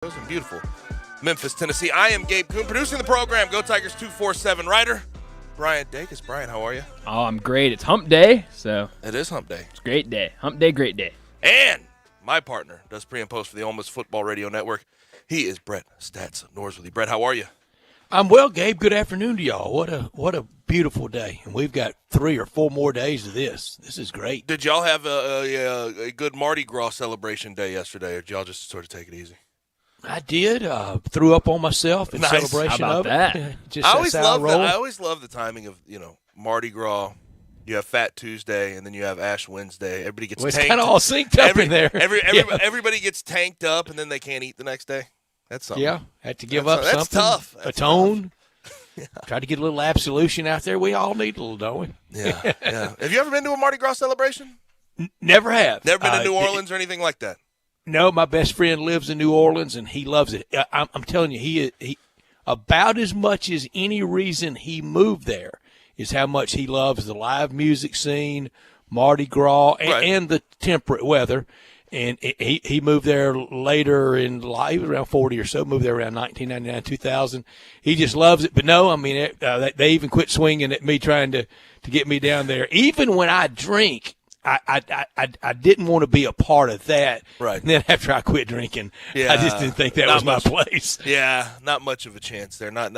Those are beautiful. Memphis, Tennessee. I am Gabe Kuhn, producing the program. Go Tigers 247 writer. Brian Dacus. Brian, how are you? Oh, I'm great. It's hump day, so. It is hump day. It's a great day. Hump day, great day. And my partner does pre and post for the Ole Miss Football Radio Network. He is Brett Stats of Norsworthy. Brett, how are you? I'm well, Gabe. Good afternoon to y'all. What a beautiful day. And we've got 3 or 4 more days of this. This is great. Did y'all have a good Mardi Gras celebration day yesterday, or did y'all just sort of take it easy? I did. Threw up on myself in Nice. celebration How of about it. Just I always that's how love roll. I always love the timing of, Mardi Gras. You have Fat Tuesday, and then you have Ash Wednesday. Everybody gets It's tanked. kind of all synced up in there. Everybody gets tanked up, and then they can't eat the next day. That's something. Yeah, had to give up That's something. tough. That's Atone. Yeah. Try to get a little absolution out there. We all need a little, don't we? Yeah, yeah. Have you ever been to a Mardi Gras celebration? Never have. Never been to New Orleans or anything like that? No, my best friend lives in New Orleans, and he loves it. I'm telling you, he about as much as any reason he moved there is how much he loves the live music scene, Mardi Gras, and the temperate weather. And he moved there later in life. He was around 40 or so, moved there around 1999, 2000. He just loves it. But no, I mean, they even quit swinging at me trying to get me down there. Even when I drink, I didn't want to be a part of that. Right. And then after I quit drinking, Yeah, I just didn't think that was my place. Yeah, not much of a chance there. Not.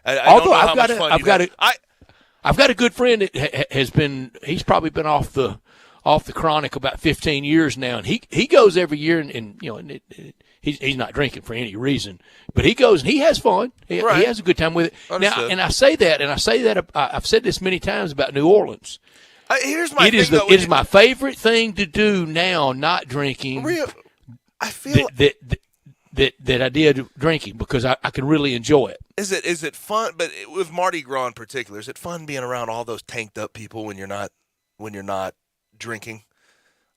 Although I've got a good friend that has been. He's probably been off the chronic about 15 years now, and he goes every year, and he's not drinking for any reason, but he goes and he has fun. He has a good time with it. Understood. Now, and I say that I've said this many times about New Orleans. Here's my It is my favorite thing to do now, not drinking. I feel that I did drinking because I can really enjoy it. Is it fun? But with Mardi Gras in particular, is it fun being around all those tanked up people when you're not drinking?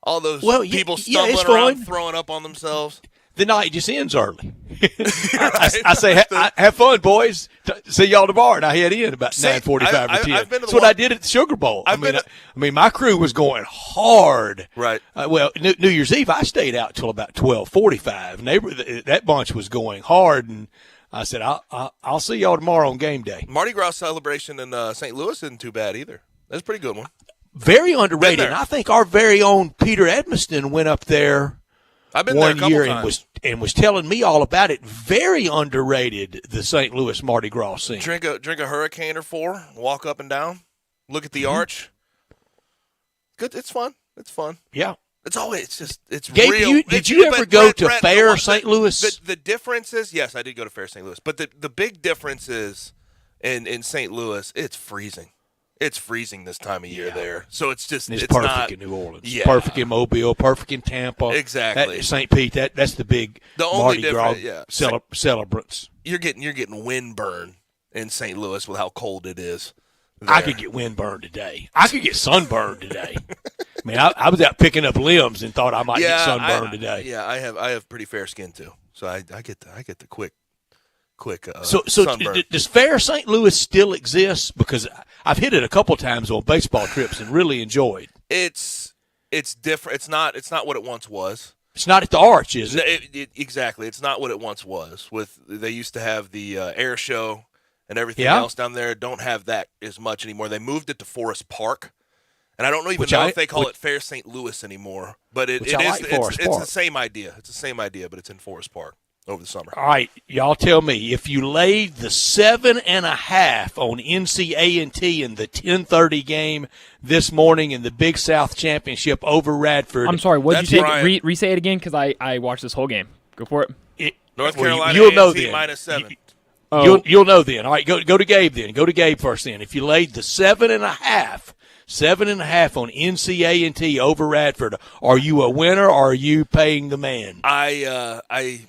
All those people stumbling around, throwing up on themselves. The night just ends early. I say, have fun, boys. See y'all tomorrow. And I head in about 9:45 or 10. That's what I did at the Sugar Bowl. I mean, my crew was going hard. Right. New Year's Eve, I stayed out till about 12:45. That bunch was going hard, and I said, I'll see y'all tomorrow on game day. Mardi Gras celebration in St. Louis isn't too bad either. That's a pretty good one. Very underrated. And I think our very own Peter Edmiston went up there. I've been one there a year times. and was telling me all about it. Very underrated, the St. Louis Mardi Gras scene. Drink a hurricane or 4, walk up and down, look at the arch. Good, it's fun. It's fun. Yeah, it's Gabe, real. Did you ever go to Fair St. Louis? The difference is, yes, I did go to Fair St. Louis, but the big difference is in St. Louis, it's freezing. It's freezing this time of year there. So it's just it's perfect perfect in New Orleans. Yeah. Perfect in Mobile, perfect in Tampa. Exactly. St. Pete, that's the big Mardi Gras celebrants. You're getting windburn in St. Louis with how cold it is. There. I could get windburned today. I could get sunburned today. I mean, I was out picking up limbs and thought I might get sunburned today. Yeah, I have pretty fair skin too. So I get the quick So sunburn. Does Fair St. Louis still exist? Because I've hit it a couple times on baseball trips and really enjoyed. It's different. It's not what it once was. It's not at the Arch, is it? Exactly. It's not what it once was. They used to have the air show and everything else down there. Don't have that as much anymore. They moved it to Forest Park, and I don't even know if they call it Fair St. Louis anymore. But it's the same idea. It's the same idea, but it's in Forest Park over the summer. All right, y'all tell me, if you laid the 7.5 on NCA&T in the 10:30 game this morning in the Big South Championship over Radford. I'm sorry, what did you say? Re-say it again, because I watched this whole game. Go for it. North Carolina you'll know A&T then. -7. You'll know then. All right, go to Gabe then. Go to Gabe first then. If you laid the 7.5 on NCA&T over Radford, are you a winner or are you paying the man? I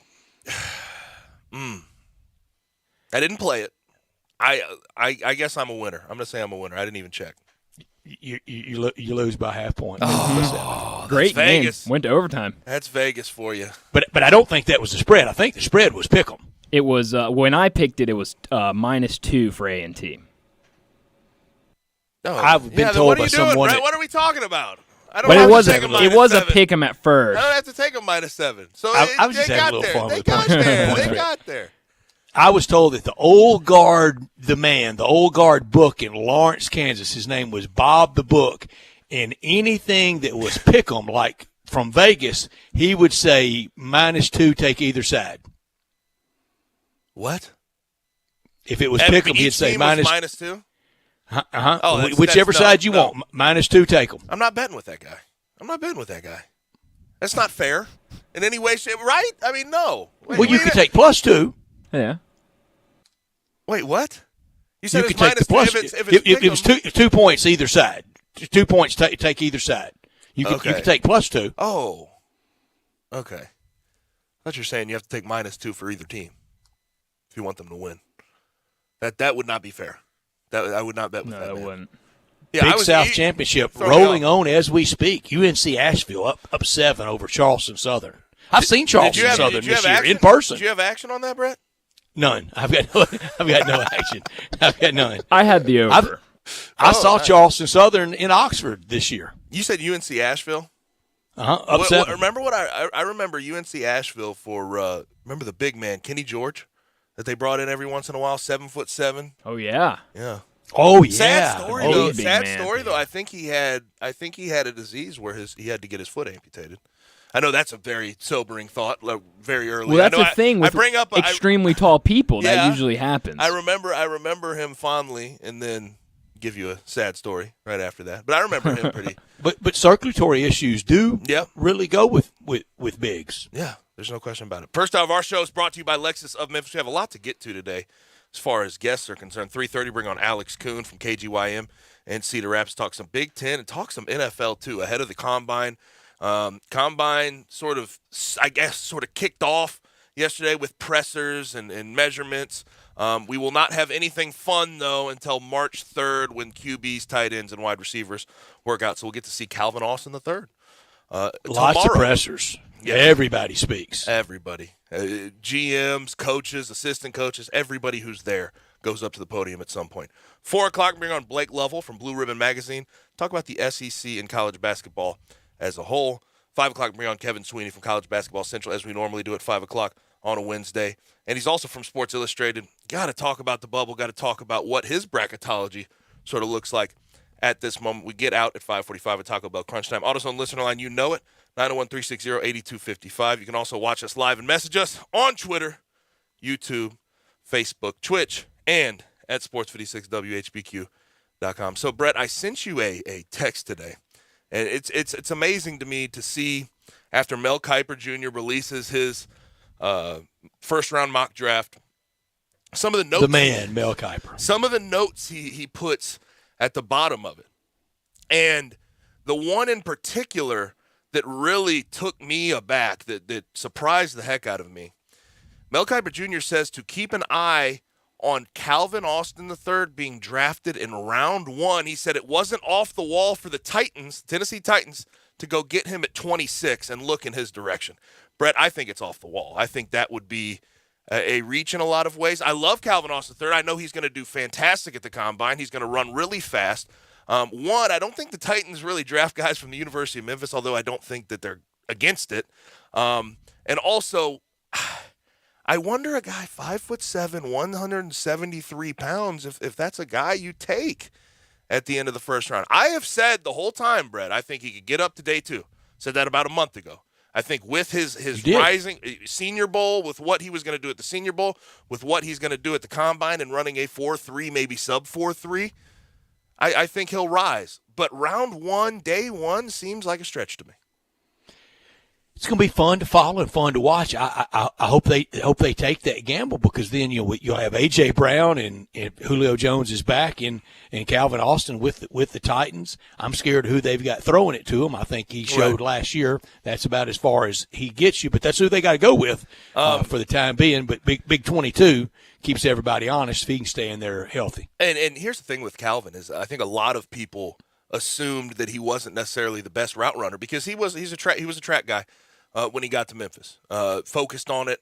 didn't play it. I guess I'm a winner. I'm gonna say I'm a winner. I didn't even check. You lose by half point. Great game. Vegas. Went to overtime. That's Vegas for you. But I don't think that was the spread. I think the spread was pick 'em. It was when I picked it. It was -2 for A&T. Oh, I've been told by someone. What are we talking about? I don't But have it was to take it was a -7. pick 'em at first. I don't have to take a -7. So I was just they having a got little there. fun They with got points. there. Points. They got there. I was told that the old guard book in Lawrence, Kansas, his name was Bob the Book, and anything that was pick 'em, like from Vegas, he would say -2, take either side. What? If it was pick 'em, he'd say -2. Oh, whichever that's, side you no. want, -2, take 'em. I'm not betting with that guy. That's not fair in any way, shape, right? I mean, no. Well, you could take +2. Yeah. Wait, what? You said You it's could take the plus. if it's It was 2 points either side. 2 points take either side. You could take +2. Oh, okay. I thought you're saying you have to take -2 for either team if you want them to win. That would not be fair. I would not bet with that. No, it man. wouldn't. Yeah, Big South Championship rolling on as we speak. UNC Asheville up 7 over Charleston Southern. I've seen Charleston Southern this year in person. Did you have action on that, Brett? None. I've got no action. I've got none. I had the over. I saw Charleston Southern in Oxford this year. You said UNC Asheville? Up 7. Remember what I remember UNC Asheville for remember the big man, Kenny George, that they brought in every once in a while, 7'7". Oh yeah. Yeah. Oh yeah. Sad story though. big Sad man. story though. I think he had a disease where he had to get his foot amputated. I know that's a very sobering thought, very early. Well, that's I know the thing I with bring up extremely tall people. Yeah. That usually happens. I remember him fondly, and then give you a sad story right after that. But I remember him pretty. But circulatory issues do really go with bigs. Yeah, there's no question about it. First out of our show is brought to you by Lexus of Memphis. We have a lot to get to today as far as guests are concerned. 3:30, bring on Alex Kuhn from KGYM and Cedar Rapids. Talk some Big Ten and talk some NFL, too, ahead of the Combine. Combine sort of kicked off yesterday with pressers and measurements. We will not have anything fun, though, until March 3rd when QBs, tight ends, and wide receivers work out. So we'll get to see Calvin Austin III. Lots of pressers. Yeah. Everybody speaks. Everybody. GMs, coaches, assistant coaches, everybody who's there goes up to the podium at some point. 4 o'clock, bring on Blake Lovell from Blue Ribbon Magazine. Talk about the SEC and college basketball as a whole. 5 o'clock, bring on Kevin Sweeney from College Basketball Central, as we normally do at 5 o'clock on a Wednesday. And he's also from Sports Illustrated. Got to talk about the bubble. Got to talk about what his bracketology sort of looks like at this moment. We get out at 5:45 at Taco Bell Crunch Time. AutoZone listener line, you know it, 901-360-8255. You can also watch us live and message us on Twitter, YouTube, Facebook, Twitch, and at sports56whbq.com. So, Brett, I sent you a text today. And it's amazing to me to see after Mel Kiper Jr. releases his first-round mock draft, some of the notes. The man, Mel Kiper. Some of the notes he puts at the bottom of it. And the one in particular that really took me aback, that surprised the heck out of me, Mel Kiper Jr. says to keep an eye on Calvin Austin III being drafted in round 1. He said it wasn't off the wall for the Tennessee Titans, to go get him at 26 and look in his direction. Brett, I think it's off the wall. I think that would be a reach in a lot of ways. I love Calvin Austin III. I know he's going to do fantastic at the Combine. He's going to run really fast. I don't think the Titans really draft guys from the University of Memphis, although I don't think that they're against it. And also, I wonder a guy 5'7", 173 pounds, if that's a guy you take at the end of the first round. I have said the whole time, Brett, I think he could get up to day 2. Said that about a month ago. I think with his rising Senior Bowl, with what he was going to do at the Senior Bowl, with what he's going to do at the Combine and running a 4.3, maybe sub 4.3, I think he'll rise. But round 1, day 1 seems like a stretch to me. It's going to be fun to follow and fun to watch. I hope they take that gamble, because then you'll have A.J. Brown and Julio Jones is back and Calvin Austin with the Titans. I'm scared of who they've got throwing it to him. I think he showed last year that's about as far as he gets you, but that's who they got to go with for the time being. But Big 22 keeps everybody honest if he can stay in there healthy. And here's the thing with Calvin is I think a lot of people assumed that he wasn't necessarily the best route runner, because he was a track guy when he got to Memphis. Focused on it.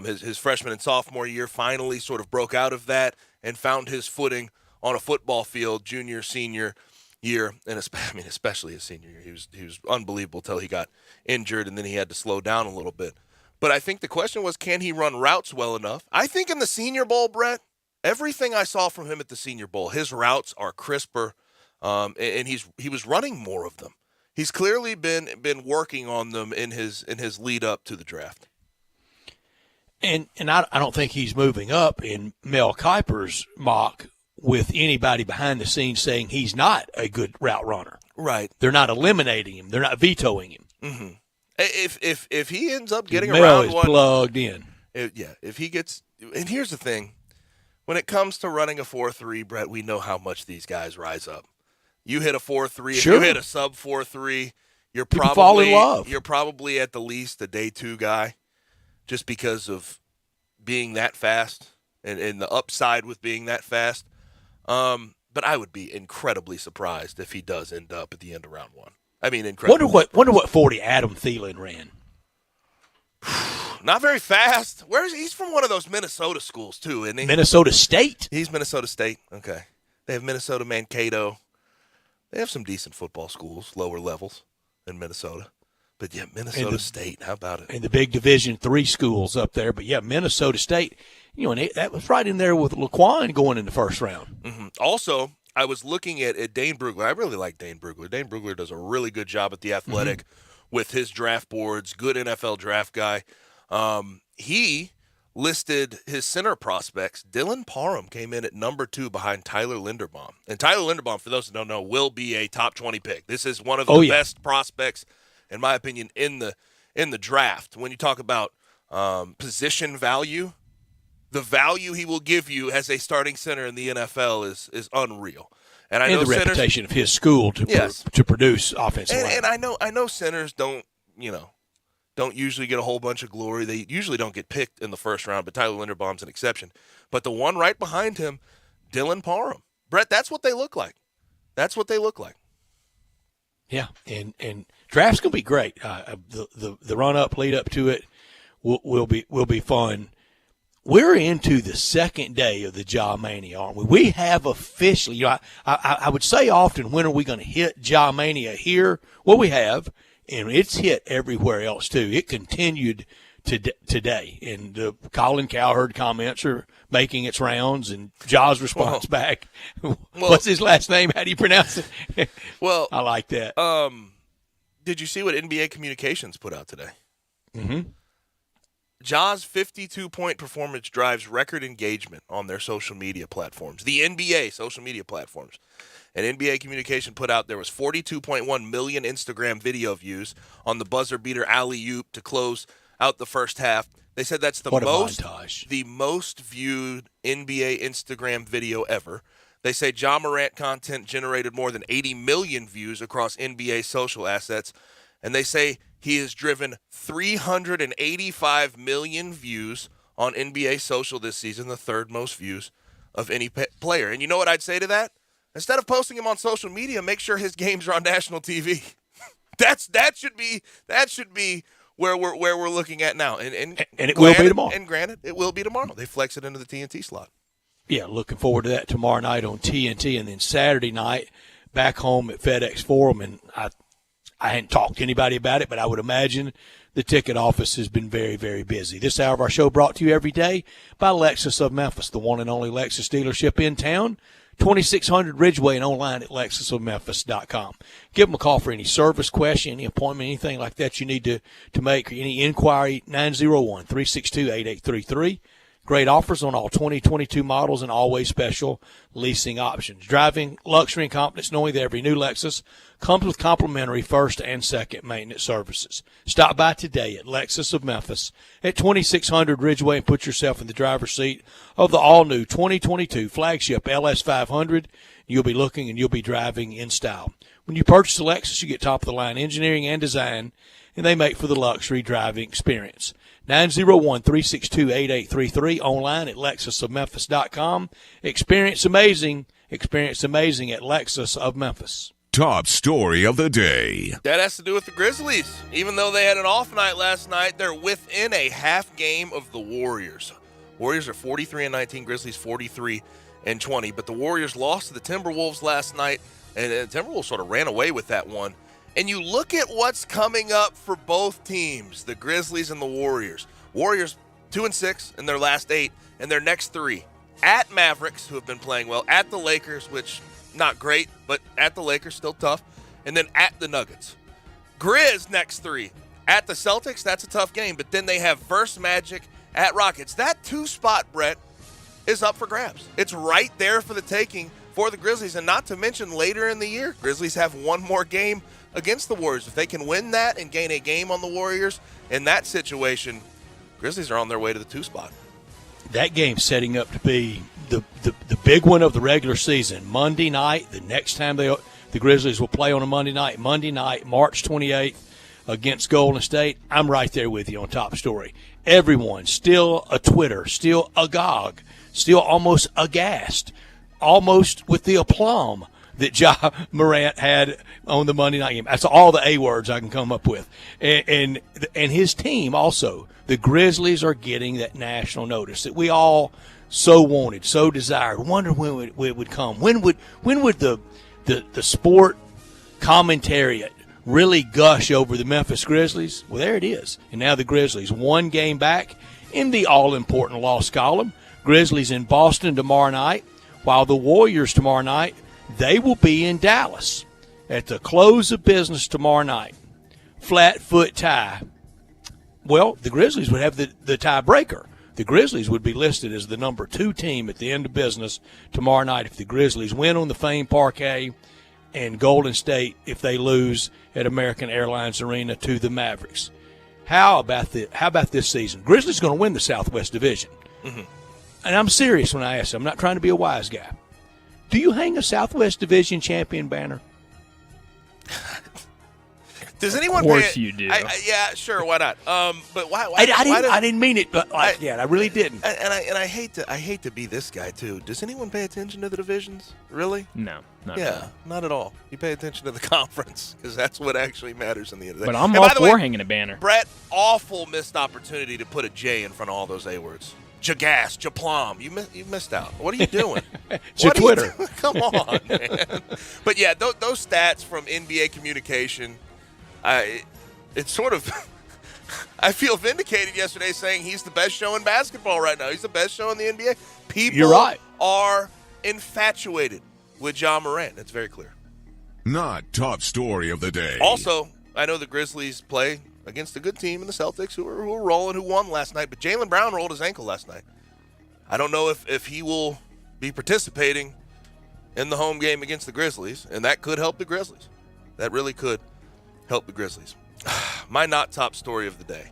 His freshman and sophomore year finally sort of broke out of that and found his footing on a football field, junior, senior year, and especially his senior year. He was unbelievable till he got injured, and then he had to slow down a little bit. But I think the question was, can he run routes well enough? I think in the Senior Bowl, Brett, everything I saw from him at the Senior Bowl, his routes are crisper, and he was running more of them. He's clearly been working on them in his lead up to the draft. And I don't think he's moving up in Mel Kiper's mock with anybody behind the scenes saying he's not a good route runner. Right. They're not eliminating him. They're not vetoing him. Mm-hmm. If he ends up getting Mel around is one, plugged in. If he gets, and here's the thing, when it comes to running a 4.3, Brett, we know how much these guys rise up. You hit a 4.3, sure. If you hit a sub 4.3, you're People fall in love. You're probably at the least a day 2 guy, just because of being that fast and the upside with being that fast. But I would be incredibly surprised if he does end up at the end of round 1. I mean, incredible. Wonder what 40 Adam Thielen ran. Not very fast. He's from one of those Minnesota schools too, isn't he? Minnesota State. He's Minnesota State. Okay. They have Minnesota Mankato. They have some decent football schools, lower levels in Minnesota. But yeah, Minnesota State. How about it? And the big Division III schools up there. But yeah, Minnesota State. And that was right in there with Laquan going in the first round. Mm-hmm. Also, I was looking at Dane Brugler. I really like Dane Brugler. Dane Brugler does a really good job at The Athletic with his draft boards. Good NFL draft guy. He listed his center prospects. Dylan Parham came in at number 2 behind Tyler Linderbaum. And Tyler Linderbaum, for those who don't know, will be a top 20 pick. This is one of the best prospects, in my opinion, in the draft. When you talk about position value, the value he will give you as a starting center in the NFL is unreal. And I know the reputation of his school to produce offensive and I know centers don't usually get a whole bunch of glory. They usually don't get picked in the first round, but Tyler Linderbaum's an exception. But the one right behind him, Dylan Parham. Brett, that's what they look like. Yeah, and draft's gonna be great. The run up, lead up to it will be fun. We're into the second day of the Ja Mania, aren't we? We have officially. I would say often, when are we going to hit Ja Mania here? Well, we have. And it's hit everywhere else, too. It continued today. And the Colin Cowherd comments are making its rounds, and Ja's response back. What's his last name? How do you pronounce it? Well, I like that. Did you see what NBA Communications put out today? Mm-hmm. Ja's 52-point performance drives record engagement on their social media platforms. The NBA social media platforms. And NBA Communication put out there was 42.1 million Instagram video views on the buzzer beater alley-oop to close out the first half. They said that's the most viewed NBA Instagram video ever. They say Ja Morant content generated more than 80 million views across NBA social assets. And they say he has driven 385 million views on NBA social this season, the third most views of any player. And you know what I'd say to that? Instead of posting him on social media, make sure his games are on national TV. that should be where we're looking at now. And it will be tomorrow. And granted, it will be tomorrow. They flex it into the TNT slot. Yeah, looking forward to that tomorrow night on TNT, and then Saturday night back home at FedEx Forum. And I hadn't talked to anybody about it, but I would imagine the ticket office has been very, very busy. This hour of our show brought to you every day by Lexus of Memphis, the one and only Lexus dealership in town. 2600 Ridgeway and online at lexusofmemphis.com. Give them a call for any service question, any appointment, anything like that you need to make, or any inquiry, 901-362-8833. Great offers on all 2022 models and always special leasing options. Driving luxury and confidence, knowing that every new Lexus comes with complimentary first and second maintenance services. Stop by today at Lexus of Memphis at 2600 Ridgeway and put yourself in the driver's seat of the all-new 2022 flagship LS500. You'll be looking and you'll be driving in style. When you purchase a Lexus, you get top-of-the-line engineering and design, and they make for the luxury driving experience. 901-362-8833, online at lexusofmemphis.com. Experience amazing at Lexus of Memphis. Top story of the day. That has to do with the Grizzlies. Even though they had an off night last night, they're within a half game of the Warriors. Warriors are 43-19, Grizzlies 43-20. But the Warriors lost to the Timberwolves last night, and the Timberwolves sort of ran away with that one. And you look at what's coming up for both teams, the Grizzlies and the Warriors. Warriors 2-6 in their last 8, and their next 3 at Mavericks, who have been playing well, at the Lakers, which not great, but at the Lakers still tough, and then at the Nuggets. Grizz next 3 at the Celtics. That's a tough game, but then they have versus Magic at Rockets. That 2 spot, Brett, is up for grabs. It's right there for the taking for the Grizzlies, and not to mention later in the year, Grizzlies have one more game against the Warriors. If they can win that and gain a game on the Warriors in that situation, Grizzlies are on their way to the 2 spot. That game's setting up to be the big one of the regular season. Monday night, the next time the Grizzlies will play on a Monday night, March 28th against Golden State. I'm right there with you on Top Story. Everyone still a Twitter, still agog, still almost aghast, almost with the aplomb that Ja Morant had on the Monday night game. That's all the A words I can come up with. And his team also, the Grizzlies are getting that national notice that we all so wanted, so desired. Wonder when it would come. When would the sport commentary really gush over the Memphis Grizzlies? Well, there it is. And now the Grizzlies, 1 game back in the all-important loss column. Grizzlies in Boston tomorrow night, while the Warriors tomorrow night, they will be in Dallas at the close of business tomorrow night. Flat foot tie. Well, the Grizzlies would have the tiebreaker. The Grizzlies would be listed as the number 2 team at the end of business tomorrow night if the Grizzlies win on the famed parquet, and Golden State if they lose at American Airlines Arena to the Mavericks. How about this season? Grizzlies going to win the Southwest Division. Mm-hmm. And I'm serious when I ask you. I'm not trying to be a wise guy. Do you hang a Southwest Division champion banner? Does anyone? Of course you do. Yeah, sure. Why not? But why? I didn't mean it like that. I really didn't. And I hate to be this guy too. Does anyone pay attention to the divisions? Really? No, not not at all. You pay attention to the conference because that's what actually matters in the end of the day. But I'm all for hanging a banner. Brett, awful missed opportunity to put a J in front of all those A words. Jagas, Japlom. You missed out. What are you doing? It's your Twitter. Come on, man. But yeah, those stats from NBA communication. It's sort of I feel vindicated yesterday saying he's the best show in basketball right now. He's the best show in the NBA. People are infatuated with Ja Morant. It's very clear. Not top story of the day. Also, I know the Grizzlies play against a good team in the Celtics who are rolling, who won last night. But Jaylen Brown rolled his ankle last night. I don't know if he will be participating in the home game against the Grizzlies, and that could help the Grizzlies. That really could help the Grizzlies. My not top story of the day.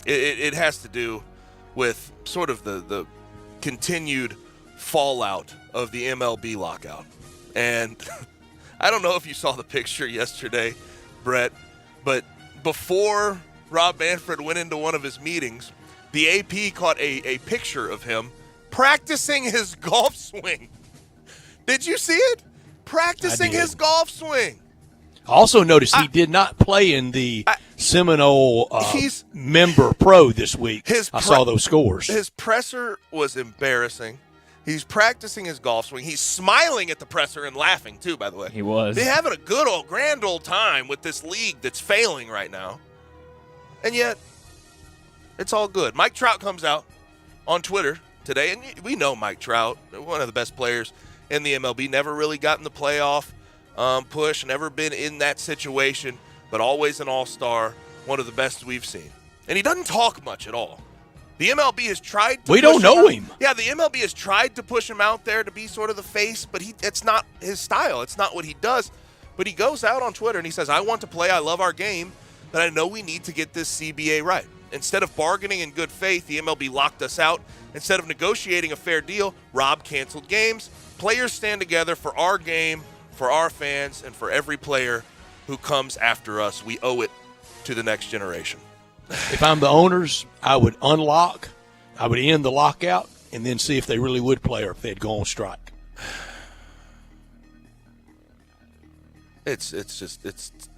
It has to do with sort of the continued fallout of the MLB lockout. And I don't know if you saw the picture yesterday, Brett, but before Rob Manfred went into one of his meetings, the AP caught a picture of him practicing his golf swing. Did you see it? Practicing his golf swing. I also noticed he did not play in the Seminole member pro this week. I saw those scores. His presser was embarrassing. He's practicing his golf swing. He's smiling at the presser and laughing, too, by the way. He was. They're having a grand old time with this league that's failing right now. And yet, it's all good. Mike Trout comes out on Twitter today, and we know Mike Trout, one of the best players in the MLB, never really gotten the playoff push, never been in that situation, but always an all-star, one of the best we've seen. And he doesn't talk much at all. The MLB has tried to We don't know him. Yeah, the MLB has tried to push him out there to be sort of the face, but it's not his style. It's not what he does. But he goes out on Twitter and he says, I want to play, I love our game, but I know we need to get this CBA right. Instead of bargaining in good faith, the MLB locked us out. Instead of negotiating a fair deal, Rob canceled games. Players stand together for our game, for our fans, and for every player who comes after us. We owe it to the next generation. If I'm the owners, I would unlock, I would end the lockout, and then see if they really would play or if they'd go on strike. It's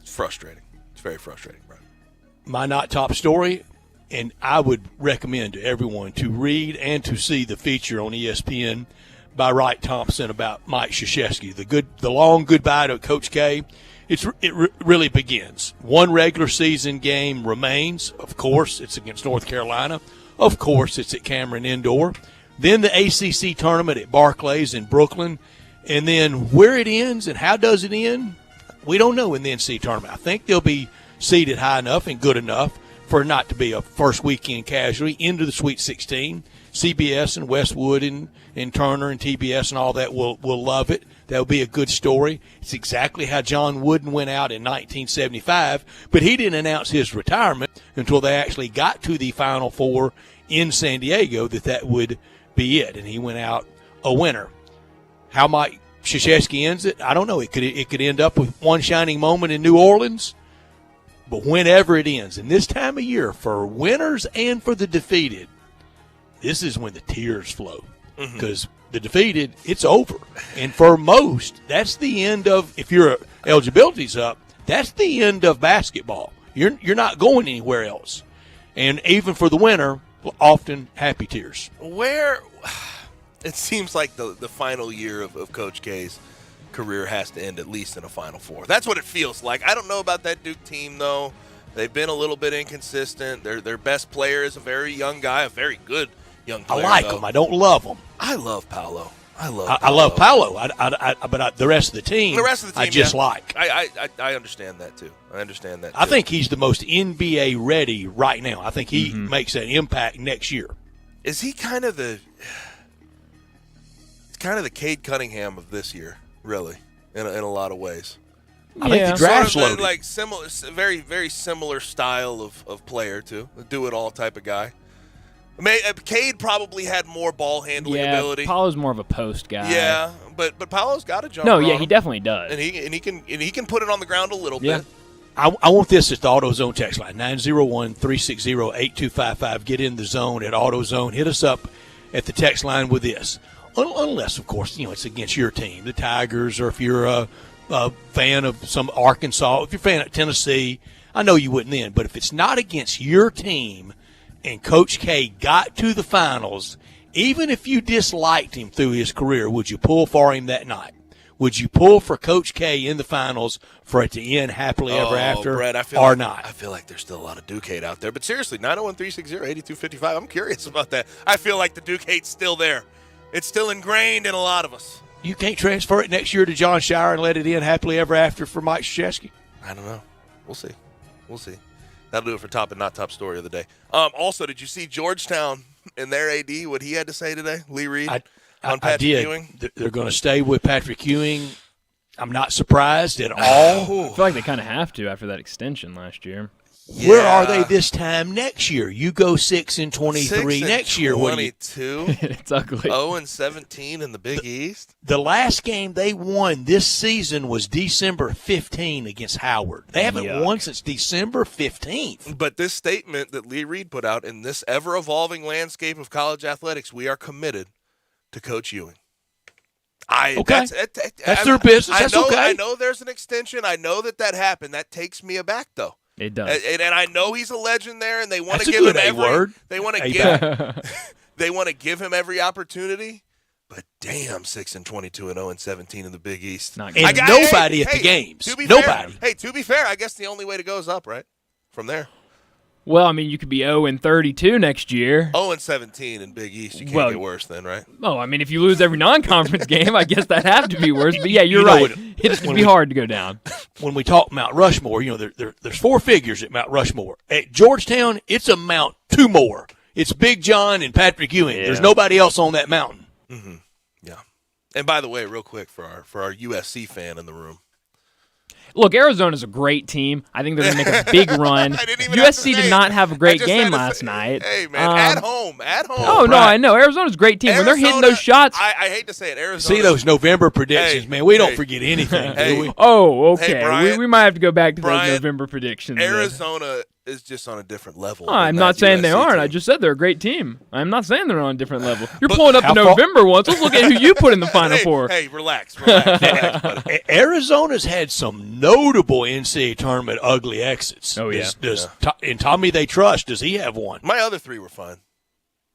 frustrating. It's very frustrating, Brian. My not top story, and I would recommend to everyone to read and to see the feature on ESPN by Wright Thompson about Mike Krzyzewski, the long goodbye to Coach K. It really begins. One regular season game remains. Of course, it's against North Carolina. Of course, it's at Cameron Indoor. Then the ACC tournament at Barclays in Brooklyn. And then where it ends and how does it end, we don't know in the NCAA tournament. I think they'll be seeded high enough and good enough for it not to be a first weekend casualty into the Sweet 16. CBS and Westwood and Turner and TBS and all that will love it. That'll be a good story. It's exactly how John Wooden went out in 1975, but he didn't announce his retirement until they actually got to the Final Four in San Diego that would be it, and he went out a winner. How Mike Krzyzewski ends it, I don't know. It could end up with one shining moment in New Orleans, but whenever it ends, and this time of year for winners and for the defeated, this is when the tears flow because the defeated, it's over. And for most, that's the end of, if your eligibility's up, that's the end of basketball. You're not going anywhere else. And even for the winner, often happy tears. It seems like the final year of Coach K's career has to end at least in a Final Four. That's what it feels like. I don't know about that Duke team, though. They've been a little bit inconsistent. Their best player is a very young guy, a very good young player. I like him. I don't love him. I love Paolo. I love Paolo. But the rest of the team, I just like. I understand that too. I think he's the most NBA ready right now. I think he makes an impact next year. Is he kind of the Cade Cunningham of this year, really, in a lot of ways? I think the draft's sort of loaded. Like similar, very, very similar style of player too. A do-it-all type of guy. Cade probably had more ball handling ability. Yeah, Paolo's more of a post guy. Yeah, but Paolo's got a jumper. No, yeah, he definitely does. And he can put it on the ground a little bit. I want this at the AutoZone text line, 901-360-8255. Get in the zone at AutoZone. Hit us up at the text line with this. Unless, of course, it's against your team, the Tigers, or if you're a fan of some Arkansas, if you're a fan of Tennessee, I know you wouldn't then. But if it's not against your team and Coach K got to the finals, even if you disliked him through his career, would you pull for him that night? Would you pull for Coach K in the finals for it to end happily ever after, Brett, not? I feel like there's still a lot of Duke hate out there. But seriously, 901-360-8255, I'm curious about that. I feel like the Duke hate's still there. It's still ingrained in a lot of us. You can't transfer it next year to John Shire and let it end happily ever after for Mike Krzyzewski? I don't know. We'll see. That'll do it for top and not top story of the day. Also, did you see Georgetown and their AD, what he had to say today, Lee Reed, on Patrick Ewing? They're going to stay with Patrick Ewing. I'm not surprised at all. I feel like they kind of have to after that extension last year. Yeah. Where are they this time next year? You go 6-23 next year. 22. It's ugly. 0-17 in the Big East. The last game they won this season was December 15 against Howard. They haven't won since December 15th. But this statement that Lee Reed put out, in this ever-evolving landscape of college athletics, we are committed to Coach Ewing. That's their business. That's okay. I know there's an extension. I know that happened. That takes me aback, though. It does. And I know he's a legend there, and they want to That's give a him good every word. They want to give they want to give him every opportunity. But damn, 6-22 and 0-17 in the Big East. Not good. And nobody at the games. Nobody. To be fair, I guess the only way to go is up, right? From there. Well, I mean, you could be 0-32 next year. 0-17 in Big East. You can't get worse then, right? Oh, I mean, if you lose every non-conference game, I guess that'd have to be worse. But yeah, you're right. It'd be hard to go down. When we talk Mount Rushmore, there's four figures at Mount Rushmore. At Georgetown, it's a Mount two more. It's Big John and Patrick Ewing. Yeah. There's nobody else on that mountain. Mm-hmm. Yeah. And by the way, real quick for our USC fan in the room. Look, Arizona's a great team. I think they're going to make a big run. USC did not have a great game last night. Hey, man, at home. Oh, no, I know. Arizona's a great team. When they're hitting those shots. I hate to say it, Arizona. See those November predictions, man. We don't forget anything, do we? Oh, okay. Hey, Brian, we might have to go back to those November predictions. Arizona is just on a different level. I'm not saying they aren't. Team. I just said they're a great team. I'm not saying they're on a different level. You're pulling up the November ones. Let's look at who you put in the Final Four. Hey, relax. Arizona's had some notable NCAA tournament ugly exits. Oh, yeah. And Tommy they trust, does he have one? My other three were fun.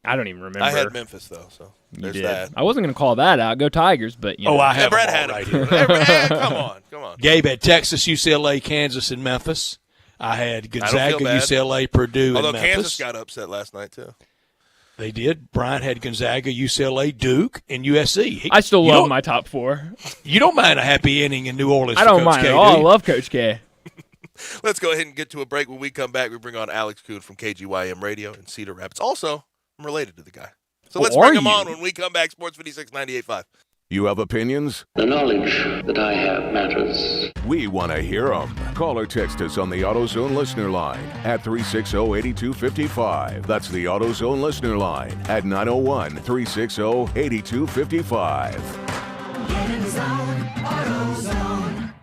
I don't even remember. I had Memphis, though, so there's that. I wasn't going to call that out. Go Tigers, but, you know. I have Brad had right here. Come on. Gabe had Texas, UCLA, Kansas, and Memphis. I had Gonzaga, UCLA, Purdue, Although and Memphis. Kansas got upset last night, too. They did. Brian had Gonzaga, UCLA, Duke, and USC. I still love my top four. You don't mind a happy inning in New Orleans? I don't mind at all. I love Coach K. Let's go ahead and get to a break. When we come back, we bring on Alex Coon from KGYM Radio in Cedar Rapids. Also, I'm related to the guy. So let's bring him on when we come back. Sports 56 98.5. You have opinions? The knowledge that I have matters. We want to hear them. Call or text us on the AutoZone listener line at 360-8255. That's the AutoZone listener line at 901-360-8255. Get in the zone, AutoZone.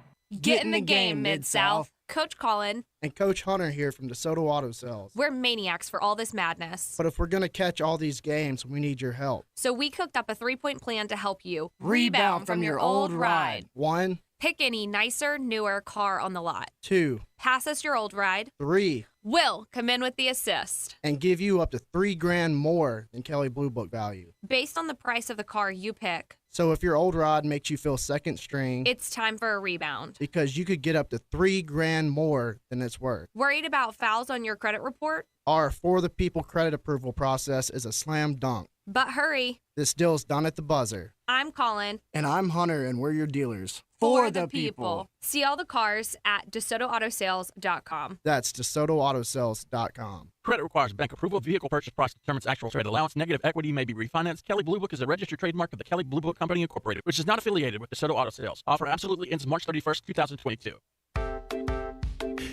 Get in the game, Mid-South. Coach Colin and Coach Hunter here from DeSoto Auto Sales. We're maniacs for all this madness. But if we're going to catch all these games, we need your help. So we cooked up a 3-point plan to help you rebound from your old ride. 1. Pick any nicer, newer car on the lot. 2. Pass us your old ride. 3. Will come in with the assist. And give you up to $3,000 more than Kelley Blue Book value. Based on the price of the car you pick. So if your old rod makes you feel second string, it's time for a rebound. Because you could get up to $3,000 more than it's worth. Worried about fouls on your credit report? Our For the People credit approval process is a slam dunk. But hurry. This deal's done at the buzzer. I'm Colin. And I'm Hunter, and we're your dealers. For the people. See all the cars at DeSotoAutoSales.com. That's DeSotoAutoSales.com. Credit requires bank approval. Vehicle purchase price determines actual trade allowance. Negative equity may be refinanced. Kelley Blue Book is a registered trademark of the Kelley Blue Book Company Incorporated, which is not affiliated with DeSoto Auto Sales. Offer absolutely ends March 31st, 2022.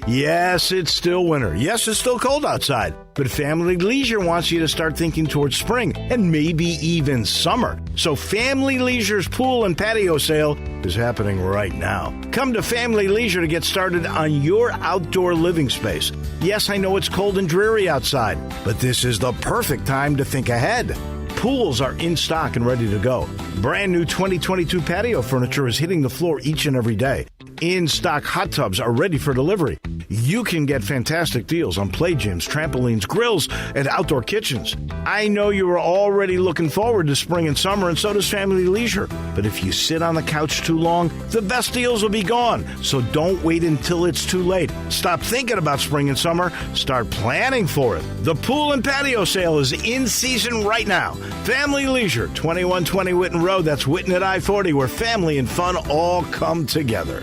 Yes, it's still winter. Yes, it's still cold outside. But Family Leisure wants you to start thinking towards spring and maybe even summer. So Family Leisure's pool and patio sale is happening right now. Come to Family Leisure to get started on your outdoor living space. Yes, I know it's cold and dreary outside, but this is the perfect time to think ahead. Pools are in stock and ready to go. Brand new 2022 patio furniture is hitting the floor each and every day. In-stock hot tubs are ready for delivery. You can get fantastic deals on play gyms, trampolines, grills, and outdoor kitchens. I know you are already looking forward to spring and summer, and so does Family Leisure. But if you sit on the couch too long, the best deals will be gone. So don't wait until it's too late. Stop thinking about spring and summer. Start planning for it. The pool and patio sale is in season right now. Family Leisure, 2120 Whitten Road. That's Whitten at I-40, where family and fun all come together.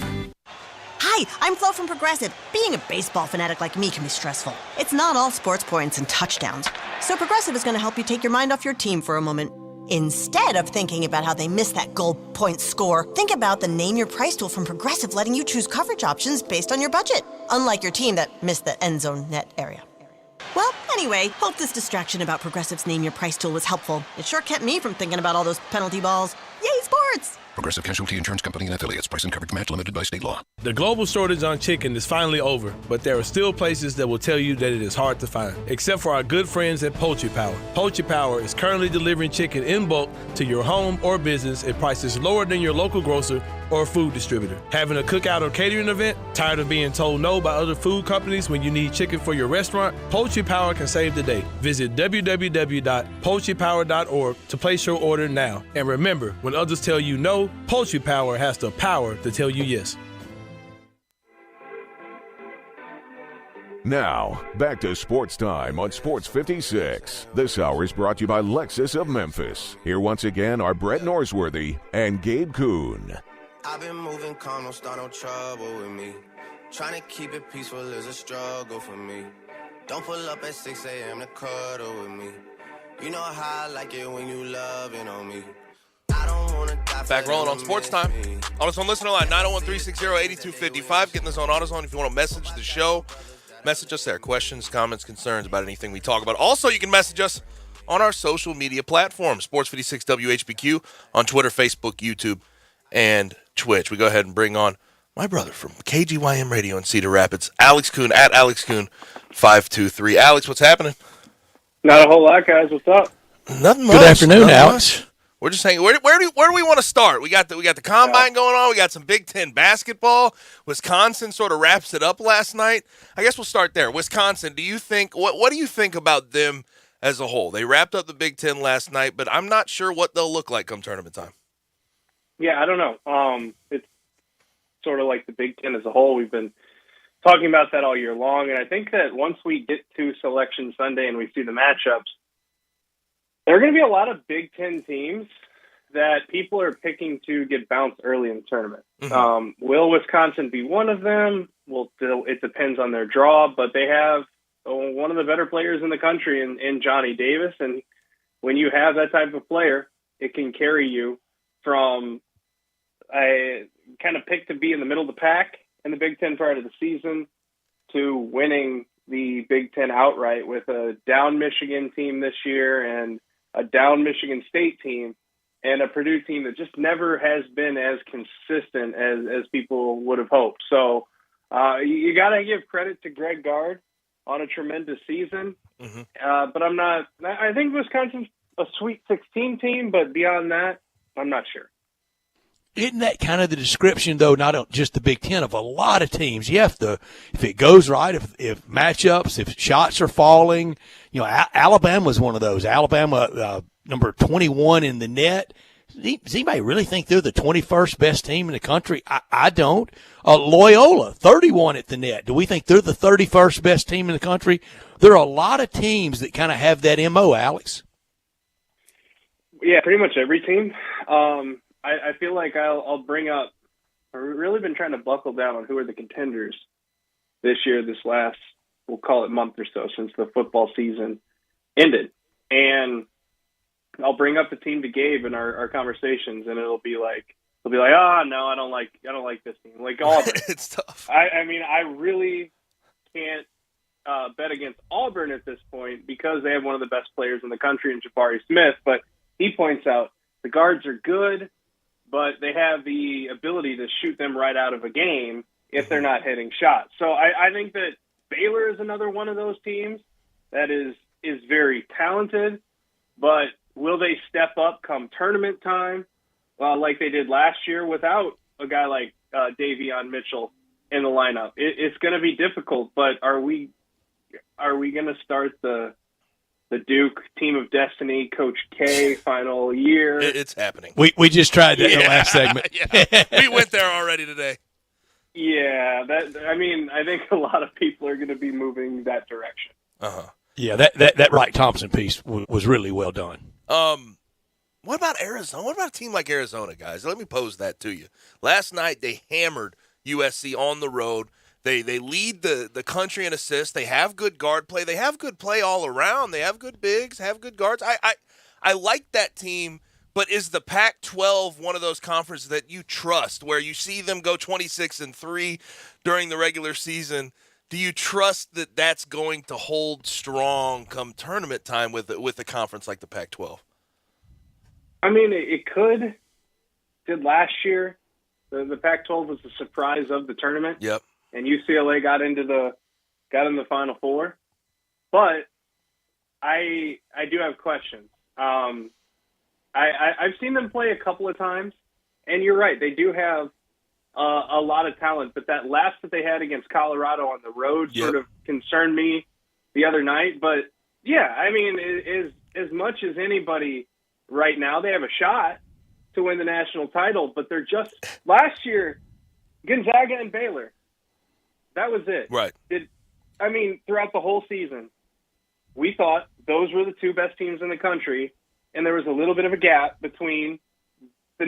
Hi, I'm Flo from Progressive. Being a baseball fanatic like me can be stressful. It's not all sports points and touchdowns. So Progressive is going to help you take your mind off your team for a moment. Instead of thinking about how they missed that goal point score, think about the Name Your Price tool from Progressive, letting you choose coverage options based on your budget, unlike your team that missed the end zone net area. Well, anyway, hope this distraction about Progressive's Name Your Price tool was helpful. It sure kept me from thinking about all those penalty balls. Yay, sports! Progressive Casualty Insurance Company and affiliates. Price and coverage match limited by state law. The global shortage on chicken is finally over, but there are still places that will tell you that it is hard to find, except for our good friends at Poultry Power. Poultry Power is currently delivering chicken in bulk to your home or business at prices lower than your local grocer or food distributor. Having a cookout or catering event? Tired of being told no by other food companies when you need chicken for your restaurant? Poultry Power can save the day. Visit www.poultrypower.org to place your order now. And remember, when others tell you no, Poultry Power has the power to tell you yes. Now, back to Sports Time on Sports 56. This hour is brought to you by Lexus of Memphis. Here once again are Brett Norsworthy and Gabe Kuhn. I've been moving calm, don't start no trouble with me. Trying to keep it peaceful is a struggle for me. Don't pull up at 6 a.m. to cuddle with me. You know how I like it when you loving on me. I don't want to die. Back rolling on Sports Time. AutoZone listener line 901-360-8255. Getting this on AutoZone if you want to message the show. Message us there. Questions, comments, concerns about anything we talk about. Also, you can message us on our social media platforms. Sports 56 WHBQ on Twitter, Facebook, YouTube, and Twitch. We go ahead and bring on my brother from KGYM Radio in Cedar Rapids, Alex Kuhn, at Alex Kuhn 523. Alex, what's happening? Not a whole lot, guys. What's up? Nothing much. Good afternoon, Alex. We're just hanging. Where do we want to start? We got the combine going on. We got some Big Ten basketball. Wisconsin sort of wraps it up last night. I guess we'll start there. Wisconsin. Do you think what do you think about them as a whole? They wrapped up the Big Ten last night, but I'm not sure what they'll look like come tournament time. Yeah, I don't know. It's sort of like the Big Ten as a whole. We've been talking about that all year long, and I think that once we get to Selection Sunday and we see the matchups, there are going to be a lot of Big Ten teams that people are picking to get bounced early in the tournament. Mm-hmm. Will Wisconsin be one of them? Well, it depends on their draw, but they have one of the better players in the country in Johnny Davis, and when you have that type of player, it can carry you from a kind of pick to be in the middle of the pack in the Big Ten prior to the season to winning the Big Ten outright with a down Michigan team this year and a down Michigan State team and a Purdue team that just never has been as consistent as people would have hoped. So you got to give credit to Greg Gard on a tremendous season. Mm-hmm. But I think Wisconsin's a Sweet 16 team, but beyond that, I'm not sure. Isn't that kind of the description, though, not just the Big Ten, of a lot of teams? You have to, if it goes right, if matchups, if shots are falling, Alabama's one of those. Alabama, number 21 in the net. Does anybody really think they're the 21st best team in the country? I don't. Loyola, 31 at the net. Do we think they're the 31st best team in the country? There are a lot of teams that kind of have that MO, Alex. Yeah, pretty much every team. I feel like I'll bring up, I've really been trying to buckle down on who are the contenders this year, this last, we'll call it month or so, since the football season ended. And I'll bring up the team to Gabe in our conversations, and he'll be like, oh, no, I don't like this team. Like Auburn. It's tough. I mean, I really can't bet against Auburn at this point because they have one of the best players in the country in Jabari Smith. But he points out the guards are good, but they have the ability to shoot them right out of a game if they're not hitting shots. So I think that Baylor is another one of those teams that is very talented, but will they step up come tournament time like they did last year without a guy like Davion Mitchell in the lineup? It's going to be difficult, but are we going to start the Duke Team of Destiny, Coach K final year? It's happening. We just tried that in the last segment. Yeah. We went there already today. Yeah, I think a lot of people are going to be moving that direction. Uh-huh. Yeah, that Wright Thompson piece was really well done. What about Arizona? What about a team like Arizona, guys? Let me pose that to you. Last night they hammered USC on the road. They lead the country in assists. They have good guard play. They have good play all around. They have good bigs, have good guards. I like that team, but is the Pac-12 one of those conferences that you trust where you see them go 26-3 during the regular season? Do you trust that that's going to hold strong come tournament time with a conference like the Pac-12? I mean, it could. Did last year. The Pac-12 was the surprise of the tournament. Yep. And UCLA got in the Final Four, but I do have questions. I've seen them play a couple of times, and you're right, they do have a lot of talent. But that lapse that they had against Colorado on the road sort of concerned me the other night. But yeah, I mean, as much as anybody right now, they have a shot to win the national title. But they're just last year, Gonzaga and Baylor. That was it. Right. Throughout the whole season, we thought those were the two best teams in the country, and there was a little bit of a gap between the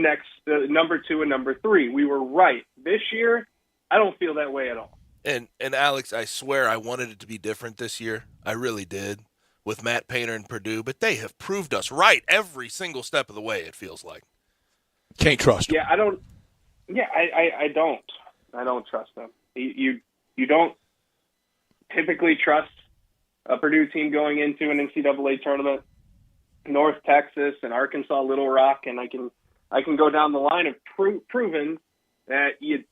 number 2 and number 3. We were right. This year, I don't feel that way at all. And Alex, I swear I wanted it to be different this year. I really did with Matt Painter and Purdue, but they have proved us right every single step of the way, it feels like. Can't trust them. Yeah, I don't. Yeah, I don't. I don't trust them. You don't typically trust a Purdue team going into an NCAA tournament. North Texas and Arkansas, Little Rock, and I can go down the line of proven that you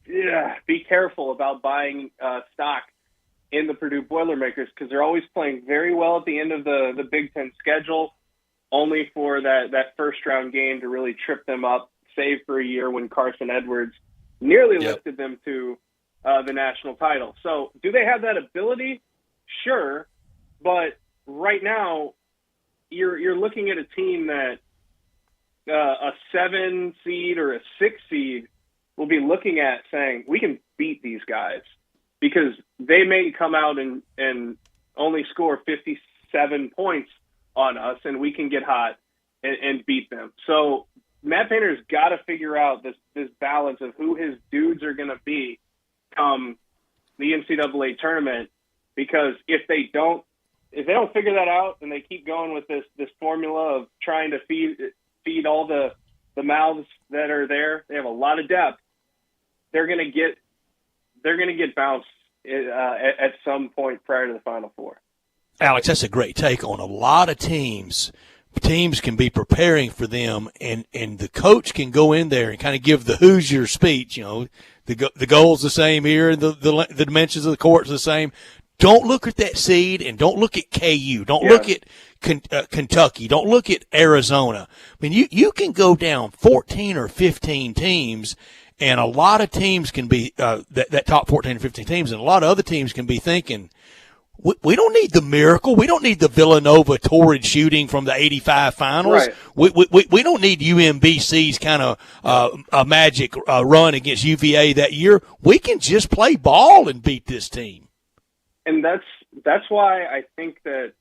be careful about buying stock in the Purdue Boilermakers because they're always playing very well at the end of the Big Ten schedule, only for that first-round game to really trip them up, save for a year when Carson Edwards nearly lifted them to the national title. So do they have that ability? Sure. But right now, you're looking at a team that a 7 seed or a 6 seed will be looking at saying, we can beat these guys because they may come out and only score 57 points on us and we can get hot and beat them. So Matt Painter's got to figure out this balance of who his dudes are going to be come the NCAA tournament, because if they don't figure that out and they keep going with this formula of trying to feed all the mouths that are there, they have a lot of depth. They're going to get bounced at some point prior to the Final Four. Alex, that's a great take on a lot of teams. Teams can be preparing for them, and the coach can go in there and kind of give the Hoosier speech. You know, the goal's the same here, the dimensions of the court's the same. Don't look at that seed, and don't look at KU. Don't look at Kentucky. Don't look at Arizona. I mean, you can go down 14 or 15 teams, and a lot of teams can be that top 14 or 15 teams, and a lot of other teams can be thinking, we don't need the miracle. We don't need the Villanova torrid shooting from the 85 finals. Right. We don't need UMBC's kind of a magic run against UVA that year. We can just play ball and beat this team. And that's why I think that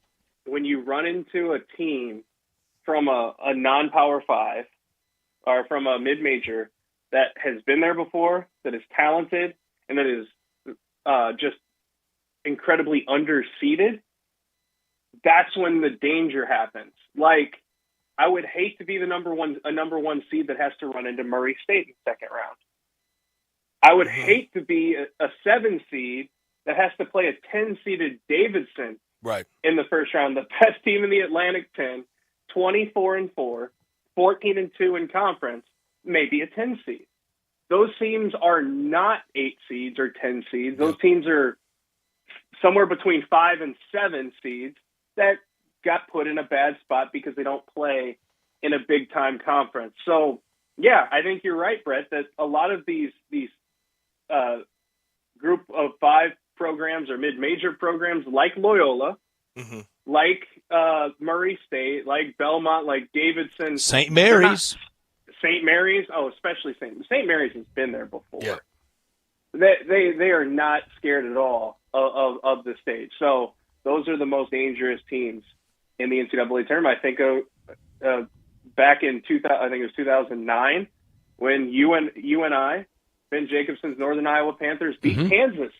when you run into a team from a non-Power 5 or from a mid-major that has been there before, that is talented, and that is just incredibly underseeded, that's when the danger happens. Like, I would hate to be a number one seed that has to run into Murray State in the second round. I would hate to be a 7 seed that has to play a 10-seeded Davidson in the first round. The best team in the Atlantic 10, 24-4, 14-2 in conference, maybe a 10 seed. Those teams are not 8 seeds or 10 seeds. Those teams are somewhere between 5 and 7 seeds that got put in a bad spot because they don't play in a big-time conference. So, yeah, I think you're right, Brett, that a lot of these group of 5 programs or mid-major programs like Loyola, like Murray State, like Belmont, like Davidson. St. Mary's. St. Mary's, especially St. Mary's has been there before. Yeah. They are not scared at all of the stage. So those are the most dangerous teams in the NCAA tournament. I think back in 2009 when UNI, Ben Jacobson's Northern Iowa Panthers beat Kansas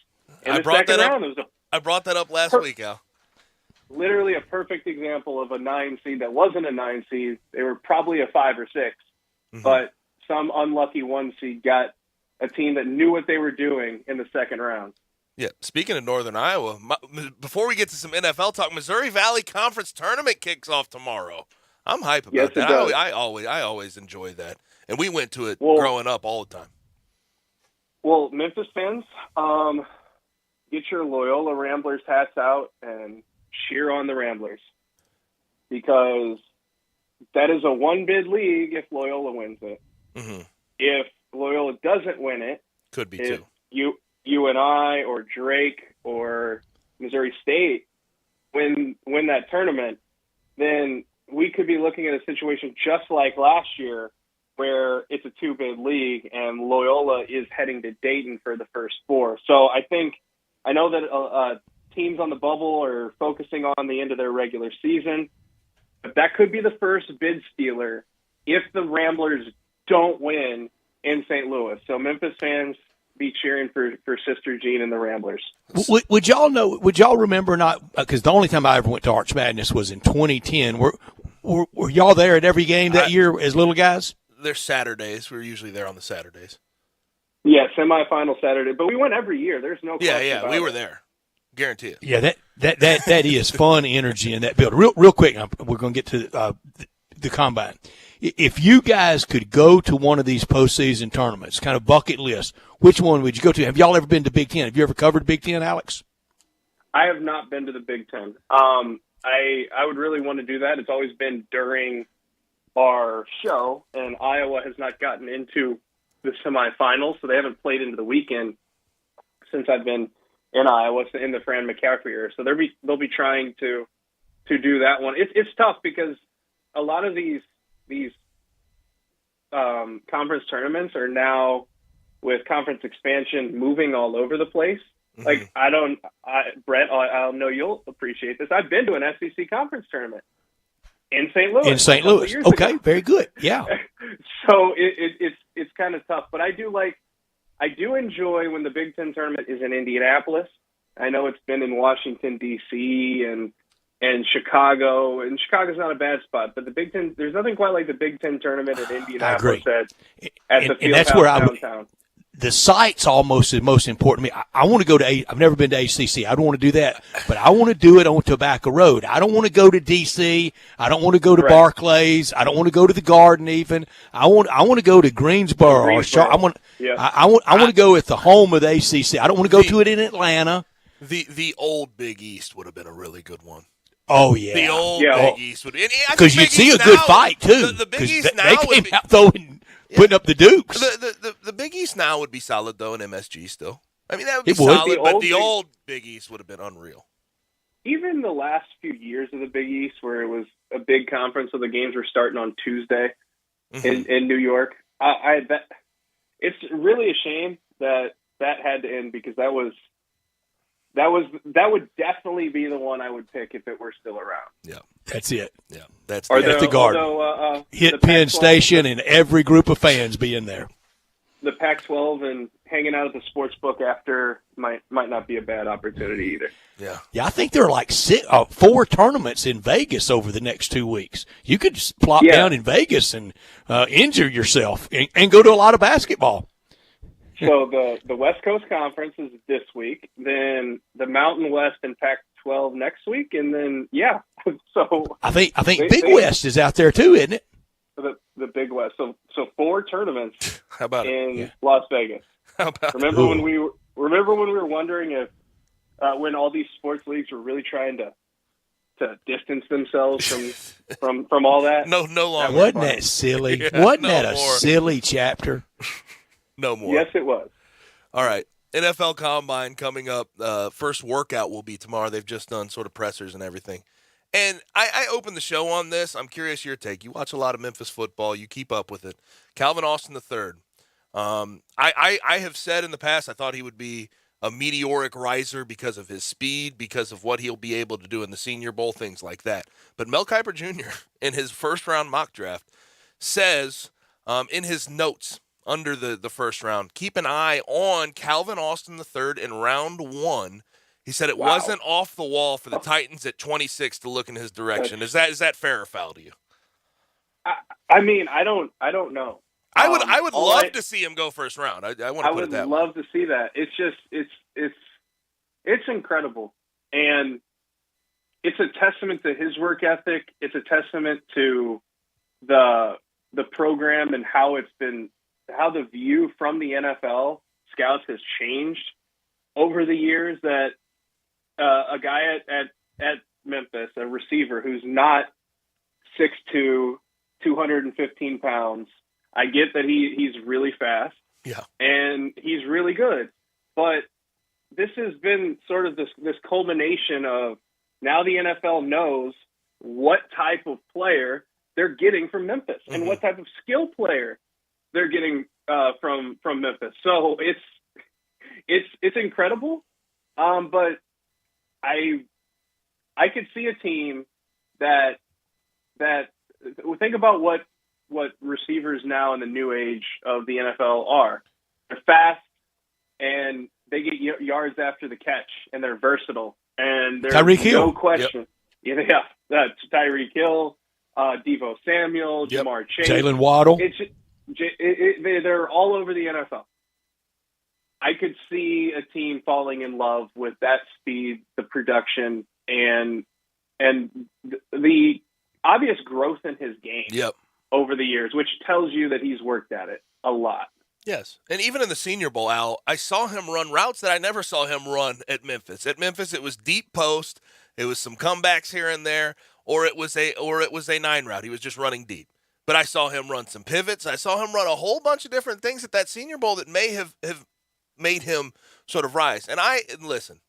in the second round. I brought that up last week, Al. Literally a perfect example of a 9 seed that wasn't a 9 seed. They were probably a 5 or 6, but some unlucky 1 seed got a team that knew what they were doing in the second round. Yeah, speaking of Northern Iowa, before we get to some NFL talk, Missouri Valley Conference Tournament kicks off tomorrow. I'm hype about that. I always enjoy that, and we went to it growing up all the time. Well, Memphis fans, get your Loyola Ramblers hats out and cheer on the Ramblers, because that is a one-bid league if Loyola wins it. If Loyola doesn't win it, could be two. UNI or Drake or Missouri State win that tournament, then we could be looking at a situation just like last year where it's a 2-bid league and Loyola is heading to Dayton for the first 4. So I know that teams on the bubble are focusing on the end of their regular season, but that could be the first bid stealer if the Ramblers don't win in St. Louis. So Memphis fans, be cheering for Sister Jean and the Ramblers. Would y'all remember not, because the only time I ever went to Arch Madness was in 2010. Were y'all there at every game that year as little guys? They're Saturdays. We're usually there on the Saturdays. Yeah, semifinal Saturday, but we went every year. There's no question. Yeah, we were there. Guarantee it. Yeah, that is fun energy in that building. Real quick, we're going to get to the combine. If you guys could go to one of these postseason tournaments, kind of bucket list, which one would you go to? Have y'all ever been to Big Ten? Have you ever covered Big Ten, Alex? I have not been to the Big Ten. I would really want to do that. It's always been during our show, and Iowa has not gotten into the semifinals, so they haven't played into the weekend since I've been in Iowa in the Fran McCaffrey era. So they'll be trying to do that one. It's tough because a lot of these conference tournaments are now, with conference expansion, moving all over the place. Mm-hmm. Like Brett, I know you'll appreciate this. I've been to an SEC conference tournament in St. Louis. In St. Louis, okay, very good. Yeah. So it's kind of tough, but I do enjoy when the Big Ten tournament is in Indianapolis. I know it's been in Washington D.C. and Chicago, and Chicago's not a bad spot, but the Big Ten, there's nothing quite like the Big Ten tournament in Indianapolis at the field house downtown. The site's almost the most important to me. I want to go to I've never been to ACC. I don't want to do that, but I want to do it on Tobacco Road. I don't want to go to DC. I don't want to go to Barclays. I don't want to go to the Garden even. I want to go to Greensboro. Or I want to go at the home of the ACC. I don't want to go to it in Atlanta. The old Big East would have been a really good one. Oh, yeah. The old Big East would, because you'd see a good fight too. The Big East now they came out throwing. Putting up the Dukes. The Big East now would be solid, though, in MSG still. I mean, that would be solid, but the old Big East would have been unreal. Even the last few years of the Big East, where it was a big conference, so the games were starting on Tuesday in New York, I bet it's really a shame that had to end, because that would definitely be the one I would pick if it were still around. Yeah, that's it. Yeah, that's the Garden. Hit Penn Station and every group of fans be in there. The Pac-12 and hanging out at the sports book after might not be a bad opportunity either. Yeah, I think there are like 4 tournaments in Vegas over the next 2 weeks. You could just plop down in Vegas and injure yourself and go to a lot of basketball. So the West Coast Conference is this week, then the Mountain West and Pac-12 next week, and then So I think Big West is out there too, isn't it? The Big West. So 4 tournaments. How about in Las Vegas? How about remember when we were wondering if when all these sports leagues were really trying to distance themselves from all that? No longer. Wasn't that silly? Wasn't that a silly chapter? No more. Yes, it was. All right. NFL Combine coming up. First workout will be tomorrow. They've just done sort of pressers and everything. And I opened the show on this. I'm curious your take. You watch a lot of Memphis football. You keep up with it. Calvin Austin III. I have said in the past I thought he would be a meteoric riser because of his speed, because of what he'll be able to do in the Senior Bowl, things like that. But Mel Kiper Jr. in his first-round mock draft says in his notes under the first round, keep an eye on Calvin Austin III in round 1. He said it wasn't off the wall for the Titans at 26 to look in his direction. Is that fair or foul to you? I mean, I don't know. I would love to see him go first round. I want to put it that way. I would love to see that. It's just it's incredible, and it's a testament to his work ethic. It's a testament to the program and how the view from the NFL scouts has changed over the years. That a guy at Memphis, a receiver who's not 6'2", 215 pounds. I get that he's really fast, and he's really good. But this has been sort of this culmination of now the NFL knows what type of player they're getting from Memphis and what type of skill player they're getting from Memphis. So it's incredible. But I could see a team that think about what receivers now in the new age of the NFL are. They're fast and they get yards after the catch, and they're versatile. And there's no question. Yep. Yeah, that's Tyreek Hill, Deebo Samuel, Jamar Chase, Jalen Waddle. They're all over the NFL. I could see a team falling in love with that speed, the production, and the obvious growth in his game Yep. over the years, which tells you that he's worked at it a lot. Yes, and even in the Senior Bowl, Al, I saw him run routes that I never saw him run at Memphis. At Memphis, it was deep post, it was some comebacks here and there, or it was a 9 route. He was just running deep. But I saw him run some pivots. I saw him run a whole bunch of different things at that Senior Bowl that may have made him sort of rise. And listen,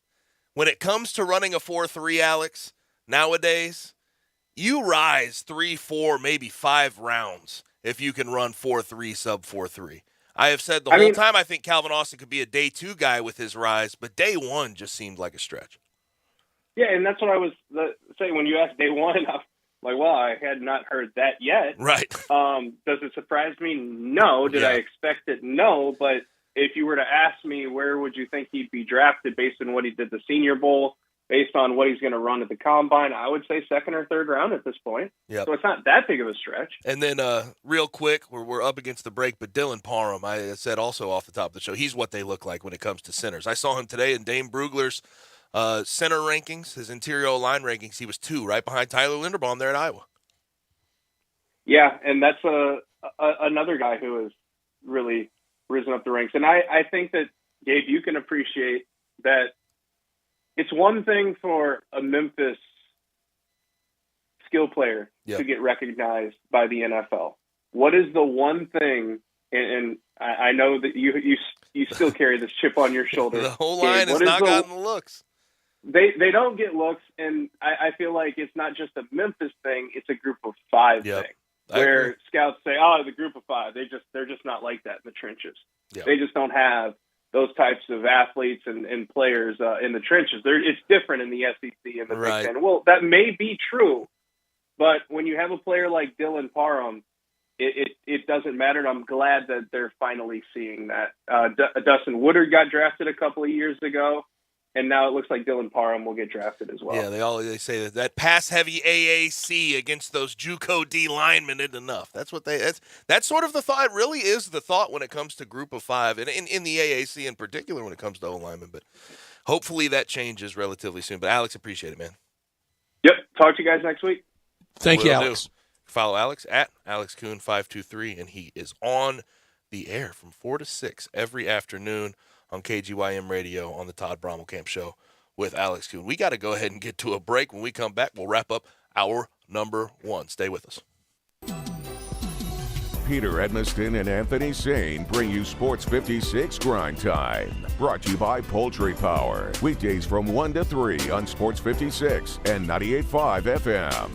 when it comes to running a 4.3, Alex, nowadays, you rise 3, 4, maybe 5 rounds if you can run 4.3 sub 4.3. I have said the whole time I think Calvin Austin could be a day 2 guy with his rise, but day 1 just seemed like a stretch. Yeah, and that's what I was saying when you asked day 1. I'm like, well, I had not heard that yet. Right. Does it surprise me? No. Did I expect it? No. But if you were to ask me where would you think he'd be drafted based on what he did the Senior Bowl, based on what he's going to run at the Combine, I would say 2nd or 3rd round at this point. Yep. So it's not that big of a stretch. And then real quick, we're up against the break, but Dylan Parham, I said also off the top of the show, he's what they look like when it comes to centers. I saw him today in Dame Brugler's center rankings, his interior line rankings. He was 2, right behind Tyler Linderbaum there at Iowa. Yeah, and that's another guy who has really risen up the ranks. And I think that, Gabe, you can appreciate that it's one thing for a Memphis skill player to get recognized by the NFL. What is the one thing, and I know that you still carry this chip on your shoulder. The whole line has not gotten the looks. They don't get looks, and I feel like it's not just a Memphis thing, it's a group of 5 thing. Where scouts say, the group of 5, they're just not like that in the trenches. Yep. They just don't have those types of athletes and players in the trenches. It's different in the SEC and the Big Ten. Well, that may be true, but when you have a player like Dylan Parham, it doesn't matter, and I'm glad that they're finally seeing that. Dustin Woodard got drafted a couple of years ago, and now it looks like Dylan Parham will get drafted as well. Yeah, they say that pass-heavy AAC against those JUCO D linemen isn't enough. That's sort of the thought. It really is the thought when it comes to group of 5, and in the AAC in particular when it comes to O-linemen. But hopefully that changes relatively soon. But Alex, appreciate it, man. Yep. Talk to you guys next week. Thank you, Alex. Follow Alex at AlexCoon523, and he is on the air from 4 to 6 every afternoon on KGYM Radio on the Todd Brommelkamp Show with Alex Coon. We got to go ahead and get to a break. When we come back, we'll wrap up our number 1. Stay with us. Peter Edmiston and Anthony Sane bring you Sports 56 Grind Time. Brought to you by Poultry Power. Weekdays from 1 to 3 on Sports 56 and 98.5 FM.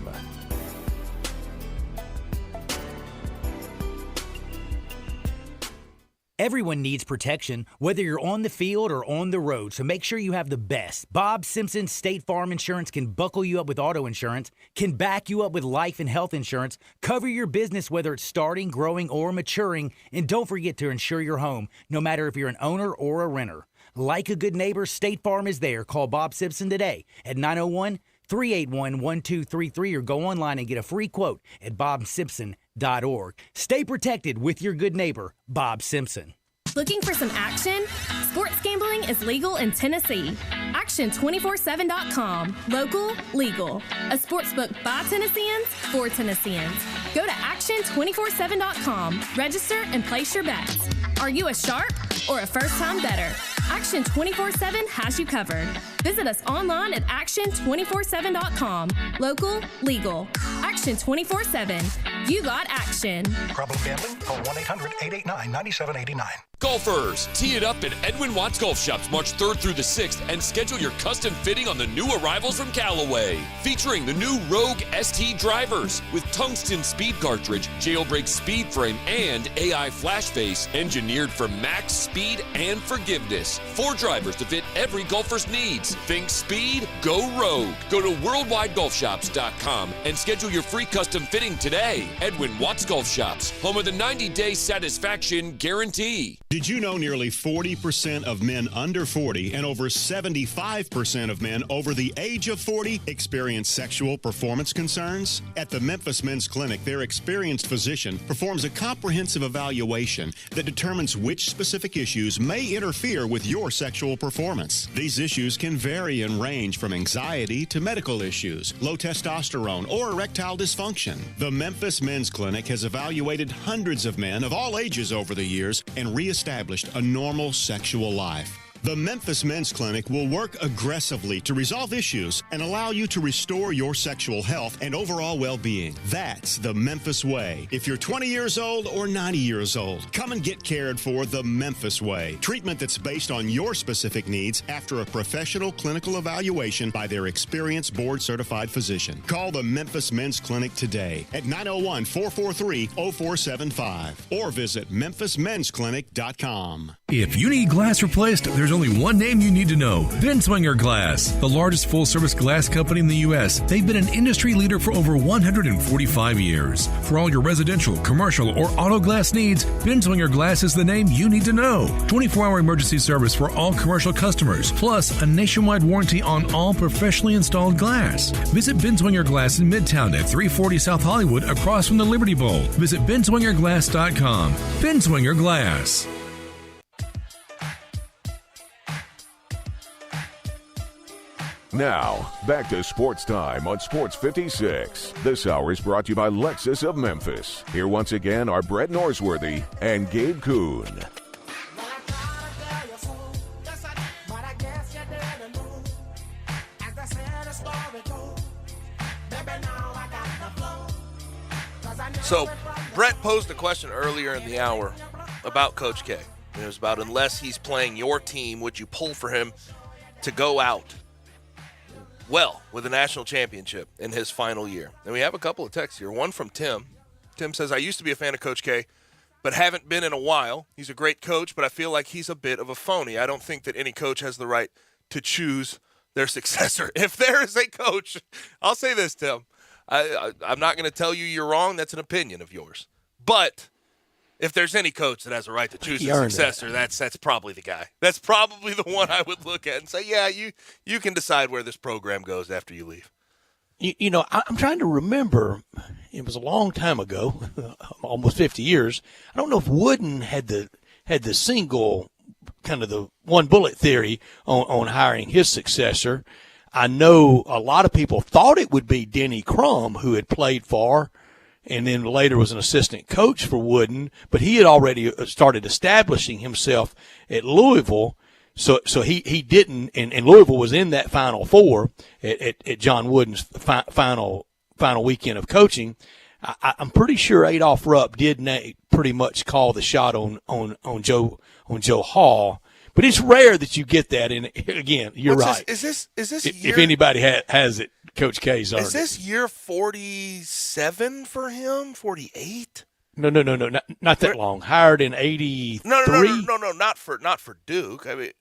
Everyone needs protection, whether you're on the field or on the road, so make sure you have the best. Bob Simpson State Farm Insurance can buckle you up with auto insurance, can back you up with life and health insurance, cover your business whether it's starting, growing, or maturing, and don't forget to insure your home, no matter if you're an owner or a renter. Like a good neighbor, State Farm is there. Call Bob Simpson today at 901-381-1233 or go online and get a free quote at bobsimpson.org. Stay protected with your good neighbor, Bob Simpson. Looking for some action? Sports gambling is legal in Tennessee. Action247.com. Local, legal. A sportsbook by Tennesseans, for Tennesseans. Go to Action247.com. Register and place your bets. Are you a sharp or a first-time bettor? Action 24/7 has you covered. Visit us online at Action247.com. Local, legal. Action 24/7. You got action. Problem gambling? Call 1-800-889-9789. Golfers, tee it up at Edwin Watts Golf Shops March 3rd through the 6th and schedule your custom fitting on the new arrivals from Callaway. Featuring the new Rogue ST drivers with tungsten speed cartridge, jailbreak speed frame, and AI flash face engineered for max speed and forgiveness. 4 drivers to fit every golfer's needs. Think speed? Go Rogue. Go to worldwidegolfshops.com and schedule your free custom fitting today. Edwin Watts Golf Shops, home of the 90-day satisfaction guarantee. Did you know nearly 40% of men under 40 and over 75% of men over the age of 40 experience sexual performance concerns? At the Memphis Men's Clinic, their experienced physician performs a comprehensive evaluation that determines which specific issues may interfere with your sexual performance. These issues can vary and range from anxiety to medical issues, low testosterone, or erectile dysfunction. The Memphis Men's Clinic has evaluated hundreds of men of all ages over the years and reestablished a normal sexual life. The Memphis Men's Clinic will work aggressively to resolve issues and allow you to restore your sexual health and overall well-being. That's the Memphis way. If you're 20 years old or 90 years old, come and get cared for the Memphis way. Treatment that's based on your specific needs after a professional clinical evaluation by their experienced board-certified physician. Call the Memphis Men's Clinic today at 901-443-0475 or visit memphismensclinic.com. If you need glass replaced, there's only one name you need to know: Binswanger Glass, the largest full-service glass company in the U.S. They've been an industry leader for over 145 years. For all your residential, commercial, or auto glass needs, Binswanger Glass is the name you need to know. 24-hour emergency service for all commercial customers, plus a nationwide warranty on all professionally installed glass. Visit Binswanger Glass in Midtown at 340 South Hollywood, across from the Liberty Bowl. Visit binswingerglass.com. Binswanger Glass. Now, back to Sports Time on Sports 56. This hour is brought to you by Lexus of Memphis. Here once again are Brett Norsworthy and Gabe Kuhn. So, Brett posed a question earlier in the hour about Coach K. It was about, unless he's playing your team, would you pull for him to go out well with a national championship in his final year? And we have a couple of texts here. One from Tim. Tim says, I used to be a fan of Coach K, but haven't been in a while. He's a great coach, but I feel like he's a bit of a phony. I don't think that any coach has the right to choose their successor. If there is a coach, I'll say this, Tim. I'm not going to tell you you're wrong. That's an opinion of yours. But if there's any coach that has a right to choose a successor, that's probably the guy. That's probably the one I would look at and say, yeah, you can decide where this program goes after you leave. You know, I'm trying to remember. It was a long time ago, almost 50 years. I don't know if Wooden had the single kind of the one bullet theory on hiring his successor. I know a lot of people thought it would be Denny Crum, who had played for and then later was an assistant coach for Wooden, but he had already started establishing himself at Louisville. So he didn't, and Louisville was in that Final Four at John Wooden's final weekend of coaching. I'm pretty sure Adolph Rupp did pretty much call the shot on Joe Hall. But it's rare that you get that. And again, you're right. Is this year, if anybody has it, Coach K's earned it. Is this year 47 for him? 48? No, not that long. Hired in 83. No, not for Duke. I mean,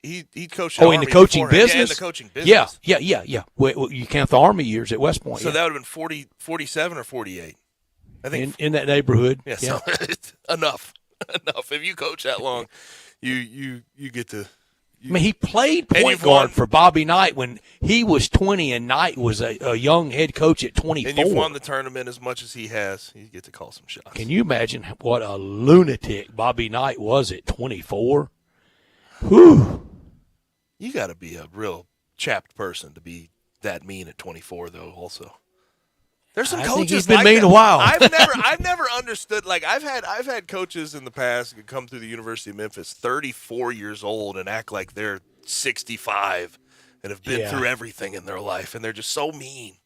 he coached. In the coaching business. Yeah, in the coaching business. Yeah. Well, you count the Army years at West Point. So that would have been 47 or 48. I think in that neighborhood. Yeah. So enough. If you coach that long. You get to. I mean, he played point guard for Bobby Knight when he was 20, and Knight was a young head coach at 24. And you've won the tournament as much as he has. You get to call some shots. Can you imagine what a lunatic Bobby Knight was at 24? Whew. You got to be a real chapped person to be that mean at 24, though. Also. There's some coaches he's been mean a while. I've never understood. Like I've had coaches in the past who come through the University of Memphis, 34 years old, and act like they're 65 and have been through everything in their life, and they're just so mean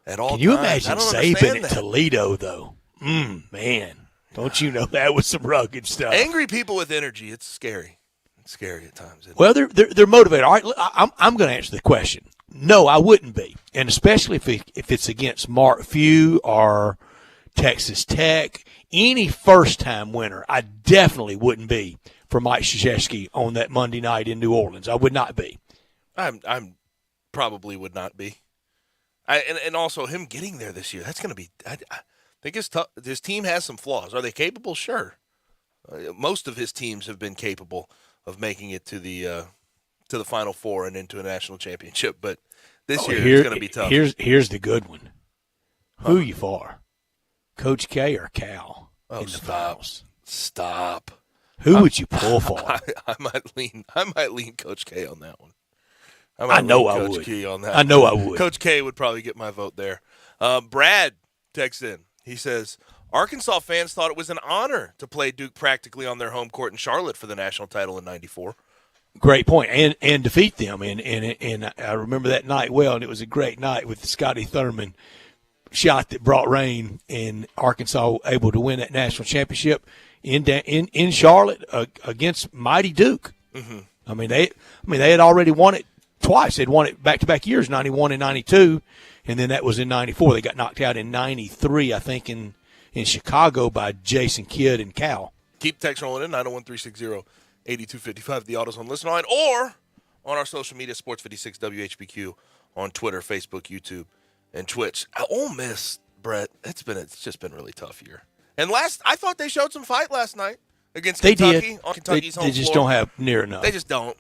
at all. Can you times. imagine Saban at Toledo though? Man, don't you know that was some rugged stuff? Angry people with energy. It's scary. It's scary at times. Well, they're motivated. All right, I'm going to answer the question. No, I wouldn't be, and especially if it's against Mark Few or Texas Tech, any first-time winner, I definitely wouldn't be for Mike Krzyzewski on that Monday night in New Orleans. I would not be. I'm probably would not be. And also him getting there this year, that's going to be. I think his team has some flaws. Are they capable? Sure, most of his teams have been capable of making it to the Final Four and into a national championship. But this year is going to be tough. Here's the good one. Who you for? Coach K or Cal in the finals? Stop. Who would you pull for? I might lean Coach K on that one. I know I would. I know I would. Coach K would probably get my vote there. Brad texts in. He says, Arkansas fans thought it was an honor to play Duke practically on their home court in Charlotte for the national title in '94. Great point, and defeat them. And I remember that night well, and it was a great night with the Scotty Thurman shot that brought rain, and Arkansas able to win that national championship in Charlotte against mighty Duke. Mm-hmm. I mean they had already won it twice. They'd won it back-to-back years, 91 and 92, and then that was in 94. They got knocked out in 93, I think, in Chicago by Jason Kidd and Cal. Keep text rolling in, 901-360-8255, the Autos on Listen Line, or on our social media, Sports56 WHBQ, on Twitter, Facebook, YouTube, and Twitch. Ole Miss, Brett, it's just been a really tough year. And I thought they showed some fight last night against Kentucky. They did. On Kentucky's home They just floor. don't have near enough. They just don't.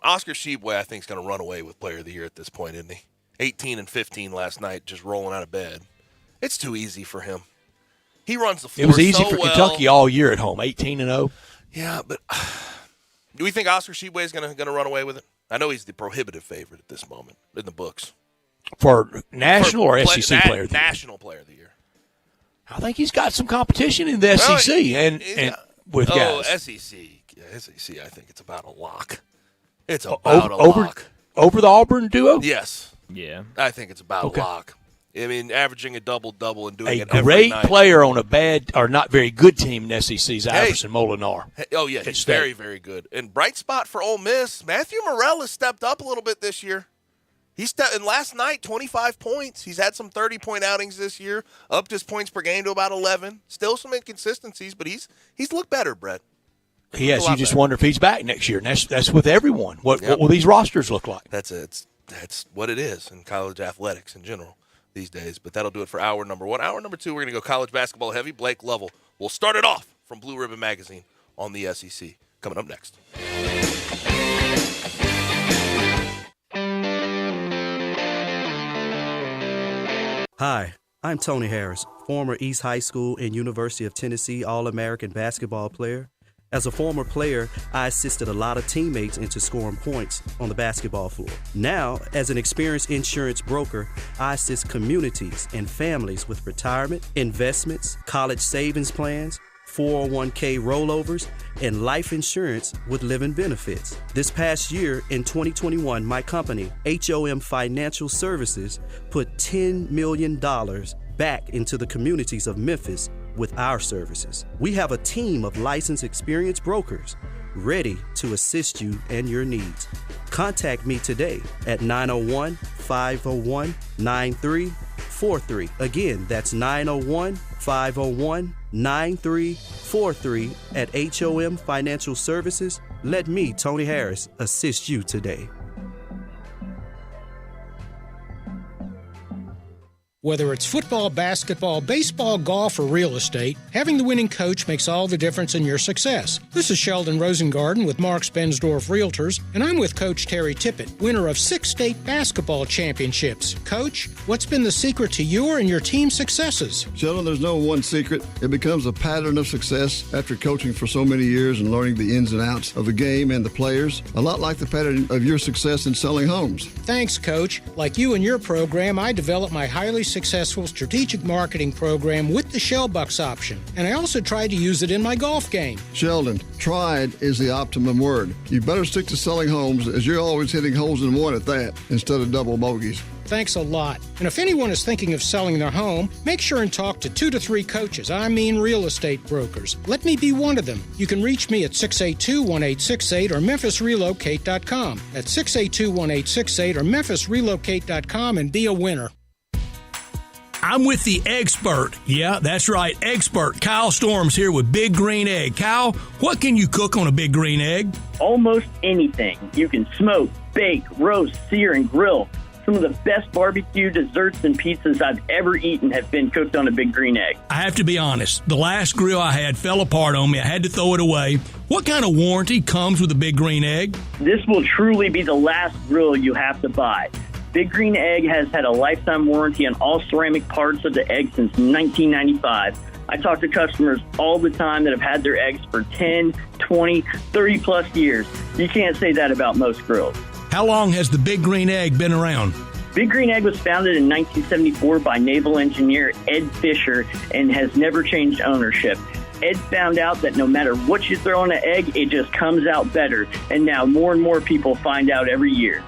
Oscar Tshiebwe, I think, is going to run away with Player of the Year at this point, isn't he? 18 and 15 last night, just rolling out of bed. It's too easy for him. He runs the floor. It was easy so for well. Kentucky all year at home, 18-0. Yeah, but do we think Oscar Tshiebwe is going to run away with it? I know he's the prohibitive favorite at this moment in the books. For national or SEC player of the year? National player of the year. I think he's got some competition in the SEC and with guys. SEC, I think it's about a lock. It's about a lock. Over the Auburn duo? Yes. Yeah. I think it's about a lock. I mean, averaging a double-double and doing it every great night. player on a bad or not very good team in SEC is Iverson Molinar. Oh, yeah, he's very, very good. And bright spot for Ole Miss, Matthew Morrell has stepped up a little bit this year. And last night, 25 points. He's had some 30-point outings this year, upped his points per game to about 11. Still some inconsistencies, but he's looked better, Brett. Yes, you just wonder if he's back next year, and that's with everyone. What will these rosters look like? That's what it is in college athletics in general these days. But that'll do it for hour number one. Hour number two, we're going to go college basketball heavy. Blake Lovell will start it off from Blue Ribbon Magazine on the SEC. Coming up next. Hi, I'm Tony Harris, former East High School and University of Tennessee All-American basketball player. As a former player, I assisted a lot of teammates into scoring points on the basketball floor. Now, as an experienced insurance broker, I assist communities and families with retirement, investments, college savings plans, 401k rollovers, and life insurance with living benefits. This past year, in 2021, my company, HOM Financial Services, put $10 million back into the communities of Memphis with our services. We have a team of licensed experienced brokers ready to assist you and your needs. Contact me today at 901-501-9343. Again, that's 901-501-9343 at HOM Financial Services. Let me, Tony Harris, assist you today. Whether it's football, basketball, baseball, golf, or real estate, having the winning coach makes all the difference in your success. This is Sheldon Rosengarten with Marks Bensdorf Realtors, and I'm with Coach Terry Tippett, winner of 6 state basketball championships. Coach, what's been the secret to your and your team's successes? Sheldon, there's no one secret. It becomes a pattern of success after coaching for so many years and learning the ins and outs of the game and the players, a lot like the pattern of your success in selling homes. Thanks, Coach. Like you and your program, I developed my highly successful strategic marketing program with the Shellbucks option, and I also tried to use it in my golf game. Sheldon, tried is the optimum word. You better stick to selling homes, as you're always hitting holes in one at that, instead of double bogeys. Thanks a lot. And if anyone is thinking of selling their home, make sure and talk to 2 to 3 coaches. I mean real estate brokers. Let me be one of them. You can reach me at 682-1868 or memphisrelocate.com. That's 682-1868 or memphisrelocate.com and be a winner. I'm with the expert. Yeah, that's right, expert. Kyle Storms here with Big Green Egg. Kyle, what can you cook on a Big Green Egg? Almost anything. You can smoke, bake, roast, sear, and grill. some of the best barbecue, desserts, and pizzas I've ever eaten have been cooked on a Big Green Egg. I have to be honest. The last grill I had fell apart on me. I had to throw it away. What kind of warranty comes with a Big Green Egg? This will truly be the last grill you have to buy. Big Green Egg has had a lifetime warranty on all ceramic parts of the egg since 1995. I talk to customers all the time that have had their eggs for 10, 20, 30-plus years. You can't say that about most grills. How long has the Big Green Egg been around? Big Green Egg was founded in 1974 by naval engineer Ed Fisher and has never changed ownership. Ed found out that no matter what you throw on an egg, it just comes out better. And now more and more people find out every year.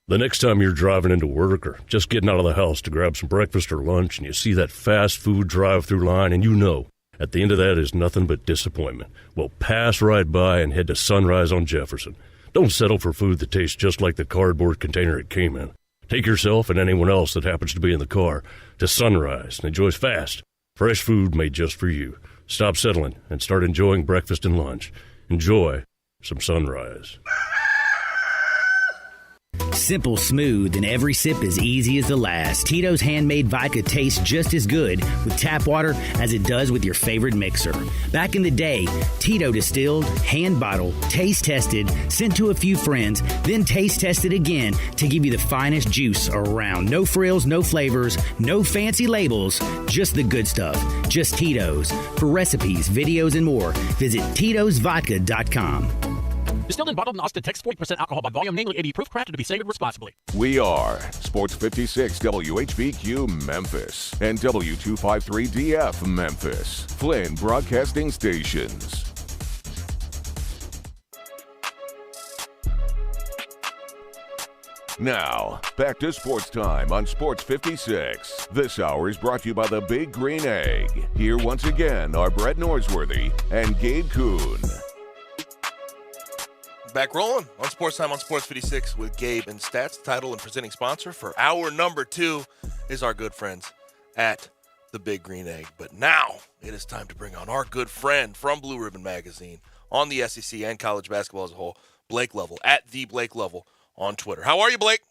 The next time you're driving into work or just getting out of the house to grab some breakfast or lunch and you see that fast food drive-through line and you know at the end of that is nothing but disappointment, well, pass right by and head to Sunrise on Jefferson. Don't settle for food that tastes just like the cardboard container it came in. Take yourself and anyone else that happens to be in the car to Sunrise and enjoy fast, fresh food made just for you. Stop settling and start enjoying breakfast and lunch. Enjoy some Sunrise. Simple, smooth, and every sip as easy as the last. Tito's Handmade Vodka tastes just as good with tap water as it does with your favorite mixer. Back in the day, Tito distilled, hand bottled, taste tested, sent to a few friends, then taste tested again to give you the finest juice around. No frills, no flavors, no fancy labels, just the good stuff. Just Tito's. For recipes, videos, and more, visit Tito'sVodka.com. Distilled and bottled in Austin, Texas, 40% alcohol by volume, namely 80 proof, crafted to be savored responsibly. We are Sports 56 WHBQ Memphis and W253DF Memphis, Flynn Broadcasting Stations. Now, back to Sports Time on Sports 56. This hour is brought to you by the Big Green Egg. Here once again are Brett Norsworthy and Gabe Kuhn. Back rolling on Sports Time on Sports 56 with Gabe and Stats. Title and presenting sponsor for hour number 2 is our good friends at the Big Green Egg. But now it is time to bring on our good friend from Blue Ribbon Magazine on the SEC and college basketball as a whole, Blake Lovell, at the Blake Lovell on Twitter. How are you, Blake?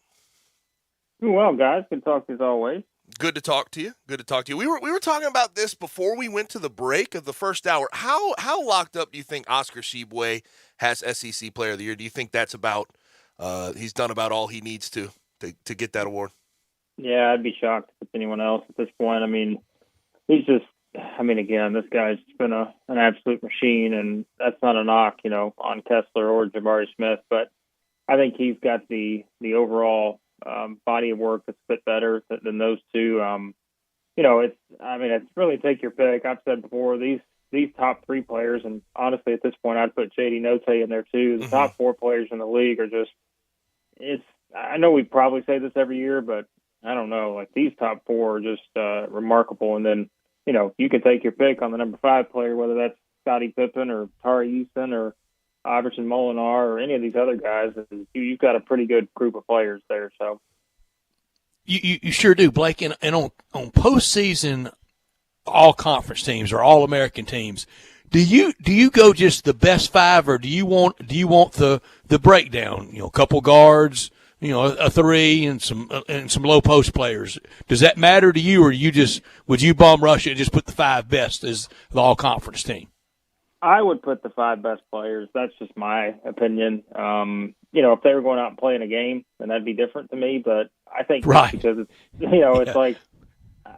Doing well, guys. Good to talk to you as always. Good to talk to you. Good to talk to you. We were talking about this before we went to the break of the first hour. How locked up do you think Oscar Tshiebwe has SEC Player of the Year? Do you think that's about he's done about all he needs to get that award? Yeah, I'd be shocked if it's anyone else at this point. I mean, again, this guy's been an absolute machine, and that's not a knock, on Kessler or Jabari Smith, but I think he's got the overall body of work that's a bit better than those two. It's really take your pick. I've said before, these top 3 players, and honestly at this point I'd put J.D. Note in there too. The top 4 players in the league are just, I know we probably say this every year, but I don't know, like these top 4 are just remarkable. And then, you can take your pick on the number 5 player, whether that's Scottie Pippen or Tari Eason or Iverson Molinar or any of these other guys. You've got a pretty good group of players there. So you sure do, Blake. And on postseason all conference teams or all American teams, do you go just the best 5, or do you want the breakdown? A couple guards, a 3 and some low post players. Does that matter to you, or would you bomb rush it and just put the 5 best as the all conference team? I would put the 5 best players. That's just my opinion. If they were going out and playing a game, then that'd be different to me. But I think because it's, it's like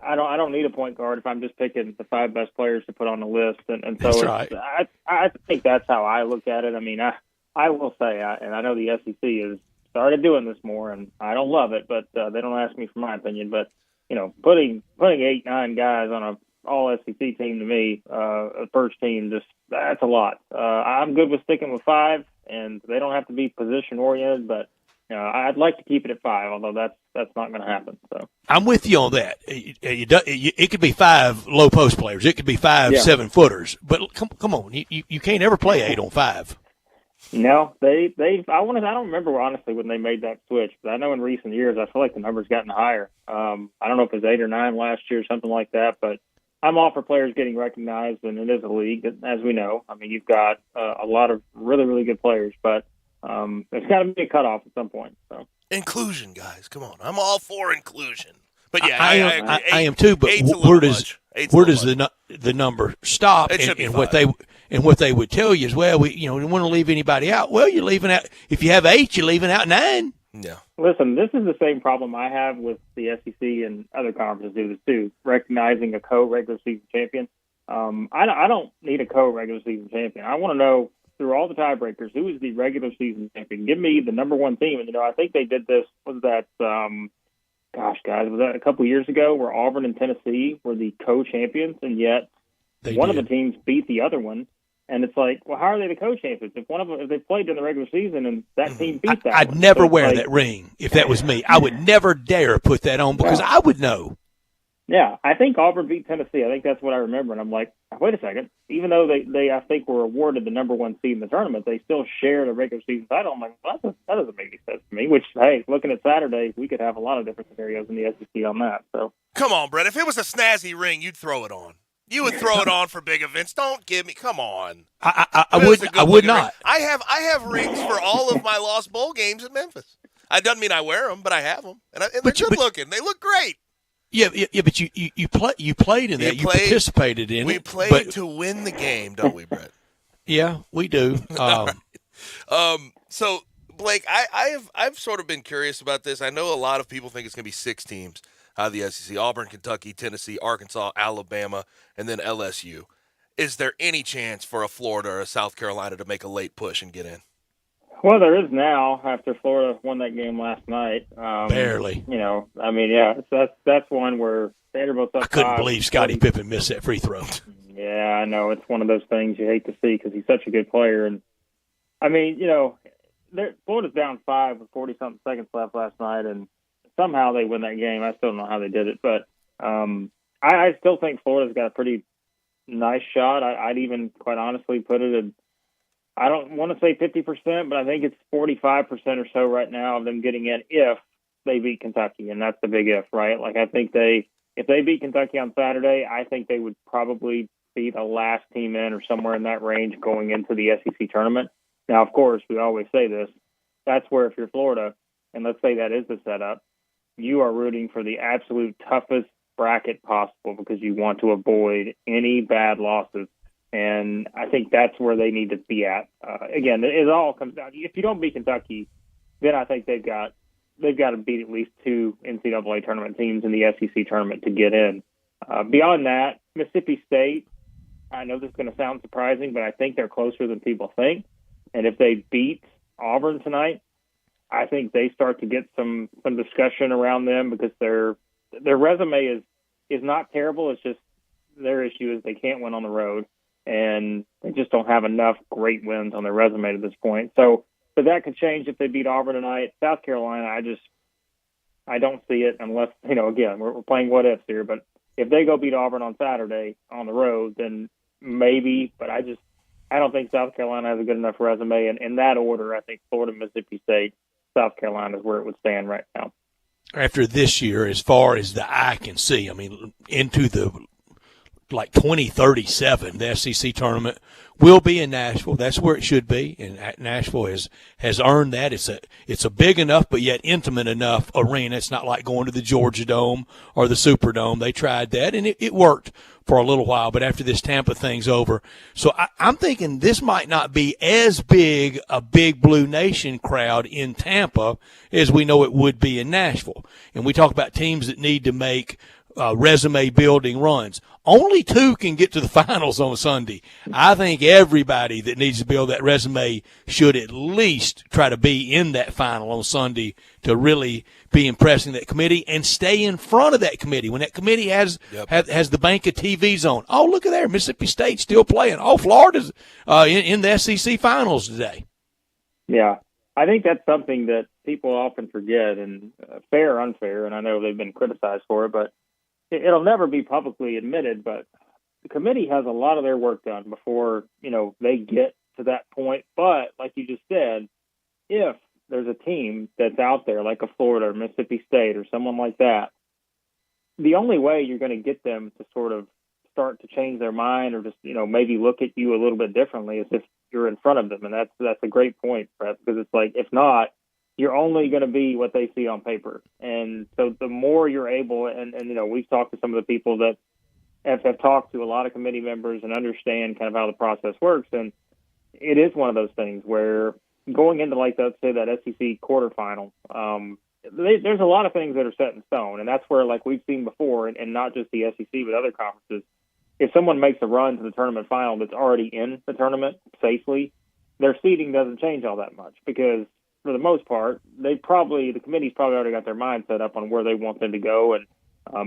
I don't need a point guard if I'm just picking the 5 best players to put on the list. And so I think that's how I look at it. I mean, I will say, and I know the SEC has started doing this more, and I don't love it, but they don't ask me for my opinion. But putting 8, 9 guys on a all SEC team, to me, a first team, that's a lot. I'm good with sticking with 5, and they don't have to be position oriented, but I'd like to keep it at 5, although that's not going to happen. So I'm with you on that. It could be 5 low post players. It could be 5 7-footers. But come on, you can't ever play 8 on 5. No, I don't remember honestly when they made that switch, but I know in recent years I feel like the number's gotten higher. I don't know if it was 8 or 9 last year, something like that, but I'm all for players getting recognized, and it is a league, as we know. I mean, you've got a lot of really, really good players, but There's got to be a cutoff at some point. So inclusion, guys, come on! I'm all for inclusion. But yeah, I am too. But where does the number stop? And what they would tell you is, well, we don't want to leave anybody out. Well, you're leaving out. If you have 8, you're leaving out 9. Yeah. Listen, this is the same problem I have with the SEC and other conferences do this too. Recognizing a co-regular season champion. I don't need a co-regular season champion. I want to know through all the tiebreakers who is the regular season champion. Give me the number one team. And I think they did this. Was that? Gosh, guys, was that a couple years ago where Auburn and Tennessee were the co-champions, and yet one of the teams beat the other one? And it's like, well, how are they the co-champions? If they played in the regular season and that team beat that I'd one. never wear that ring if that was me. I would never dare put that on because I would know. Yeah, I think Auburn beat Tennessee. I think that's what I remember. And I'm like, wait a second. Even though they I think, were awarded the number one seed in the tournament, they still shared a regular season title. I'm like, well, that doesn't make any sense to me. Which, hey, looking at Saturday, we could have a lot of different scenarios in the SEC on that. So come on, Brett. If it was a snazzy ring, you'd throw it on. You would throw it on for big events. Don't give me. Come on. I would not. Ring. I have rings for all of my lost bowl games in Memphis. It doesn't mean I wear them, but I have them, and they're good looking. They look great. Yeah, but you played in that. You participated in it. We played to win the game, don't we, Brett? Yeah, we do. So Blake, I've sort of been curious about this. I know a lot of people think it's going to be 6 teams out of the SEC: Auburn, Kentucky, Tennessee, Arkansas, Alabama, and then LSU. Is there any chance for a Florida or a South Carolina to make a late push and get in? Well, there is now after Florida won that game last night. Barely. That's one where Vanderbilt's up. I couldn't believe Scottie Pippen missed that free throw. Yeah, I know. It's one of those things you hate to see because he's such a good player. And, Florida's down 5 with 40-something seconds left last night, and somehow they win that game. I still don't know how they did it. But I still think Florida's got a pretty nice shot. I'd even, quite honestly, put it in, I don't want to say 50%, but I think it's 45% or so right now of them getting in if they beat Kentucky, and that's the big if, right? Like I think if they beat Kentucky on Saturday, I think they would probably be the last team in or somewhere in that range going into the SEC tournament. Now, of course, we always say this. That's where if you're Florida, and let's say that is the setup, you are rooting for the absolute toughest bracket possible because you want to avoid any bad losses. And I think that's where they need to be at. Again, it all comes down. If you don't beat Kentucky, then I think they've got to beat at least 2 NCAA tournament teams in the SEC tournament to get in. Beyond that, Mississippi State, I know this is going to sound surprising, but I think they're closer than people think. And if they beat Auburn tonight, I think they start to get some discussion around them because their resume is not terrible. It's just their issue is they can't win on the road. And they just don't have enough great wins on their resume at this point. So that could change if they beat Auburn tonight. South Carolina, I don't see it unless, again, we're playing what ifs here. But if they go beat Auburn on Saturday on the road, then maybe. But I don't think South Carolina has a good enough resume. And in that order, I think Florida, Mississippi State, South Carolina is where it would stand right now. After this year, as far as the eye can see, into the 2037, the SEC tournament will be in Nashville. That's where it should be, and Nashville has earned that. It's a big enough but yet intimate enough arena. It's not like going to the Georgia Dome or the Superdome. They tried that, and it worked for a little while, but after this Tampa thing's over. So I'm thinking this might not be as big a Big Blue Nation crowd in Tampa as we know it would be in Nashville. And we talk about teams that need to make resume building runs. Only 2 can get to the finals on Sunday. I think everybody that needs to build that resume should at least try to be in that final on Sunday to really be impressing that committee and stay in front of that committee. When that committee has the bank of TVs on, oh, look at there, Mississippi State still playing. Oh, Florida's in the SEC finals today. Yeah, I think that's something that people often forget, and fair or unfair, and I know they've been criticized for it, but it'll never be publicly admitted, but the committee has a lot of their work done before, they get to that point. But like you just said, if there's a team that's out there like a Florida or Mississippi State or someone like that, the only way you're going to get them to sort of start to change their mind or just, maybe look at you a little bit differently is if you're in front of them. And that's a great point, Brett, because it's like, if not, you're only going to be what they see on paper. And so the more you're able, and we've talked to some of the people that have talked to a lot of committee members and understand kind of how the process works. And it is one of those things where going into, like, let's say that SEC quarterfinal, there's a lot of things that are set in stone. And that's where, like we've seen before, and not just the SEC, but other conferences, if someone makes a run to the tournament final that's already in the tournament safely, their seeding doesn't change all that much because, for the most part, the committee's probably already got their mind set up on where they want them to go, and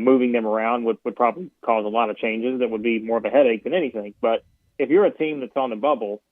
moving them around would probably cause a lot of changes that would be more of a headache than anything. But if you're a team that's on the bubble,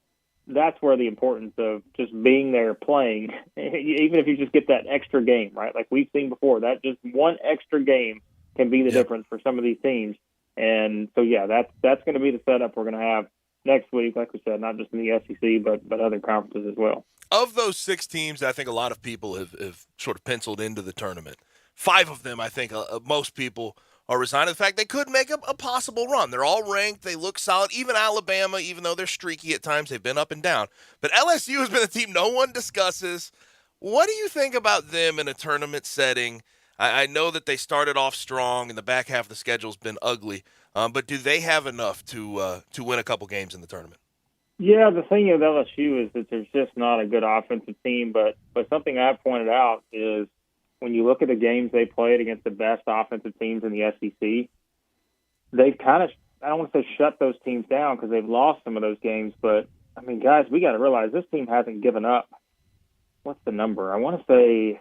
that's where the importance of just being there playing, even if you just get that extra game, right? Like we've seen before, that just one extra game can be the difference for some of these teams. And so, yeah, that's going to be the setup we're going to have next week, like we said, not just in the SEC, but other conferences as well. Of those 6 teams, I think a lot of people have sort of penciled into the tournament. 5 of them, I think most people are resigned to the fact they could make a possible run. They're all ranked. They look solid. Even Alabama, even though they're streaky at times, they've been up and down. But LSU has been a team no one discusses. What do you think about them in a tournament setting? I know that they started off strong, and the back half of the schedule's been ugly. But do they have enough to win a couple games in the tournament? Yeah, the thing with LSU is that there's just not a good offensive team. But something I've pointed out is when you look at the games they played against the best offensive teams in the SEC, they've kind of, I don't want to say shut those teams down because they've lost some of those games. But, I mean, guys, we got to realize this team hasn't given up. What's the number? I want to say,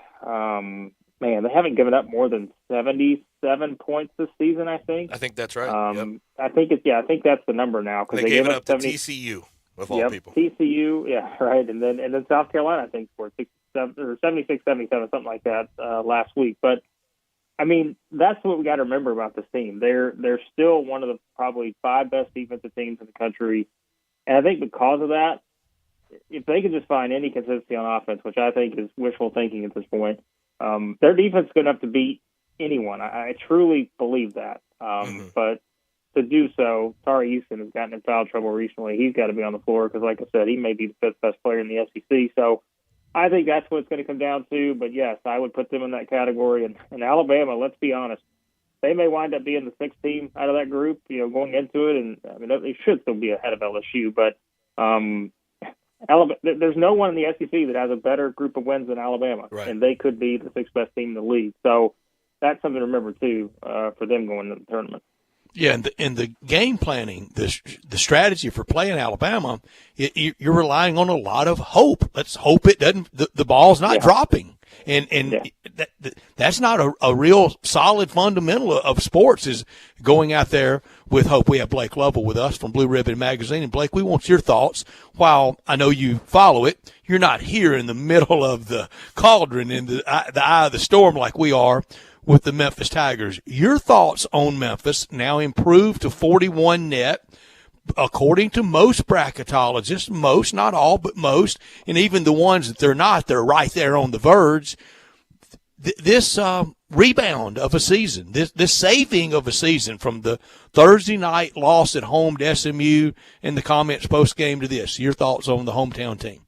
they haven't given up more than 77 points this season, I think. I think that's right. I think that's the number now. They gave it up to TCU, of all people. TCU, yeah, right. And then South Carolina, I think, scored 76, 77, something like that last week. But, I mean, that's what we got to remember about this team. They're still one of the probably 5 best defensive teams in the country. And I think because of that, if they could just find any consistency on offense, which I think is wishful thinking at this point, their defense is good enough to beat anyone. I truly believe that. But to do so, Tari Eason has gotten in foul trouble recently. He's got to be on the floor because, like I said, he may be the 5th best player in the SEC. So I think that's what it's going to come down to. But, yes, I would put them in that category. And Alabama, let's be honest, they may wind up being the 6th team out of that group, going into it. And, I mean, they should still be ahead of LSU. But Alabama, there's no one in the SEC that has a better group of wins than Alabama. Right. And they could be the 6th best team in the league. So that's something to remember, too, for them going into the tournament. Yeah, and the game planning, the strategy for playing Alabama, you're relying on a lot of hope. Let's hope it doesn't. The ball's not dropping, and that's not a real solid fundamental of sports. Is going out there with hope. We have Blake Lovell with us from Blue Ribbon Magazine, and Blake, we want your thoughts. While I know you follow it, you're not here in the middle of the cauldron in the eye of the storm like we are with the Memphis Tigers. Your thoughts on Memphis, now improved to 41 net, according to most bracketologists, most, not all, but most, and even the ones that they're right there on the verge. This rebound of a season, this saving of a season from the Thursday night loss at home to SMU and the comments post-game to this. Your thoughts on the hometown team?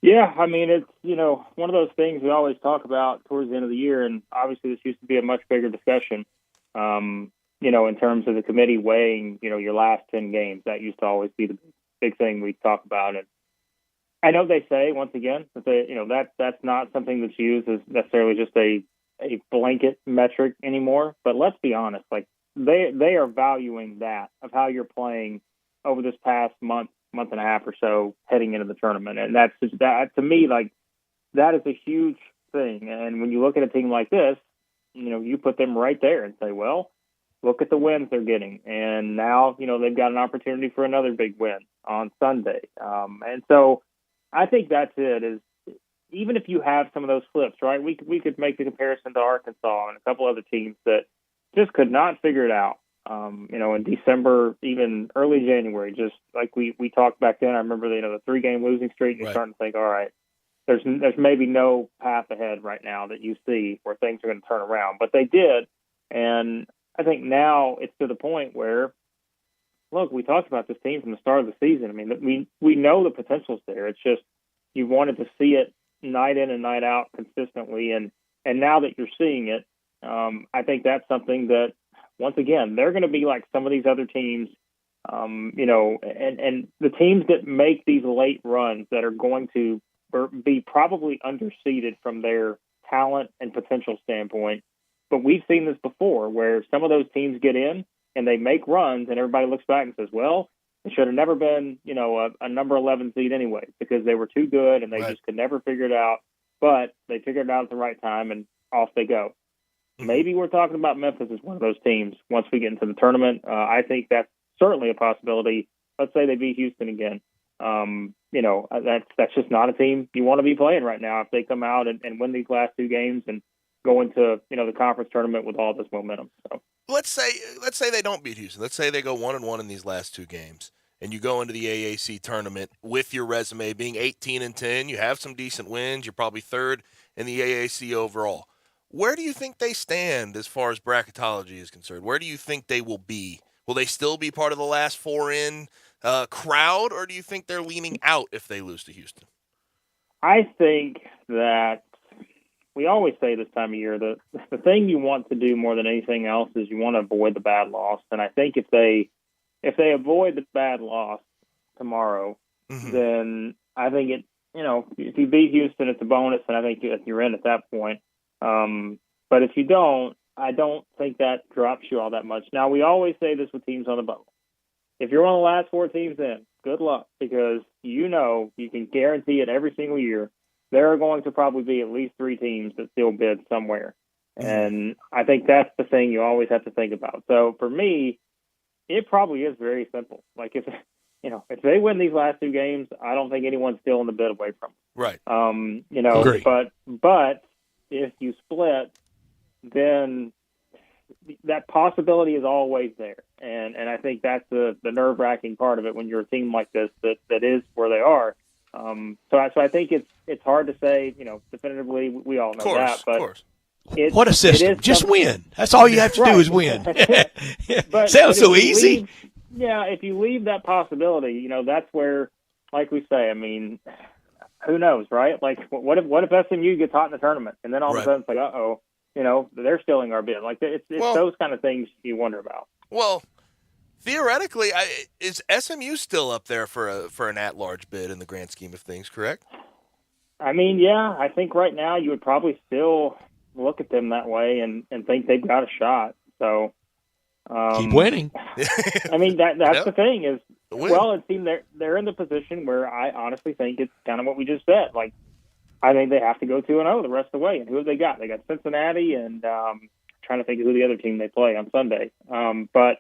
Yeah, I mean, it's, one of those things we always talk about towards the end of the year, and obviously this used to be a much bigger discussion, in terms of the committee weighing, your last 10 games. That used to always be the big thing we talk about. And I know they say, once again, that that's not something that's used as necessarily just a blanket metric anymore. But let's be honest, like they are valuing that of how you're playing over this past month and a half or so heading into the tournament. And that to me, like, that is a huge thing. And when you look at a team like this, you put them right there and say, well, look at the wins they're getting. And now, they've got an opportunity for another big win on Sunday. And so I think that's it, is even if you have some of those flips, right, we could make the comparison to Arkansas and a couple other teams that just could not figure it out. In December, even early January, just like we talked back then. I remember the 3-game losing streak, and you're starting to think, all right, there's maybe no path ahead right now that you see where things are going to turn around. But they did, and I think now it's to the point where look, we talked about this team from the start of the season. I mean, we know the potential's there. It's just you wanted to see it night in and night out consistently, and now that you're seeing it, I think that's something that, once again, they're going to be like some of these other teams, and the teams that make these late runs that are going to be probably underseeded from their talent and potential standpoint. But we've seen this before where some of those teams get in and they make runs and everybody looks back and says, well, it should have never been, a number 11 seed anyway, because they were too good and they just could never figure it out. But they figured it out at the right time and off they go. Maybe we're talking about Memphis as one of those teams once we get into the tournament. I think that's certainly a possibility. Let's say they beat Houston again. That's just not a team you want to be playing right now if they come out and win these last two games and go into the conference tournament with all this momentum. So let's say they don't beat Houston. Let's say they go 1-1 in these last two games, and you go into the AAC tournament with your resume being 18-10. You have some decent wins. You're probably third in the AAC overall. Where do you think they stand as far as bracketology is concerned? Where do you think they will be? Will they still be part of the last four in crowd, or do you think they're leaning out if they lose to Houston? I think that we always say this time of year that the thing you want to do more than anything else is you want to avoid the bad loss. And I think if they avoid the bad loss tomorrow, then I think if you beat Houston, it's a bonus, and I think you're in at that point. But if you don't, I don't think that drops you all that much. Now, we always say this with teams on the bubble. If you're one of the last four teams in, good luck, because you can guarantee it every single year. There are going to probably be at least three teams that still bid somewhere. And I think that's the thing you always have to think about. So for me, it probably is very simple. Like if they win these last two games, I don't think anyone's still in the bid away from them. Right. Agree. But if you split, then that possibility is always there. And I think that's the nerve-wracking part of it when you're a team like this that is where they are. So I think it's hard to say, definitively. We all know that, but what a system! Just win. That's all you have to do is win. Sounds so easy. If you leave that possibility, that's where, like we say, I mean, who knows, right? Like, what if SMU gets hot in the tournament, and then all of a sudden it's like, they're stealing our bid. Like, it's those kind of things you wonder about. Well, theoretically, is SMU still up there for an at-large bid in the grand scheme of things, correct? I mean, yeah, I think right now you would probably still look at them that way and think they've got a shot. So keep winning. I mean, that's the thing is, well, it seems they're in the position where I honestly think it's kind of what we just said. Like, I think they have to go 2-0 the rest of the way. And who have they got? They got Cincinnati and trying to think of who the other team they play on Sunday. But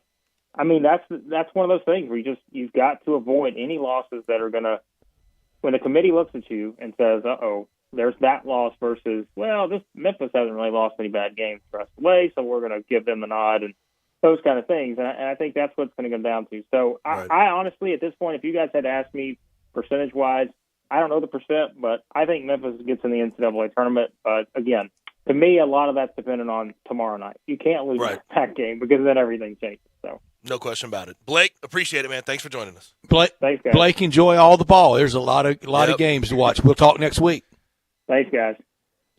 I mean, that's one of those things where you've got to avoid any losses that are gonna, when the committee looks at you and says, there's that loss versus, well, this Memphis hasn't really lost any bad games the rest of the way, so we're going to give them the nod and those kind of things. And I think that's what it's going to come down to. So right. I honestly, at this point, if you guys had asked me percentage-wise, I don't know the percent, but I think Memphis gets in the NCAA tournament. But, again, to me, a lot of that's dependent on tomorrow night. You can't lose that game because then everything changes. So. No question about it. Blake, appreciate it, man. Thanks for joining us. Thanks, guys. Blake, enjoy all the ball. There's a lot of games to watch. We'll talk next week. Thanks, guys.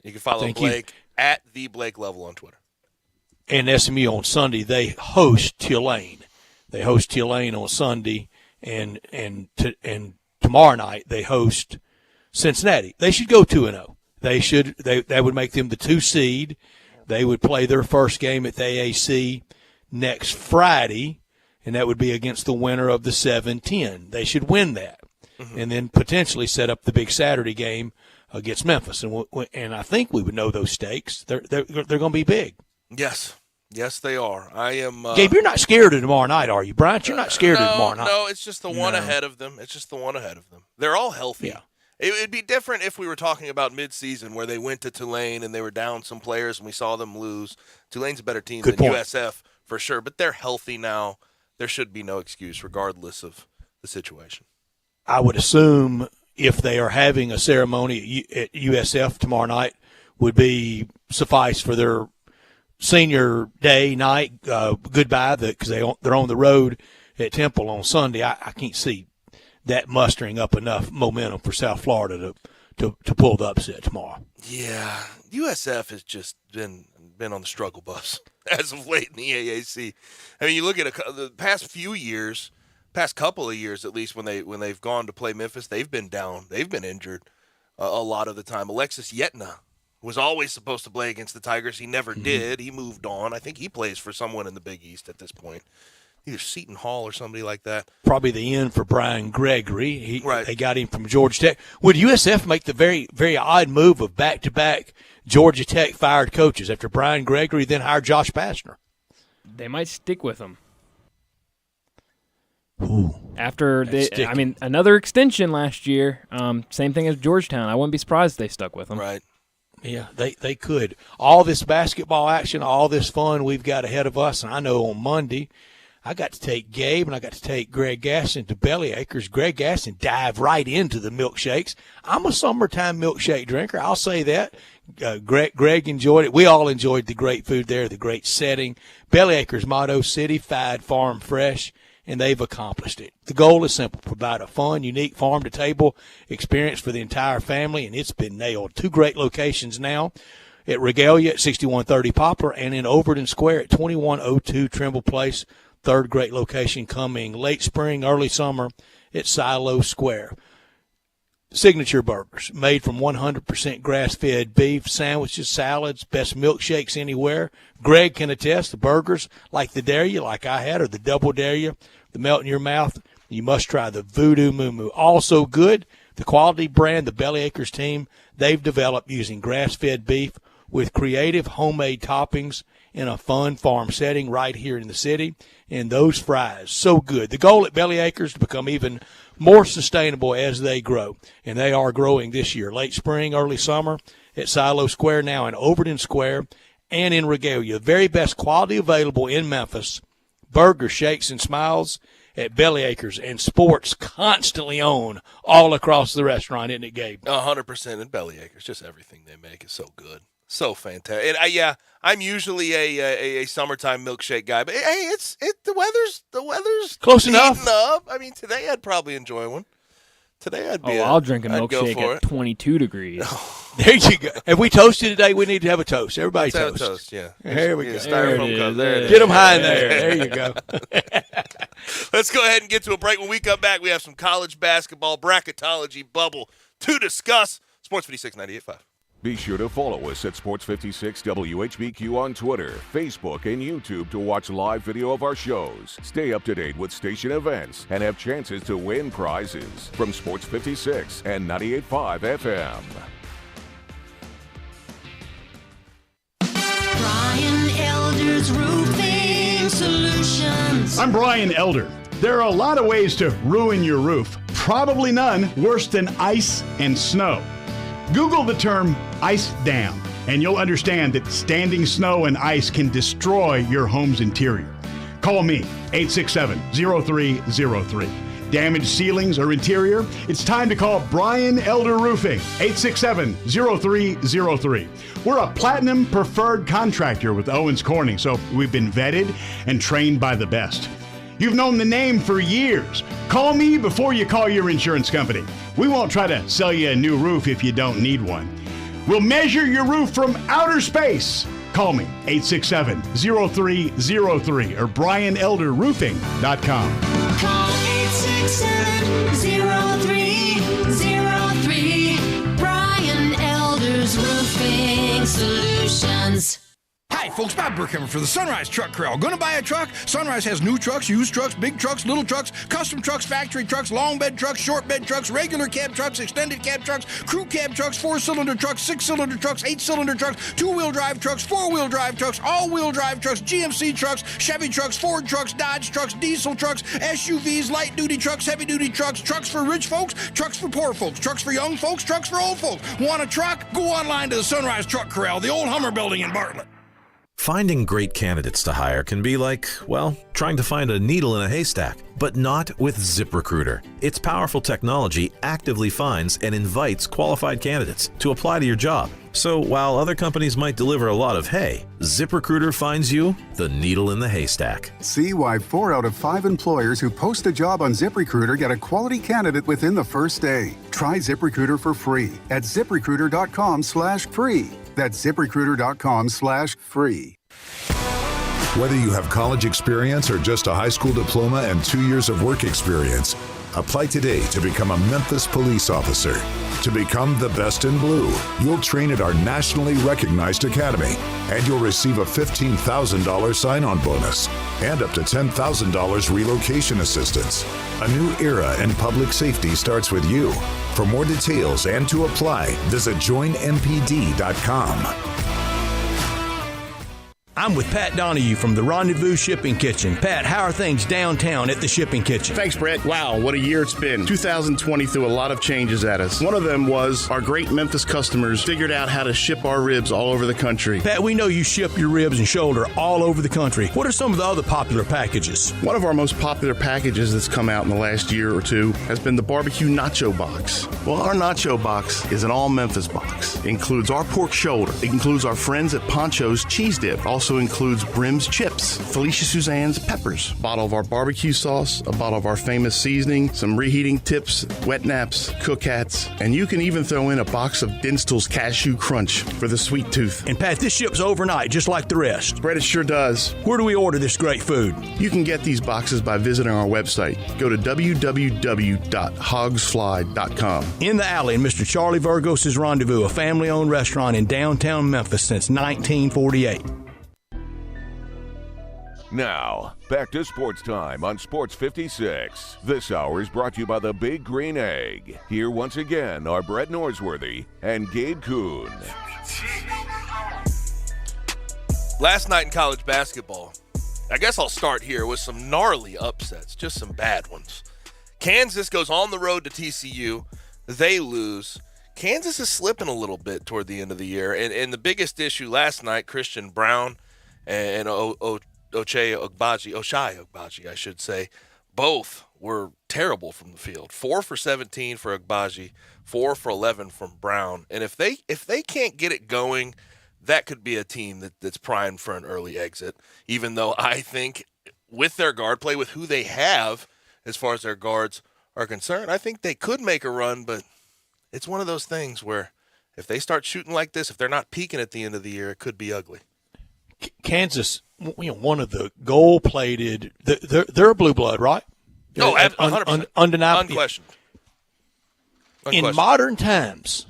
You can follow Blake at the Blake Level on Twitter. And SMU on Sunday, they host Tulane. They host Tulane on Sunday, and tomorrow night they host Cincinnati. They should go 2-0. That would make them the 2 seed. They would play their first game at the AAC next Friday, and that would be against the winner of the 7-10. They should win that, and then potentially set up the big Saturday game against Memphis. And I think we would know those stakes. They're going to be big. Yes, they are. I am. Gabe, you're not scared of tomorrow night, are you, Bryant? You're not scared of tomorrow night. No, it's just the one ahead of them. They're all healthy. Yeah. It would be different if we were talking about midseason where they went to Tulane and they were down some players and we saw them lose. Tulane's a better team than USF for sure, but they're healthy now. There should be no excuse regardless of the situation. I would assume if they are having a ceremony at USF tomorrow night would be suffice for their senior day night goodbye because they're on the road at Temple on Sunday, I can't see that mustering up enough momentum for South Florida to pull the upset tomorrow. Yeah, USF has just been on the struggle bus as of late in the AAC. I mean, you look at the past few years, past couple of years at least, when they've gone to play Memphis, they've been down, they've been injured a lot of the time. Alexis Yetna was always supposed to play against the Tigers. He never did. He moved on. I think he plays for someone in the Big East at this point. Either Seton Hall or somebody like that. Probably the end for Brian Gregory. Right. They got him from Georgia Tech. Would USF make the very, very odd move of back-to-back Georgia Tech fired coaches after Brian Gregory then hired Josh Pastner? They might stick with him. Ooh, after another extension last year. Same thing as Georgetown. I wouldn't be surprised if they stuck with them. Right. Yeah, they could. All this basketball action, all this fun we've got ahead of us, and I know on Monday I got to take Gabe and I got to take Greg Gaston to Bellyacres. Greg Gaston dived right into the milkshakes. I'm a summertime milkshake drinker. I'll say that. Greg enjoyed it. We all enjoyed the great food there, the great setting. Bellyacres motto, city-fied, farm fresh, and they've accomplished it. The goal is simple: provide a fun, unique farm-to-table experience for the entire family, and it's been nailed. 2 great locations now, at Regalia at 6130 Poplar and in Overton Square at 2102 Trimble Place. 3rd great location coming late spring, early summer at Silo Square. Signature burgers made from 100% grass-fed beef, sandwiches, salads, best milkshakes anywhere. Greg can attest the burgers like the Dare You, like I had, or the Double Dare You, the melt in your mouth. You must try the Voodoo Moo Moo. Also good, the quality brand the Bellyacres team, they've developed using grass-fed beef with creative homemade toppings in a fun farm setting right here in the city. And those fries, so good. The goal at Bellyacres to become even more sustainable as they grow. And they are growing this year. Late spring, early summer at Silo Square, now in Overton Square and in Regalia. The very best quality available in Memphis. Burgers, shakes, and smiles at Bellyacres, and sports constantly on all across the restaurant, isn't it, Gabe? 100% in Bellyacres. Just everything they make is so good. So fantastic. And I'm usually a summertime milkshake guy, but hey, the weather's close enough. Up. I mean, today I'd probably enjoy one. Today I'll drink a milkshake at 22 degrees. There you go. Have we toasted today? We need to have a toast. Everybody toast. Have a toast. Yeah. There we go. Styrofoam cup. There it is. Get them high in there. There you go. Let's go ahead and get to a break. When we come back, we have some college basketball bracketology bubble to discuss. Sports 56 98.5. Be sure to follow us at Sports 56 WHBQ on Twitter, Facebook, and YouTube to watch live video of our shows. Stay up to date with station events and have chances to win prizes from Sports 56 and 98.5 FM. Brian Elder's Roofing Solutions. I'm Brian Elder. There are a lot of ways to ruin your roof. Probably none worse than ice and snow. Google the term ice dam, and you'll understand that standing snow and ice can destroy your home's interior. Call me, 867-0303. Damaged ceilings or interior? It's time to call Brian Elder Roofing, 867-0303. We're a platinum preferred contractor with Owens Corning, so we've been vetted and trained by the best. You've known the name for years. Call me before you call your insurance company. We won't try to sell you a new roof if you don't need one. We'll measure your roof from outer space. Call me, 867-0303 or BrianElderRoofing.com. Call 867-0303. Brian Elder's Roofing Solutions. Hi, folks. Bob Burkhammer for the Sunrise Truck Corral. Going to buy a truck? Sunrise has new trucks, used trucks, big trucks, little trucks, custom trucks, factory trucks, long bed trucks, short bed trucks, regular cab trucks, extended cab trucks, crew cab trucks, 4-cylinder trucks, 6-cylinder trucks, 8-cylinder trucks, 2-wheel drive trucks, 4-wheel drive trucks, all-wheel drive trucks, GMC trucks, Chevy trucks, Ford trucks, Dodge trucks, diesel trucks, SUVs, light-duty trucks, heavy-duty trucks, trucks for rich folks, trucks for poor folks, trucks for young folks, trucks for old folks. Want a truck? Go online to the Sunrise Truck Corral, the old Hummer building in Bartlett. Finding great candidates to hire can be like, well, trying to find a needle in a haystack, but not with ZipRecruiter. Its powerful technology actively finds and invites qualified candidates to apply to your job. So while other companies might deliver a lot of hay, ZipRecruiter finds you the needle in the haystack. See why 4 out of 5 employers who post a job on ZipRecruiter get a quality candidate within the first day. Try ZipRecruiter for free at ZipRecruiter.com/free. That's ZipRecruiter.com/free. Whether you have college experience or just a high school diploma and 2 years of work experience, apply today to become a Memphis police officer. To become the best in blue, you'll train at our nationally recognized academy, and you'll receive a $15,000 sign-on bonus and up to $10,000 relocation assistance. A new era in public safety starts with you. For more details and to apply, visit joinmpd.com. I'm with Pat Donahue from the Rendezvous Shipping Kitchen. Pat, how are things downtown at the Shipping Kitchen? Thanks, Brett. Wow, what a year it's been. 2020 threw a lot of changes at us. One of them was our great Memphis customers figured out how to ship our ribs all over the country. Pat, we know you ship your ribs and shoulder all over the country. What are some of the other popular packages? One of our most popular packages that's come out in the last year or two has been the barbecue nacho box. Well, our nacho box is an all Memphis box. It includes our pork shoulder. It includes our friends at Poncho's cheese dip. Also includes Brim's chips, Felicia Suzanne's peppers, a bottle of our barbecue sauce, a bottle of our famous seasoning, some reheating tips, wet naps, cook hats, and you can even throw in a box of Dinstall's Cashew Crunch for the sweet tooth. And Pat, this ships overnight just like the rest. Brett, it sure does. Where do we order this great food? You can get these boxes by visiting our website. Go to www.hogsfly.com. In the Alley in Mr. Charlie Virgos' Rendezvous, a family-owned restaurant in downtown Memphis since 1948. Now, back to Sports Time on Sports 56. This hour is brought to you by the Big Green Egg. Here once again are Brett Norsworthy and Gabe Kuhn. Last night in college basketball, I guess I'll start here with some gnarly upsets, just some bad ones. Kansas goes on the road to TCU. They lose. Kansas is slipping a little bit toward the end of the year. And the biggest issue last night, Christian Brown and Ochai Agbaji, I should say, both were terrible from the field. 4 for 17 for Agbaji, 4 for 11 from Brown. And if they can't get it going, that could be a team that's primed for an early exit, even though I think with their guard play, with who they have as far as their guards are concerned, I think they could make a run, but it's one of those things where if they start shooting like this, if they're not peaking at the end of the year, it could be ugly. Kansas, one of the gold-plated, they're a blue blood, right? No, 100%. Undeniable. Unquestioned. In modern times,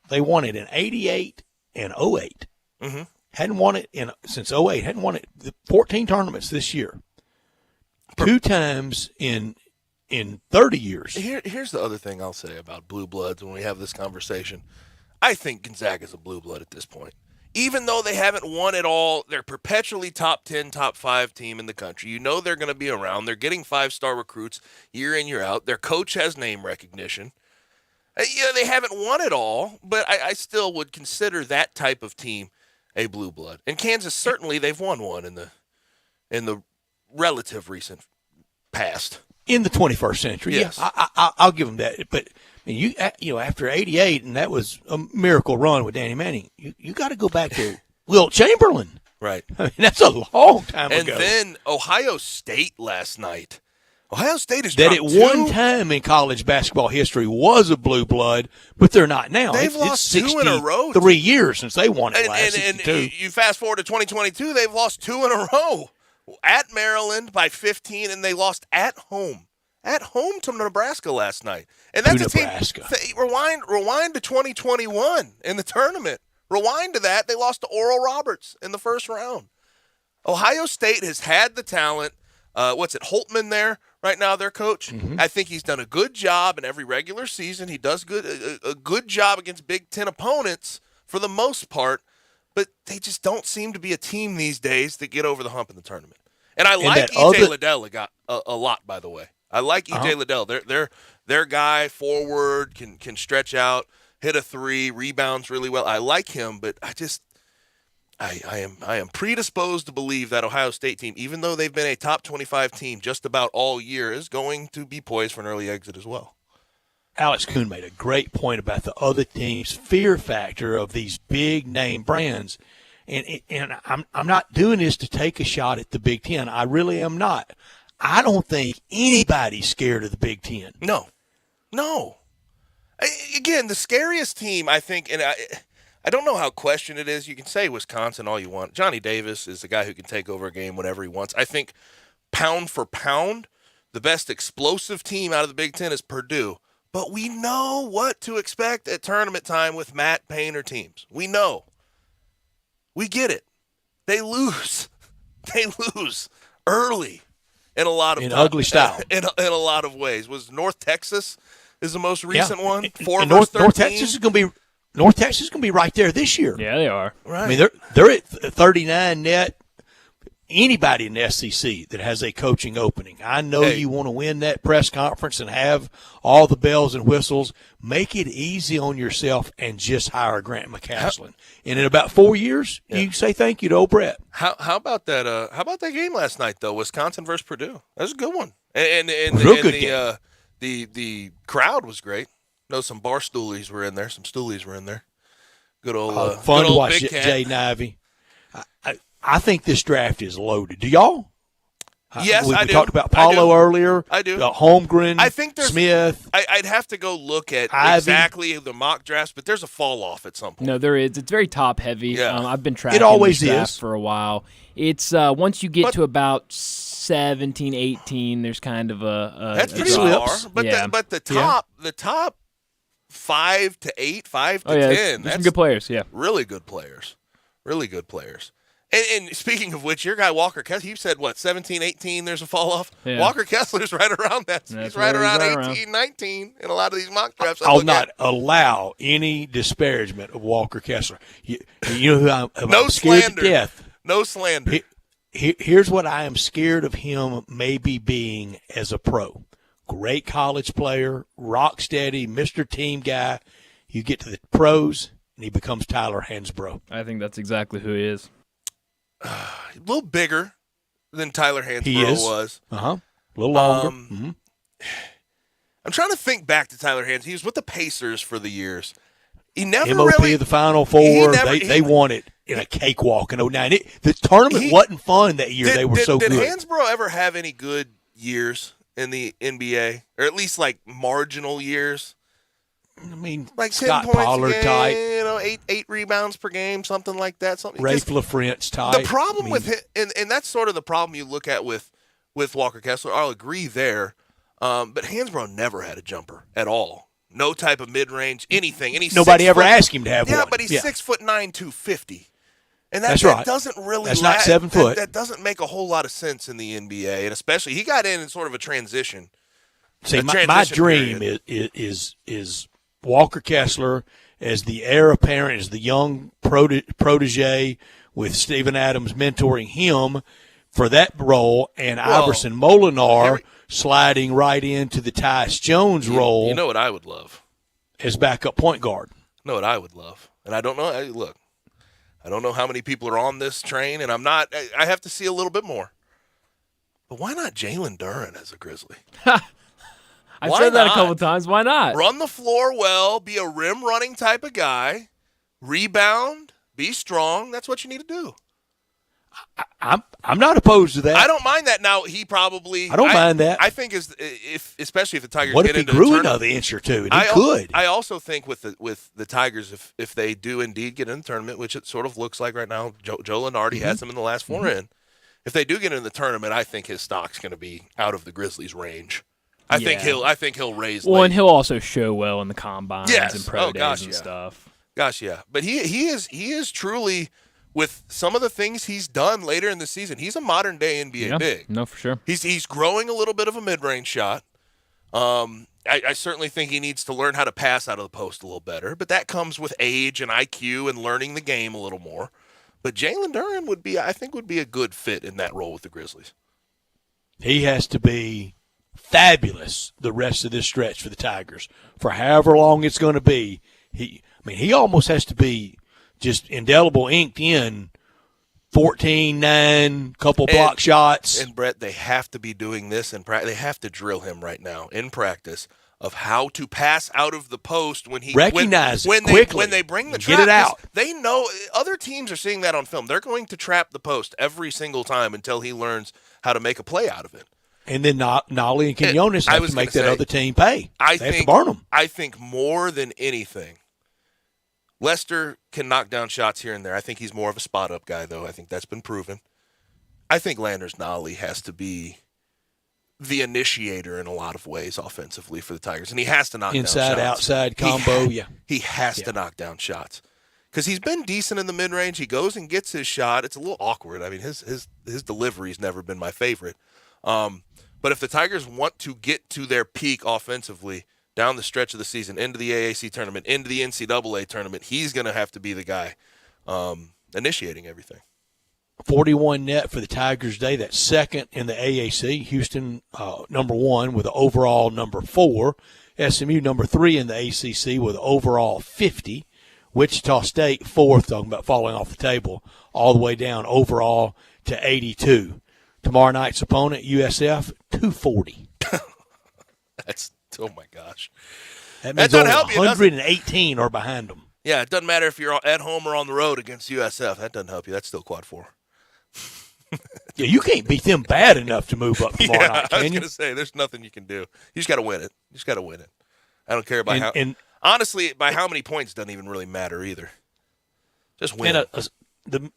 they won it in 88 and 08. Mm-hmm. Hadn't won it since 08. Hadn't won it 14 tournaments this year. 2 times in 30 years. Here's the other thing I'll say about blue bloods when we have this conversation. I think Gonzaga's a blue blood at this point. Even though they haven't won it all, they're perpetually top 10, top 5 team in the country. You know they're going to be around. They're getting 5-star recruits year in, year out. Their coach has name recognition. Yeah, they haven't won it all, but I still would consider that type of team a blue blood. And Kansas, certainly they've won one in the relative recent past. In the 21st century, yes. Yeah, I'll give them that. But you know, after 88, and that was a miracle run with Danny Manning, you got to go back to Wilt Chamberlain. Right. I mean, that's a long time ago. And then Ohio State last night. Ohio State is that at one time in college basketball history was a blue blood, but they're not now. They've lost 2 in a row. 3 years since they won it last. And you fast forward to 2022, they've lost 2 in a row. At Maryland by 15, and they lost at home. At home to Nebraska last night. And that's a team. Rewind to 2021 in the tournament. Rewind to that. They lost to Oral Roberts in the first round. Ohio State has had the talent. Holtman there right now, their coach? Mm-hmm. I think he's done a good job in every regular season. He does a good job against Big Ten opponents for the most part. But they just don't seem to be a team these days that get over the hump in the tournament. And I like E.J. Liddell a lot, by the way. I like E.J. Liddell. Their guy, forward, can stretch out, hit a 3, rebounds really well. I like him, but I am predisposed to believe that Ohio State team, even though they've been a top 25 team just about all year, is going to be poised for an early exit as well. Alex Kuhn made a great point about the other team's fear factor of these big name brands. And I'm not doing this to take a shot at the Big Ten. I really am not. I don't think anybody's scared of the Big Ten. No. Again, the scariest team, I think, and I don't know how questioned it is. You can say Wisconsin all you want. Johnny Davis is the guy who can take over a game whenever he wants. I think pound for pound, the best explosive team out of the Big Ten is Purdue. But we know what to expect at tournament time with Matt Painter teams. We know. We get it. They lose. They lose early in a lot of ugly style. In a lot of ways. Was North Texas is the most recent one? North Texas is going to be right there this year. Yeah, they are. Right. I mean, they're at 39 net. Anybody in the SEC that has a coaching opening, I know you want to win that press conference and have all the bells and whistles. Make it easy on yourself and just hire Grant McCaslin. And in about 4 years, you can say thank you to old Brett. How about that? How about that game last night though? Wisconsin versus Purdue. That was a good one. And game. The crowd was great. Know some bar stoolies were in there. Some stoolies were in there. Good old fun good to old watch Big Cat. Jay Nivey. I think this draft is loaded. Do y'all? Yes, I do. We talked about Paulo earlier. I do. Holmgren, I think there's Smith. I'd have to go look at Ivy. exactly the mock drafts, but there's a fall off at some point. No, there is. It's very top heavy. Yeah. I've been tracking It always this draft is. for a while. It's once you get to about 17, 18, there's kind of a that's pretty drop. far. But yeah. the top 5 to 8, 5 to 10. There's That's some good players. Yeah, really good players. Really good players. And speaking of which, your guy Walker Kessler, you said, 17, 18, there's a fall-off? Yeah. Walker Kessler's right around that. That's He's right where around he's 18, 19 in a lot of these mock drafts. I'll not allow any disparagement of Walker Kessler. You know who I'm scared slander. to death. No slander. Here's what I am scared of him maybe being as a pro. Great college player, rock steady, Mr. Team guy. You get to the pros, and he becomes Tyler Hansbrough. I think that's exactly who he is. A little bigger than Tyler He Hansbrough is. was. A little longer. I'm trying to think back to Tyler Hans. He was with the Pacers for the years. He never MOP really of the Final Four. never- They won it in a cakewalk in 09. The tournament wasn't fun that year. They were so did good. Did Hansbrough ever have any good years in the NBA? Or at least like marginal years? I mean, Like 10 Scott points Pollard a game, type, eight rebounds per game, something like that. Something. Rafe LaFrance type. The problem with it, and that's sort of the problem you look at with Walker Kessler. I'll agree there. But Hansbrough never had a jumper at all. No type of mid-range, anything. And he's Nobody ever asked him to have one. Yeah, but he's 6'9", 250. And That's that right. doesn't really That's not 7 foot. That doesn't make a whole lot of sense in the NBA, and especially he got in sort of a transition. See, my dream is Walker Kessler as the heir apparent, as the young protege with Steven Adams mentoring him for that role, and Iverson Molinar sliding right into the Tyus Jones role. You know what I would love? As backup point guard. You know what I would love? And I don't know. Look, I don't know how many people are on this train, and I have to see a little bit more. But why not Jalen Duren as a Grizzly? I've said that a couple times. Why not? Run the floor well, be a rim running type of guy, rebound, be strong. That's what you need to do. I'm not opposed to that. I don't mind that. Now he probably. I don't mind that. I think especially if the Tigers what get if he into grew the another inch or two? And he could. I also think with the Tigers, if they do indeed get in the tournament, which it sort of looks like right now, Joe Lunardi has them in the last four in. If they do get in the tournament, I think his stock's going to be out of the Grizzlies' range. I think he'll raise. Well, late. and he'll also show well in the combines and pro days and stuff. Gosh, yeah. But he is truly, with some of the things he's done later in the season, he's a modern day NBA big. No, for sure. He's growing a little bit of a mid range shot. I certainly think he needs to learn how to pass out of the post a little better, but that comes with age and IQ and learning the game a little more. But Jalen Duren would be a good fit in that role with the Grizzlies. He has to be fabulous the rest of this stretch for the Tigers for however long it's going to be. He almost has to be just indelible inked in 14-9, couple block shots. And, Brett, they have to be doing this in practice. They have to drill him right now in practice of how to pass out of the post when he recognize when quickly. When they bring the trap. Get it out. They know other teams are seeing that on film. They're going to trap the post every single time until he learns how to make a play out of it. And then Nolly and Quinones have to make that other team pay. They have to burn them. I think more than anything, Lester can knock down shots here and there. I think he's more of a spot-up guy, though. I think that's been proven. I think Landers Nolly has to be the initiator in a lot of ways offensively for the Tigers, and he has to knock down shots. Inside-outside combo, He has to knock down shots because he's been decent in the mid-range. He goes and gets his shot. It's a little awkward. I mean, his delivery's never been my favorite. But if the Tigers want to get to their peak offensively down the stretch of the season, into the AAC tournament, into the NCAA tournament, he's going to have to be the guy initiating everything. 41 net for the Tigers today. That's second in the AAC. Houston, number 1 with an overall number 4. SMU, number 3 in the ACC with an overall 50. Wichita State, 4th, talking about falling off the table, all the way down overall to 82. Tomorrow night's opponent, USF, 240. That's, oh my gosh. That means only 118 are behind them. Yeah, it doesn't matter if you're at home or on the road against USF. That doesn't help you. That's still quad 4. Yeah, you can't beat them bad enough to move up tomorrow night, can you? I was going to say, there's nothing you can do. You just got to win it. I don't care about honestly, by how many points doesn't even really matter either. Just win. The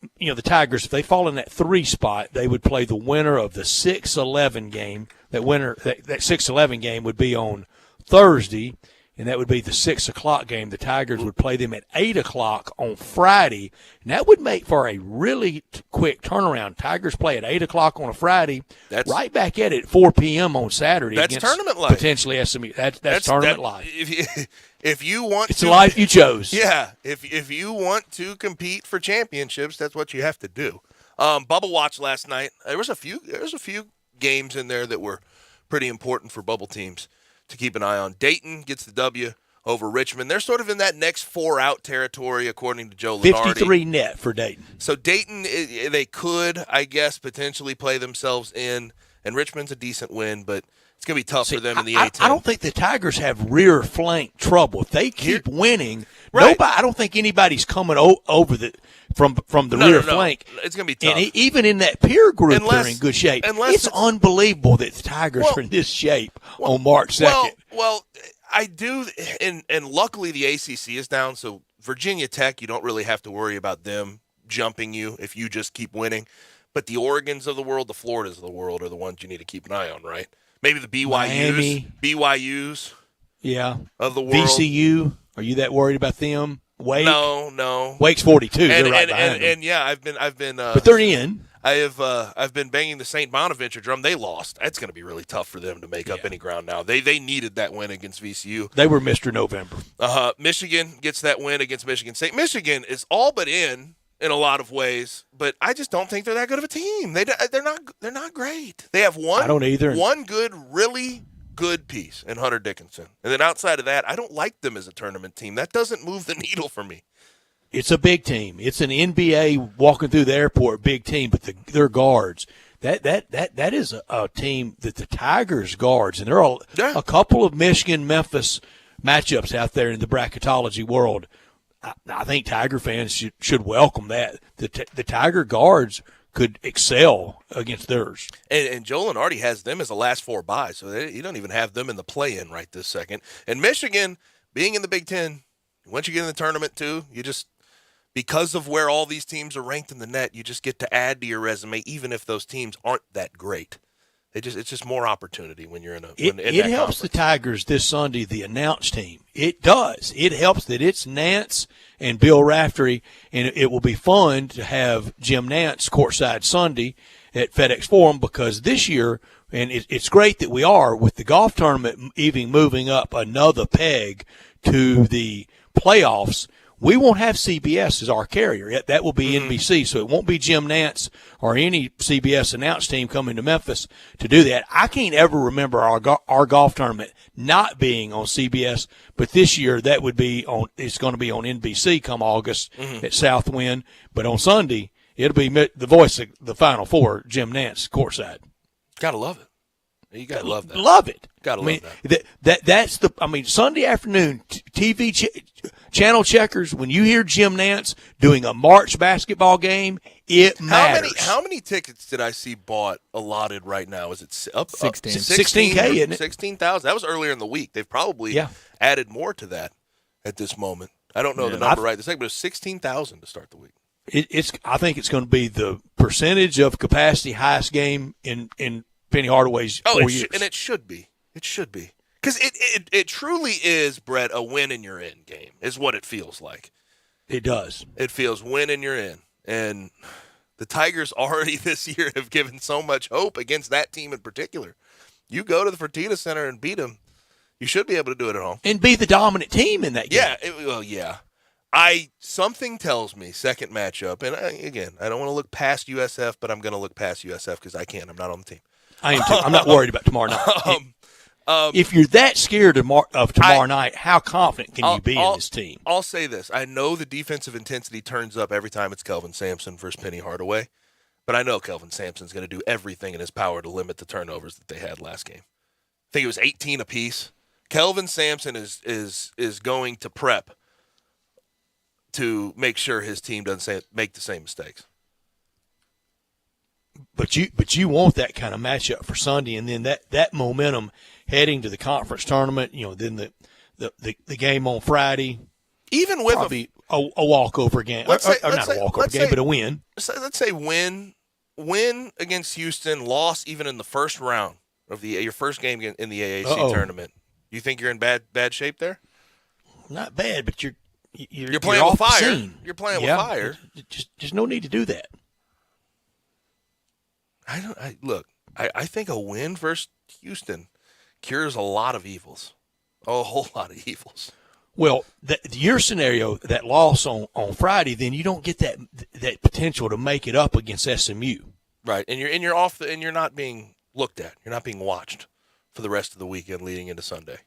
Tigers, if they fall in that 3 spot, they would play the winner of the 6-11 game. That 6-11 game would be on Thursday, and that would be the 6 o'clock game. The Tigers would play them at 8 o'clock on Friday, and that would make for a really quick turnaround. Tigers play at 8 o'clock on a Friday, right back at it at 4 p.m. on Saturday. That's against tournament life. Potentially SMU. That's tournament life. If you want it's the life you chose. Yeah. If you want to compete for championships, that's what you have to do. Bubble watch last night. There was a few games in there that were pretty important for bubble teams to keep an eye on. Dayton gets the W over Richmond. They're sort of in that next 4-out territory, according to Joe Lenardi. 53 net for Dayton. So Dayton, they could, I guess, potentially play themselves in, and Richmond's a decent win, but it's going to be tough for them in the A-10. I don't think the Tigers have rear flank trouble. If they keep winning, I don't think anybody's coming over from the rear flank. It's going to be tough. And even in that peer group, they're in good shape. It's unbelievable that the Tigers are in this shape on March 2nd. Well, I do, and luckily the ACC is down, so Virginia Tech, you don't really have to worry about them jumping you if you just keep winning. But the Oregons of the world, the Floridas of the world are the ones you need to keep an eye on, right? Maybe the BYUs of the world. VCU, are you that worried about them? Wake? No. Wake's 42. They're right behind them. And yeah, I've been. But they're in. I've been banging the St. Bonaventure drum. They lost. That's going to be really tough for them to make up any ground now. They needed that win against VCU. They were Mr. November. Michigan gets that win against Michigan State. Michigan is all but in a lot of ways, but I just don't think they're that good of a team. They're not great. They have one. I don't either. One really good piece in Hunter Dickinson, and then outside of that, I don't like them as a tournament team. That doesn't move the needle for me. It's a big team. It's an NBA walking through the airport big team, but their guards. That is a team that the Tigers guards, and there are a couple of Michigan-Memphis matchups out there in the bracketology world. I think Tiger fans should welcome that. The Tiger guards could excel against theirs. And Joe Lenardi has them as the last 4 buys, so you don't even have them in the play-in right this second. And Michigan, being in the Big Ten, once you get in the tournament too, you just, because of where all these teams are ranked in the net, you just get to add to your resume, even if those teams aren't that great. It's just more opportunity when you're in a. It helps the Tigers this Sunday, the announced team. It does. It helps that it's Nance and Bill Raftery, and it will be fun to have Jim Nance courtside Sunday at FedEx Forum, because this year, and it's great that we are, with the golf tournament even moving up another peg to the playoffs, we won't have CBS as our carrier. That will be NBC, so it won't be Jim Nance or any CBS announced team coming to Memphis to do that. I can't ever remember our golf tournament not being on CBS, but this year it's going to be on NBC come August at Southwind. But on Sunday, It'll be the voice of the Final Four, Jim Nantz, courtside. Gotta love it. You gotta love that. Love it. Gotta love that. That's the. I mean, Sunday afternoon TV channel checkers. When you hear Jim Nantz doing a March basketball game, it matters. How many tickets did I see bought allotted right now? Is it up 16? 16K, isn't it? 16,000. That was earlier in the week. They've probably added more to that at this moment. I don't know the number right this second, but it's 16,000 to start the week. I think it's going to be the percentage of capacity highest game in Penny Hardaway's 4 years. And it should be. It should be. Because it truly is, Brett, a win and you're in game is what it feels like. It does. It feels win and you're in. And the Tigers already this year have given so much hope against that team in particular. You go to the Fertitta Center and beat them, you should be able to do it at home. And be the dominant team in that game. Yeah. Something tells me, second matchup, and again, I don't want to look past USF, but I'm going to look past USF because I can't. I'm not on the team. I am too. I'm not worried about tomorrow night. If you're that scared of tomorrow night, how confident can you be in this team? I'll say this. I know the defensive intensity turns up every time it's Kelvin Sampson versus Penny Hardaway, but I know Kelvin Sampson's going to do everything in his power to limit the turnovers that they had last game. I think it was 18 apiece. Kelvin Sampson is going to prep to make sure his team doesn't make the same mistakes. But you want that kind of matchup for Sunday, and then that momentum heading to the conference tournament. Then the game on Friday, even with a walkover game, not a walkover game, but a win. Let's say win against Houston, loss even in the first round of your first game in the AAC tournament. You think you're in bad shape there? Not bad, but you're playing with fire. Scene. You're playing with fire. Just no need to do that. I think a win versus Houston cures a lot of evils, a whole lot of evils. Well, your scenario, that loss on Friday, then you don't get that potential to make it up against SMU. Right, and you're off, and you're not being looked at. You're not being watched for the rest of the weekend leading into Sunday,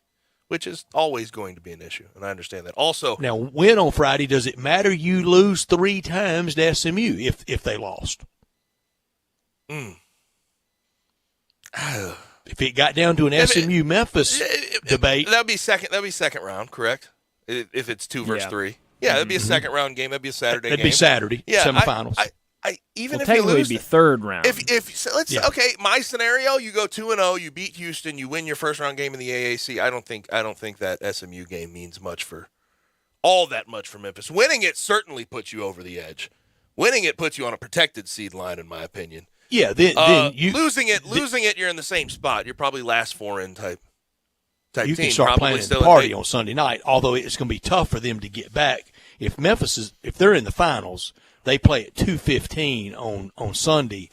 which is always going to be an issue, and I understand that. Also, now, win on Friday, does it matter you lose 3 times to SMU if they lost? If it got down to an SMU Memphis debate, that'd be second round, correct? If it's 2 versus 3, that'd be a second round game. That'd be a Saturday game. That'd be Saturday, semifinals. Even if you lose, it'd be third round. Okay, my scenario, you go 2-0, you beat Houston, you win your first round game in the AAC. I don't think that SMU game means all that much for Memphis. Winning it certainly puts you over the edge. Winning it puts you on a protected seed line, in my opinion. Yeah, then you losing it, you're in the same spot. You're probably last 4-in type you team. Can start probably planning the party on Sunday night. Although it's going to be tough for them to get back. If they're in the finals, they play at 2:15 on Sunday.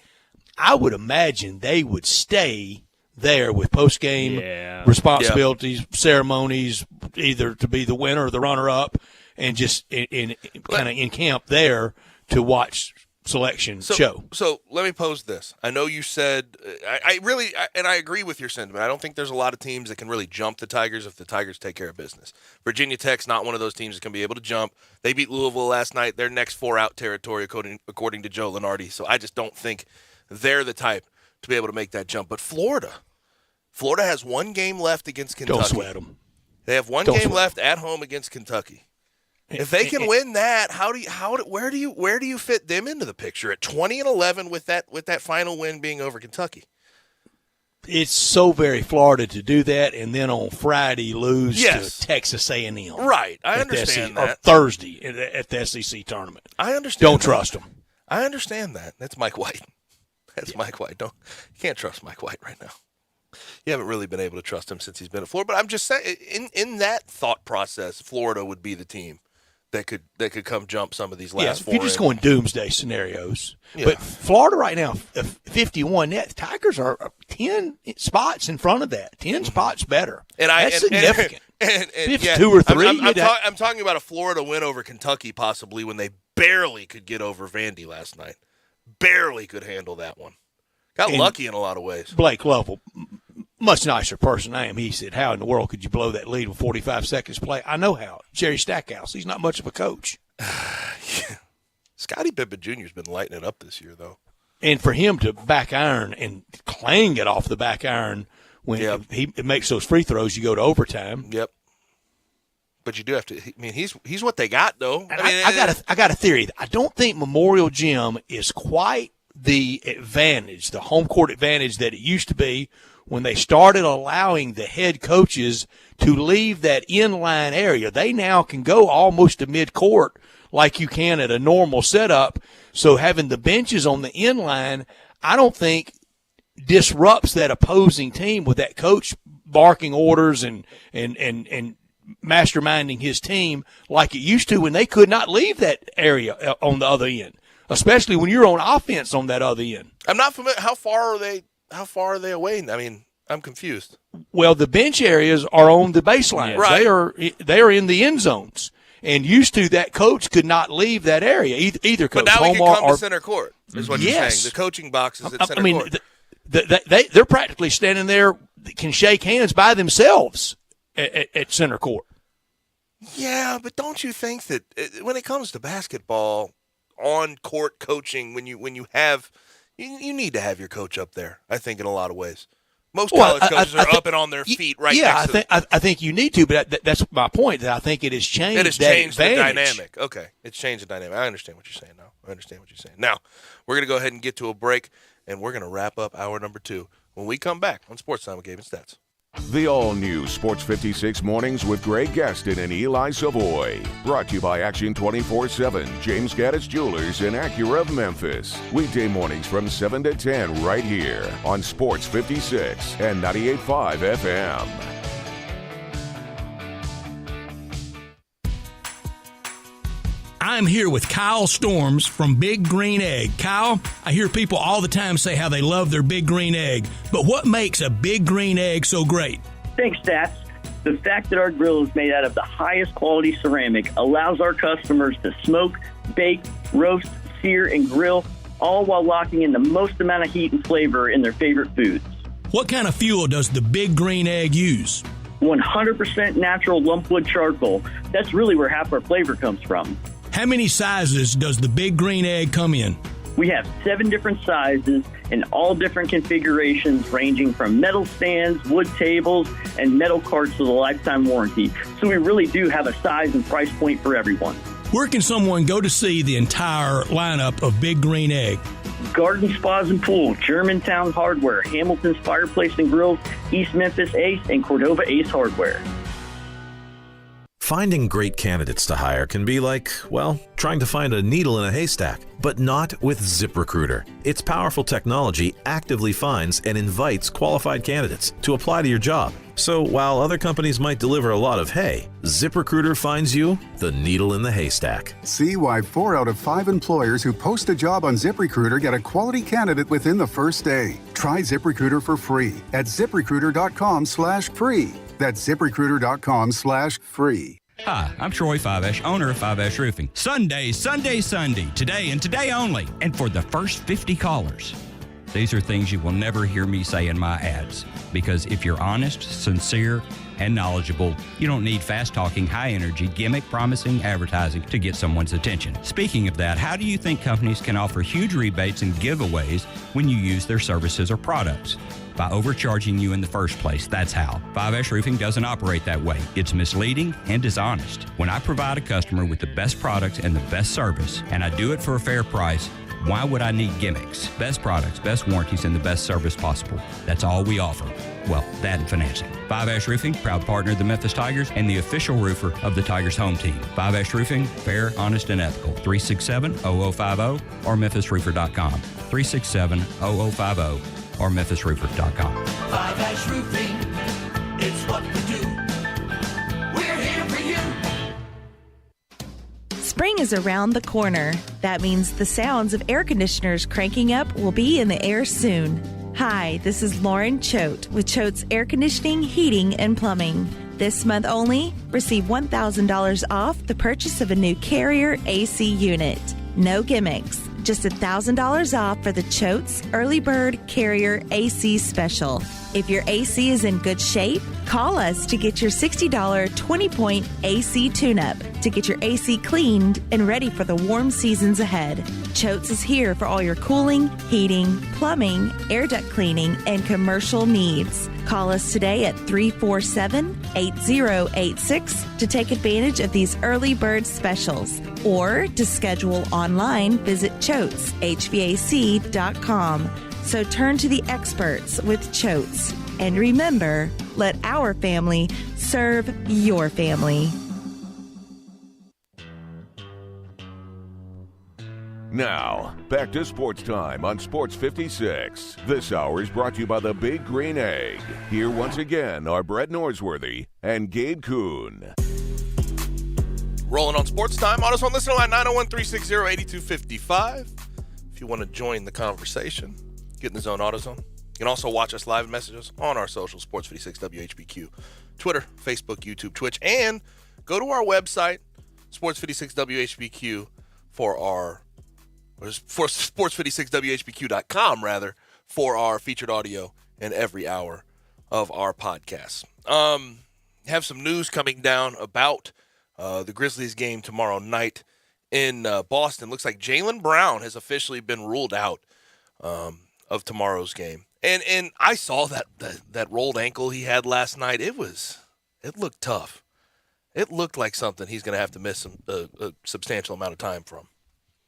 I would imagine they would stay there with post game responsibilities, ceremonies, either to be the winner or the runner up, and just kind of in camp there to watch selection show. So let me pose this. I know you said I agree with your sentiment. I don't think there's a lot of teams that can really jump the Tigers if the Tigers take care of business. Virginia Tech's not one of those teams that can be able to jump. They beat Louisville last night. They're next 4 out territory according to Joe Lenardi. So I just don't think they're the type to be able to make that jump. But Florida has 1 game left against Kentucky. Don't sweat them. They have 1 game left at home against Kentucky. If they can win that, where do you fit them into the picture at 20-11 with that final win being over Kentucky? It's so very Florida to do that, and then on Friday lose to Texas A&M. Right, I understand that. Or Thursday at the SEC tournament. I understand. Don't trust them. I understand that. That's Mike White. Mike White. You can't trust Mike White right now. You haven't really been able to trust him since he's been at Florida. But I'm just saying, in that thought process, Florida would be the team that could come jump some of these last 4. You're just going doomsday scenarios. Yeah. But Florida right now, 51 net. Tigers are 10 spots in front of that. 10 spots better. That's significant. And 2 or 3. I'm talking about a Florida win over Kentucky possibly when they barely could get over Vandy last night. Barely could handle that one. Got lucky in a lot of ways. Blake Lovell, much nicer person than I am. He said, how in the world could you blow that lead with 45 seconds to play? I know how. Jerry Stackhouse, he's not much of a coach. Scottie Pippen Jr. has been lighting it up this year, though. And for him to back iron and clang it off the back iron when he makes those free throws, you go to overtime. Yep. But you do have to. I mean, he's what they got, though. I got a theory. I don't think Memorial Gym is quite the advantage, the home court advantage that it used to be when they started allowing the head coaches to leave that inline area. They now can go almost to midcourt like you can at a normal setup. So having the benches on the inline, I don't think disrupts that opposing team with that coach barking orders and masterminding his team like it used to when they could not leave that area on the other end, especially when you're on offense on that other end. I'm not familiar. How far are they away? I mean, I'm confused. Well, the bench areas are on the baseline. Right. They are in the end zones. And used to, that coach could not leave that area, either coach. But now he Omar can come to center court, is what you're saying. The coaching box is at center court. They're practically standing there, can shake hands by themselves at center court. Yeah, but don't you think that when it comes to basketball, on-court coaching, when you need to have your coach up there, I think, in a lot of ways. Most college coaches are up and on their feet next to them. I think you need to, but that's my point, that I think it has changed. It has changed the dynamic. Okay, it's changed the dynamic. I understand what you're saying now. Now, we're going to go ahead and get to a break, and we're going to wrap up hour number 2 when we come back on Sportstime with Gabe and Stats. The all-new Sports 56 Mornings with Greg Gaston and Eli Savoy. Brought to you by Action 24/7, James Gaddis Jewelers, and Acura of Memphis. Weekday mornings from 7 to 10 right here on Sports 56 and 98.5 FM. I'm here with Kyle Storms from Big Green Egg. Kyle, I hear people all the time say how they love their Big Green Egg, but what makes a Big Green Egg so great? Thanks, Stats. The fact that our grill is made out of the highest quality ceramic allows our customers to smoke, bake, roast, sear, and grill, all while locking in the most amount of heat and flavor in their favorite foods. What kind of fuel does the Big Green Egg use? 100% natural lumpwood charcoal. That's really where half our flavor comes from. How many sizes does the Big Green Egg come in? We have 7 different sizes and all different configurations ranging from metal stands, wood tables, and metal carts with a lifetime warranty. So we really do have a size and price point for everyone. Where can someone go to see the entire lineup of Big Green Egg? Garden Spas and Pool, Germantown Hardware, Hamilton's Fireplace and Grills, East Memphis Ace, and Cordova Ace Hardware. Finding great candidates to hire can be like, well, trying to find a needle in a haystack, but not with ZipRecruiter. Its powerful technology actively finds and invites qualified candidates to apply to your job. So while other companies might deliver a lot of hay, ZipRecruiter finds you the needle in the haystack. See why 4 out of 5 employers who post a job on ZipRecruiter get a quality candidate within the first day. Try ZipRecruiter for free at ZipRecruiter.com/free. That's ZipRecruiter.com/free. Hi, I'm Troy Fivesh, owner of Fivesh Roofing. Sunday, today and today only. And for the first 50 callers. These are things you will never hear me say in my ads. Because if you're honest, sincere, and knowledgeable, you don't need fast-talking, high-energy, gimmick-promising advertising to get someone's attention. Speaking of that, how do you think companies can offer huge rebates and giveaways when you use their services or products? By overcharging you in the first place, that's how. 5S Roofing doesn't operate that way. It's misleading and dishonest. When I provide a customer with the best products and the best service, and I do it for a fair price, why would I need gimmicks? Best products, best warranties, and the best service possible. That's all we offer. Well, that and financing. 5S Roofing, proud partner of the Memphis Tigers and the official roofer of the Tigers home team. 5S Roofing, fair, honest, and ethical. 367-0050 or memphisroofer.com. 367-0050 or memphisroofer.com. 5S Roofing, it's what we do. We're here for you. Spring is around the corner. That means the sounds of air conditioners cranking up will be in the air soon. Hi, this is Lauren Choate with Choate's Air Conditioning, Heating, and Plumbing. This month only, receive $1,000 off the purchase of a new Carrier AC unit. No gimmicks. Just $1,000 off for the Choates Early Bird Carrier AC Special. If your AC is in good shape, call us to get your $60 20-point AC tune-up to get your AC cleaned and ready for the warm seasons ahead. Choates is here for all your cooling, heating, plumbing, air duct cleaning, and commercial needs. Call us today at 347-8086 to take advantage of these early bird specials. Or to schedule online, visit ChoatesHVAC.com. So turn to the experts with Choates. And remember, let our family serve your family. Now, back to Sports Time on Sports 56. This hour is brought to you by the Big Green Egg. Here once again are Brett Norsworthy and Gabe Kuhn. Rolling on Sports Time. AutoZone listener line 901-360-8255. If you want to join the conversation, get in the zone, AutoZone. You can also watch us live and message us on our social, Sports 56 WHBQ, Twitter, Facebook, YouTube, Twitch, and go to our website, Sports 56 WHBQ, for sports56whbq.com, rather, for our featured audio in every hour of our podcast. Have some news coming down about the Grizzlies game tomorrow night in Boston. Looks like Jaylen Brown has officially been ruled out of tomorrow's game. And I saw that rolled ankle he had last night. It looked tough. It looked like something he's going to have to miss a substantial amount of time from.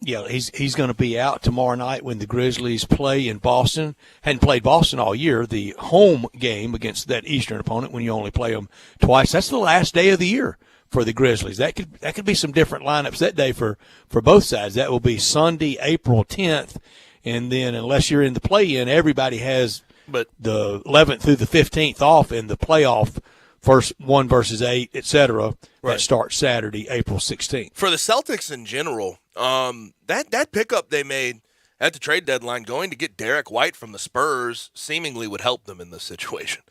Yeah, he's going to be out tomorrow night when the Grizzlies play in Boston. Hadn't played Boston all year. The home game against that Eastern opponent, when you only play them twice, that's the last day of the year for the Grizzlies. That could be some different lineups that day for both sides. That will be Sunday, April 10th, and then unless you're in the play-in, everybody has the 11th through the 15th off in the playoff. First 1 versus 8, etc. Right. That starts Saturday, April 16th. For the Celtics in general, that pickup they made at the trade deadline, going to get Derek White from the Spurs, seemingly would help them in this situation.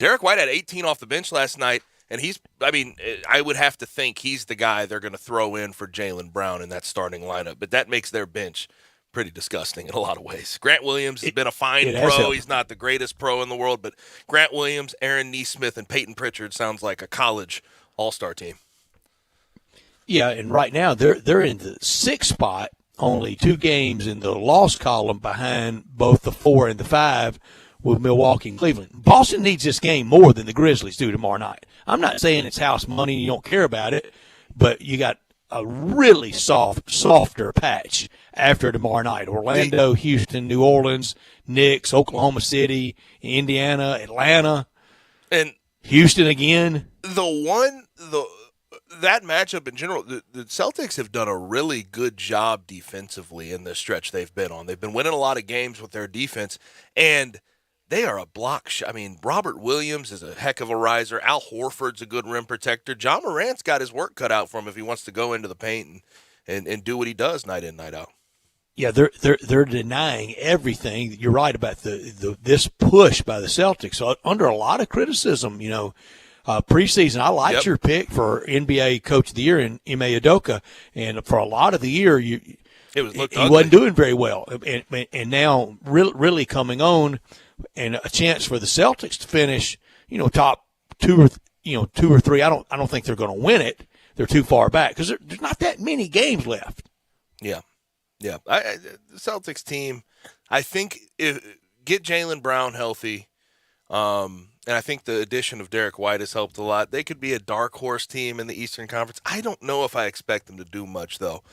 Derek White had 18 off the bench last night, and I would have to think he's the guy they're going to throw in for Jaylen Brown in that starting lineup. But that makes their bench pretty disgusting in a lot of ways. Grant Williams has been a fine pro. He's not the greatest pro in the world, but Grant Williams, Aaron Nesmith, and Peyton Pritchard sounds like a college all-star team. Yeah, and right now they're in the 6th spot, only 2 games in the loss column behind both the 4 and the 5 with Milwaukee and Cleveland. Boston needs this game more than the Grizzlies do tomorrow night. I'm not saying it's house money, you don't care about it, but you got a really softer patch after tomorrow night. Orlando, Houston, New Orleans, Knicks, Oklahoma City, Indiana, Atlanta, and Houston again. That matchup in general, the Celtics have done a really good job defensively in this stretch they've been on. They've been winning a lot of games with their defense, and they are a block shot. I mean, Robert Williams is a heck of a riser. Al Horford's a good rim protector. John Morant's got his work cut out for him if he wants to go into the paint and do what he does night in, night out. Yeah, they're denying everything. You're right about this push by the Celtics. So under a lot of criticism, preseason, I liked your pick for NBA Coach of the Year in Ime Udoka, and for a lot of the year, he wasn't doing very well, and now really coming on, and a chance for the Celtics to finish, top 2 or 3. I don't think they're going to win it. They're too far back because there's not that many games left. Yeah. The Celtics team, I think, get Jaylen Brown healthy, and I think the addition of Derek White has helped a lot. They could be a dark horse team in the Eastern Conference. I don't know if I expect them to do much, though,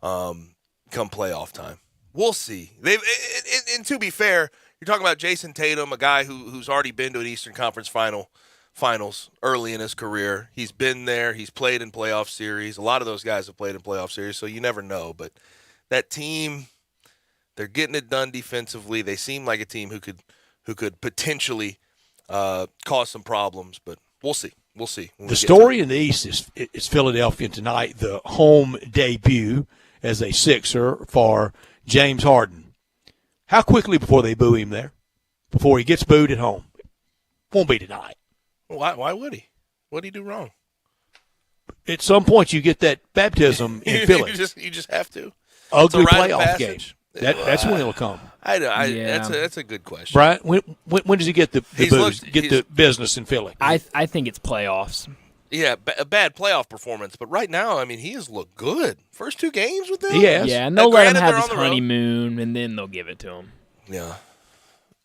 come playoff time. We'll see. And to be fair, you're talking about Jason Tatum, a guy who's already been to an Eastern Conference finals early in his career. He's been there. He's played in playoff series. A lot of those guys have played in playoff series, so you never know. But that team, they're getting it done defensively. They seem like a team who could potentially cause some problems, but we'll see. The story in the East is Philadelphia tonight, the home debut as a Sixer for James Harden. How quickly before they boo him there? Before he gets booed at home? Won't be tonight. Why would he? What did he do wrong? At some point, you get that baptism in Philly. You just have to. ugly playoff game. That's when it'll come. That's a good question. Brian, when does he get the business in Philly? I think it's playoffs. Yeah, a bad playoff performance, but right now, I mean, he has looked good. First 2 games with them? He has. Yeah, and they'll let him have his honeymoon, and then they'll give it to him. Yeah.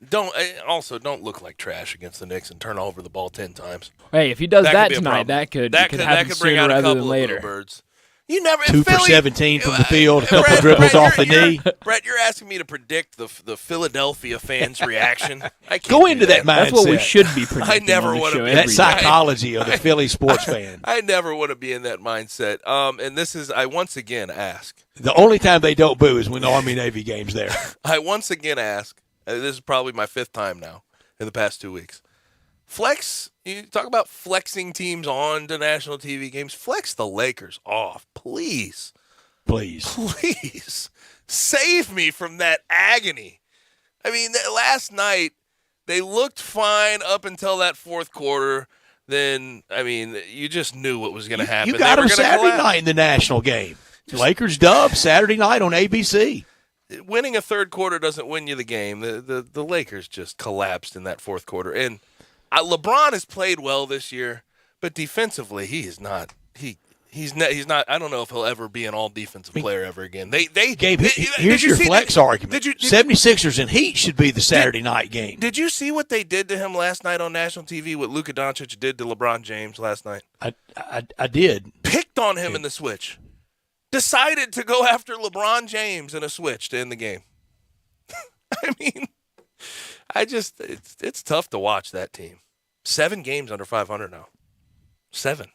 Don't look like trash against the Knicks and turn over the ball 10 times. Hey, if he does that tonight, that could happen bring out sooner a rather couple than later. of birds. You never 2 for 17 from the field, a couple dribbles off the knee. Brett, you're asking me to predict the Philadelphia fans' reaction. I can't go into that mindset. That's what we should be predicting. I never want to be that psychology of the Philly sports fan. I never want to be in that mindset. And this is, I once again ask. The only time they don't boo is when the Army-Navy game's there. I once again ask. This is probably my 5th time now in the past 2 weeks. Flex, you talk about flexing teams on to national TV games. Flex the Lakers off, please. Please. Save me from that agony. I mean, last night, they looked fine up until that 4th quarter. Then, I mean, you just knew what was going to happen. You got them Saturday night in the national game. Lakers dub Saturday night on ABC. Winning a 3rd quarter doesn't win you the game. The Lakers just collapsed in that 4th quarter. And LeBron has played well this year, but defensively he is not. He's not. I don't know if he'll ever be an all-defensive player ever again. Here's your flex argument. 76ers and Heat should be the Saturday night game. Did you see what they did to him last night on national TV? What Luka Doncic did to LeBron James last night? I did. Picked on him in the switch. Decided to go after LeBron James in a switch to end the game. I mean, it's tough to watch that team. 7 games under 500 now. 7.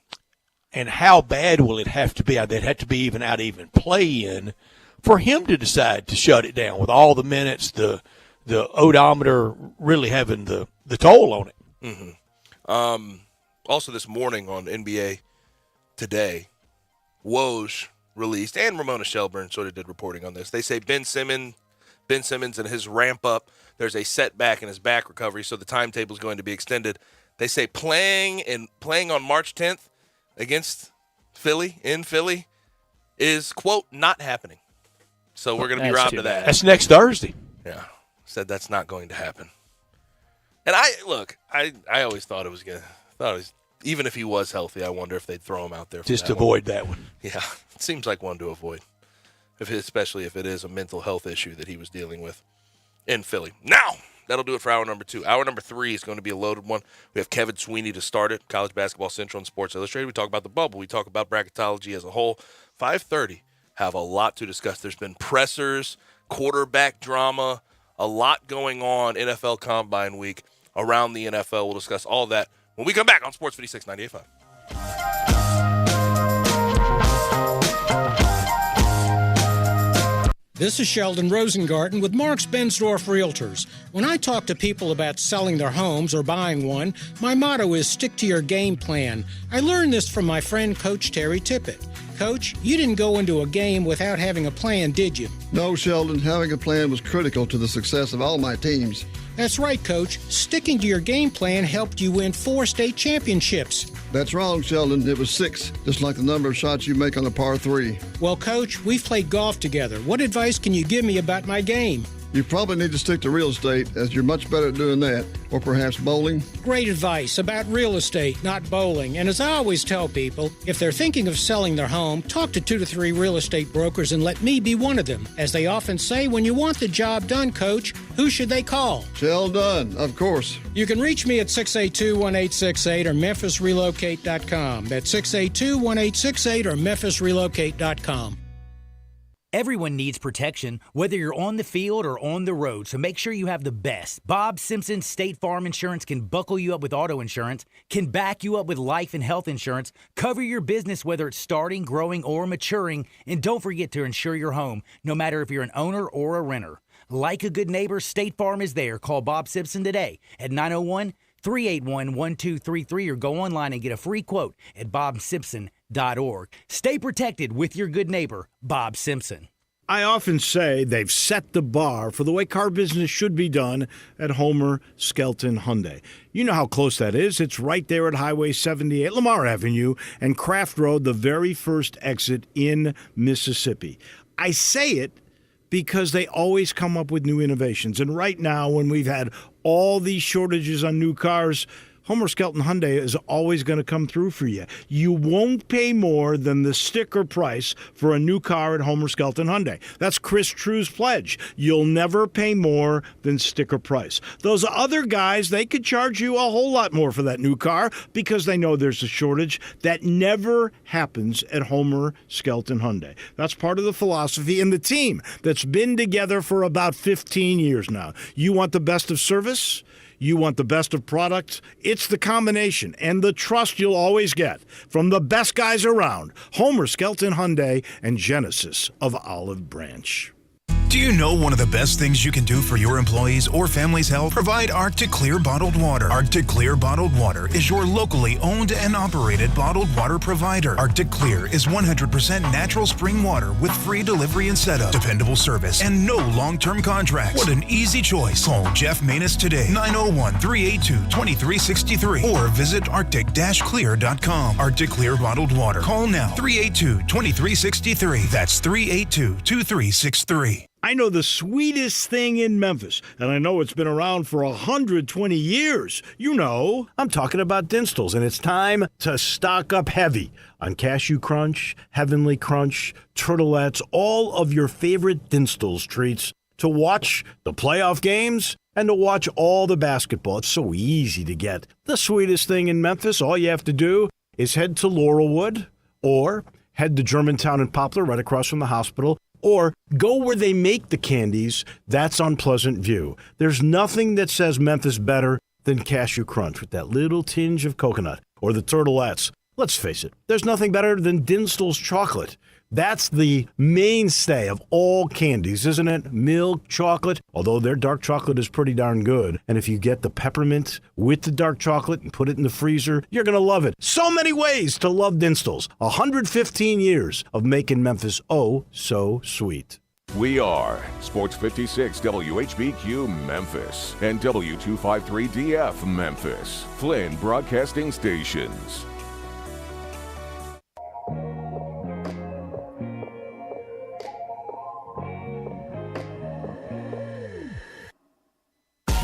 And how bad will it have to be? They'd have to be even play-in for him to decide to shut it down with all the minutes, the odometer really having the toll on it. Mm-hmm. Also this morning on NBA Today, Woj released, and Ramona Shelburne sort of did reporting on this. They say Ben Simmons and his ramp up, there's a setback in his back recovery, so the timetable is going to be extended. They say playing on March 10th against Philly, in Philly, is, quote, not happening. So we're going to be robbed of that. That's next Thursday. Yeah. Said that's not going to happen. And I always thought it was going to, even if he was healthy, I wonder if they'd throw him out there. Just avoid that one. Yeah. It seems like one to avoid, especially if it is a mental health issue that he was dealing with in Philly. Now, that'll do it for hour number 2. Hour number 3 is going to be a loaded one. We have Kevin Sweeney to start it, College Basketball Central and Sports Illustrated. We talk about the bubble. We talk about bracketology as a whole. 5:30, have a lot to discuss. There's been pressers, quarterback drama, a lot going on NFL Combine Week around the NFL. We'll discuss all that when we come back on Sports 56 98.5. This is Sheldon Rosengarten with Marks Bensdorf Realtors. When I talk to people about selling their homes or buying one, my motto is stick to your game plan. I learned this from my friend Coach Terry Tippett. Coach, you didn't go into a game without having a plan, did you? No, Sheldon. Having a plan was critical to the success of all my teams. That's right, Coach. Sticking to your game plan helped you win 4 state championships. That's wrong, Sheldon. It was 6, just like the number of shots you make on a par 3. Well, Coach, we've played golf together. What advice can you give me about my game? You probably need to stick to real estate, as you're much better at doing that. Or perhaps bowling. Great advice about real estate, not bowling. And as I always tell people, if they're thinking of selling their home, talk to 2 to 3 real estate brokers and let me be one of them. As they often say, when you want the job done, Coach, who should they call? Sheldon, of course. You can reach me at 682-1868 or memphisrelocate.com. That's 682-1868 or memphisrelocate.com. Everyone needs protection, whether you're on the field or on the road, so make sure you have the best. Bob Simpson State Farm Insurance can buckle you up with auto insurance, can back you up with life and health insurance, cover your business whether it's starting, growing, or maturing, and don't forget to insure your home, no matter if you're an owner or a renter. Like a good neighbor, State Farm is there. Call Bob Simpson today at 901-381-1233 or go online and get a free quote at bobsimpson.org. Stay protected with your good neighbor, Bob Simpson. I often say they've set the bar for the way car business should be done at Homer Skelton Hyundai. You know how close that is. It's right there at Highway 78, Lamar Avenue, and Craft Road, the very first exit in Mississippi. I say it because they always come up with new innovations. And right now, when we've had all these shortages on new cars, Homer Skelton Hyundai is always going to come through for you. You won't pay more than the sticker price for a new car at Homer Skelton Hyundai. That's Chris True's pledge. You'll never pay more than sticker price. Those other guys, they could charge you a whole lot more for that new car because they know there's a shortage. That never happens at Homer Skelton Hyundai. That's part of the philosophy and the team that's been together for about 15 years now. You want the best of service? You want the best of products? It's the combination and the trust you'll always get from the best guys around. Homer Skelton Hyundai and Genesis of Olive Branch. Do you know one of the best things you can do for your employees or family's health? Provide Arctic Clear bottled water. Arctic Clear bottled water is your locally owned and operated bottled water provider. Arctic Clear is 100% natural spring water with free delivery and setup, dependable service, and no long-term contracts. What an easy choice. Call Jeff Manus today, 901-382-2363, or visit arctic-clear.com. Arctic Clear bottled water. Call now, 382-2363. That's 382-2363. I know the sweetest thing in Memphis, and I know it's been around for 120 years. You know, I'm talking about Dinstall's, and it's time to stock up heavy on Cashew Crunch, Heavenly Crunch, Turtlettes, all of your favorite Dinstall's treats to watch the playoff games and to watch all the basketball. It's so easy to get. The sweetest thing in Memphis, all you have to do is head to Laurelwood or head to Germantown and Poplar right across from the hospital, or go where they make the candies. That's on Pleasant View. There's nothing that says Memphis better than Cashew Crunch with that little tinge of coconut, or the Turtlettes. Let's face it, there's nothing better than Dinstall's chocolate. That's the mainstay of all candies, isn't it? Milk, chocolate, although their dark chocolate is pretty darn good. And if you get the peppermint with the dark chocolate and put it in the freezer, you're going to love it. So many ways to love Dinstall's. 115 years of making Memphis oh so sweet. We are Sports 56 WHBQ Memphis and W253DF Memphis, Flynn Broadcasting Stations.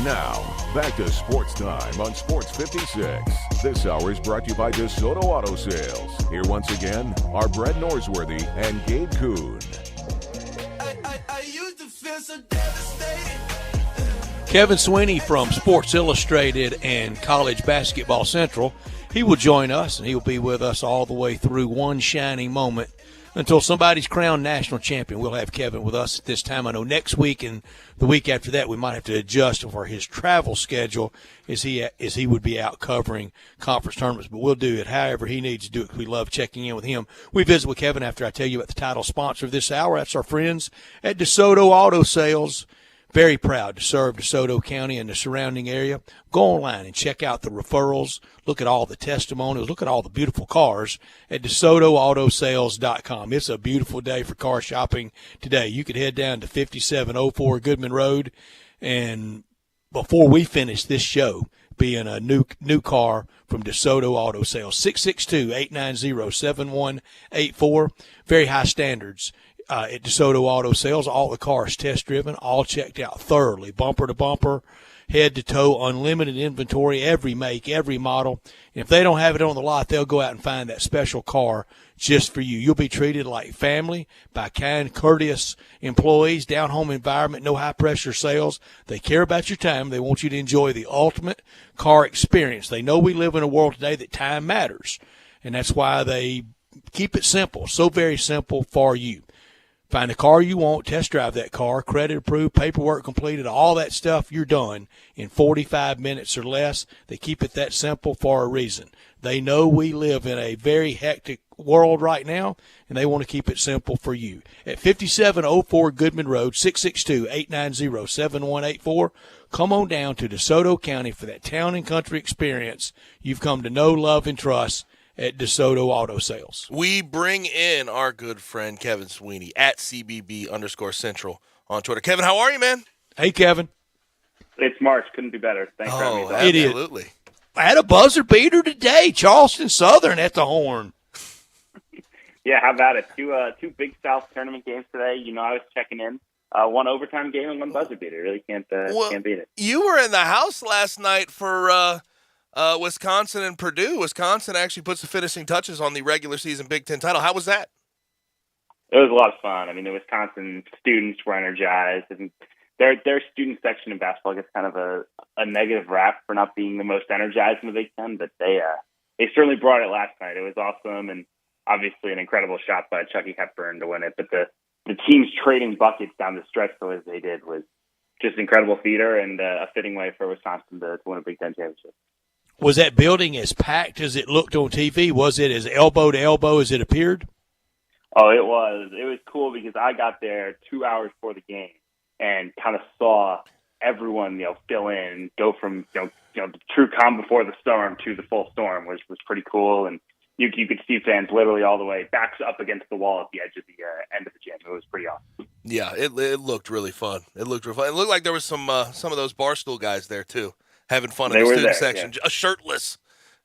Now, back to Sports Time on Sports 56. This hour is brought to you by DeSoto Auto Sales. Here once again are Brett Norsworthy and Gabe Kuhn. I used to feel so devastated. Kevin Sweeney from Sports Illustrated and College Basketball Central. He will join us, and he will be with us all the way through one shining moment until somebody's crowned national champion. We'll have Kevin with us at this time. I know next week and the week after that we might have to adjust for his travel schedule as he would be out covering conference tournaments. But we'll do it however he needs to do it. We love checking in with him. We visit with Kevin after I tell you about the title sponsor of this hour. That's our friends at DeSoto Auto Sales. Very proud to serve DeSoto County and the surrounding area. Go online and check out the referrals. Look at all the testimonials. Look at all the beautiful cars at DeSotoAutoSales.com. It's a beautiful day for car shopping today. You could head down to 5704 Goodman Road, and before we finish this show, be in a new car from DeSoto Auto Sales. 662-890-7184. Very high standards. At DeSoto Auto Sales, all the cars test-driven, all checked out thoroughly, bumper to bumper, head to toe, unlimited inventory, every make, every model. And if they don't have it on the lot, they'll go out and find that special car just for you. You'll be treated like family by kind, courteous employees, down-home environment, no high-pressure sales. They care about your time. They want you to enjoy the ultimate car experience. They know we live in a world today that time matters, and that's why they keep it simple, so very simple for you. Find a car you want, test drive that car, credit approved, paperwork completed, all that stuff, you're done in 45 minutes or less. They keep it that simple for a reason. They know we live in a very hectic world right now, and they want to keep it simple for you. At 5704 Goodman Road, 662-890-7184, come on down to DeSoto County for that town and country experience you've come to know, love, and trust at DeSoto Auto Sales. We bring in our good friend Kevin Sweeney at CBB_Central on Twitter. Kevin, how are you, man? Hey, Kevin. It's March. Couldn't be better. Thanks for having me back. Absolutely. I had a buzzer beater today. Charleston Southern at the horn. Yeah, how about it? Two Big South tournament games today. I was checking in. One overtime game and one buzzer beater. Really can't beat it. You were in the house last night for Wisconsin and Purdue. Wisconsin actually puts the finishing touches on the regular season Big Ten title. How was that? It was a lot of fun. I mean, the Wisconsin students were energized, and their student section in basketball gets kind of a negative rap for not being the most energized in the Big Ten, but they certainly brought it last night. It was awesome, and obviously an incredible shot by Chucky Hepburn to win it. But the teams trading buckets down the stretch the way they did was just incredible theater and a fitting way for Wisconsin to win a Big Ten championship. Was that building as packed as it looked on TV? Was it as elbow to elbow as it appeared? Oh, it was. It was cool because I got there 2 hours before the game and kind of saw everyone, fill in, go from, the true calm before the storm to the full storm was pretty cool. And you could see fans literally all the way backs up against the wall at the edge of the end of the gym. It was pretty awesome. Yeah, it looked really fun. It looked like there was some of those Barstool guys there too, having fun in the student section, yeah. Shirtless,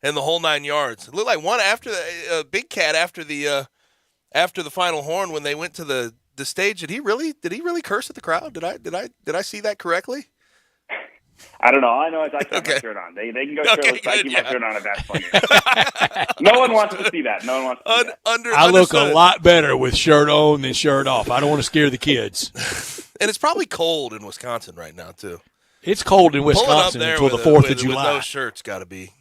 and the whole 9 yards. It looked like one after the Big Cat after the final horn when they went to the stage. Did he really curse at the crowd? Did I see that correctly? I don't know. All I know is I kept my shirt on. They can go shirtless. I keep my shirt on at basketball games. No one wants to see that. No one wants to see that. I look a lot better with shirt on than shirt off. I don't want to scare the kids. And it's probably cold in Wisconsin right now too. It's cold in Wisconsin until the 4th of July. With those shirts, got to be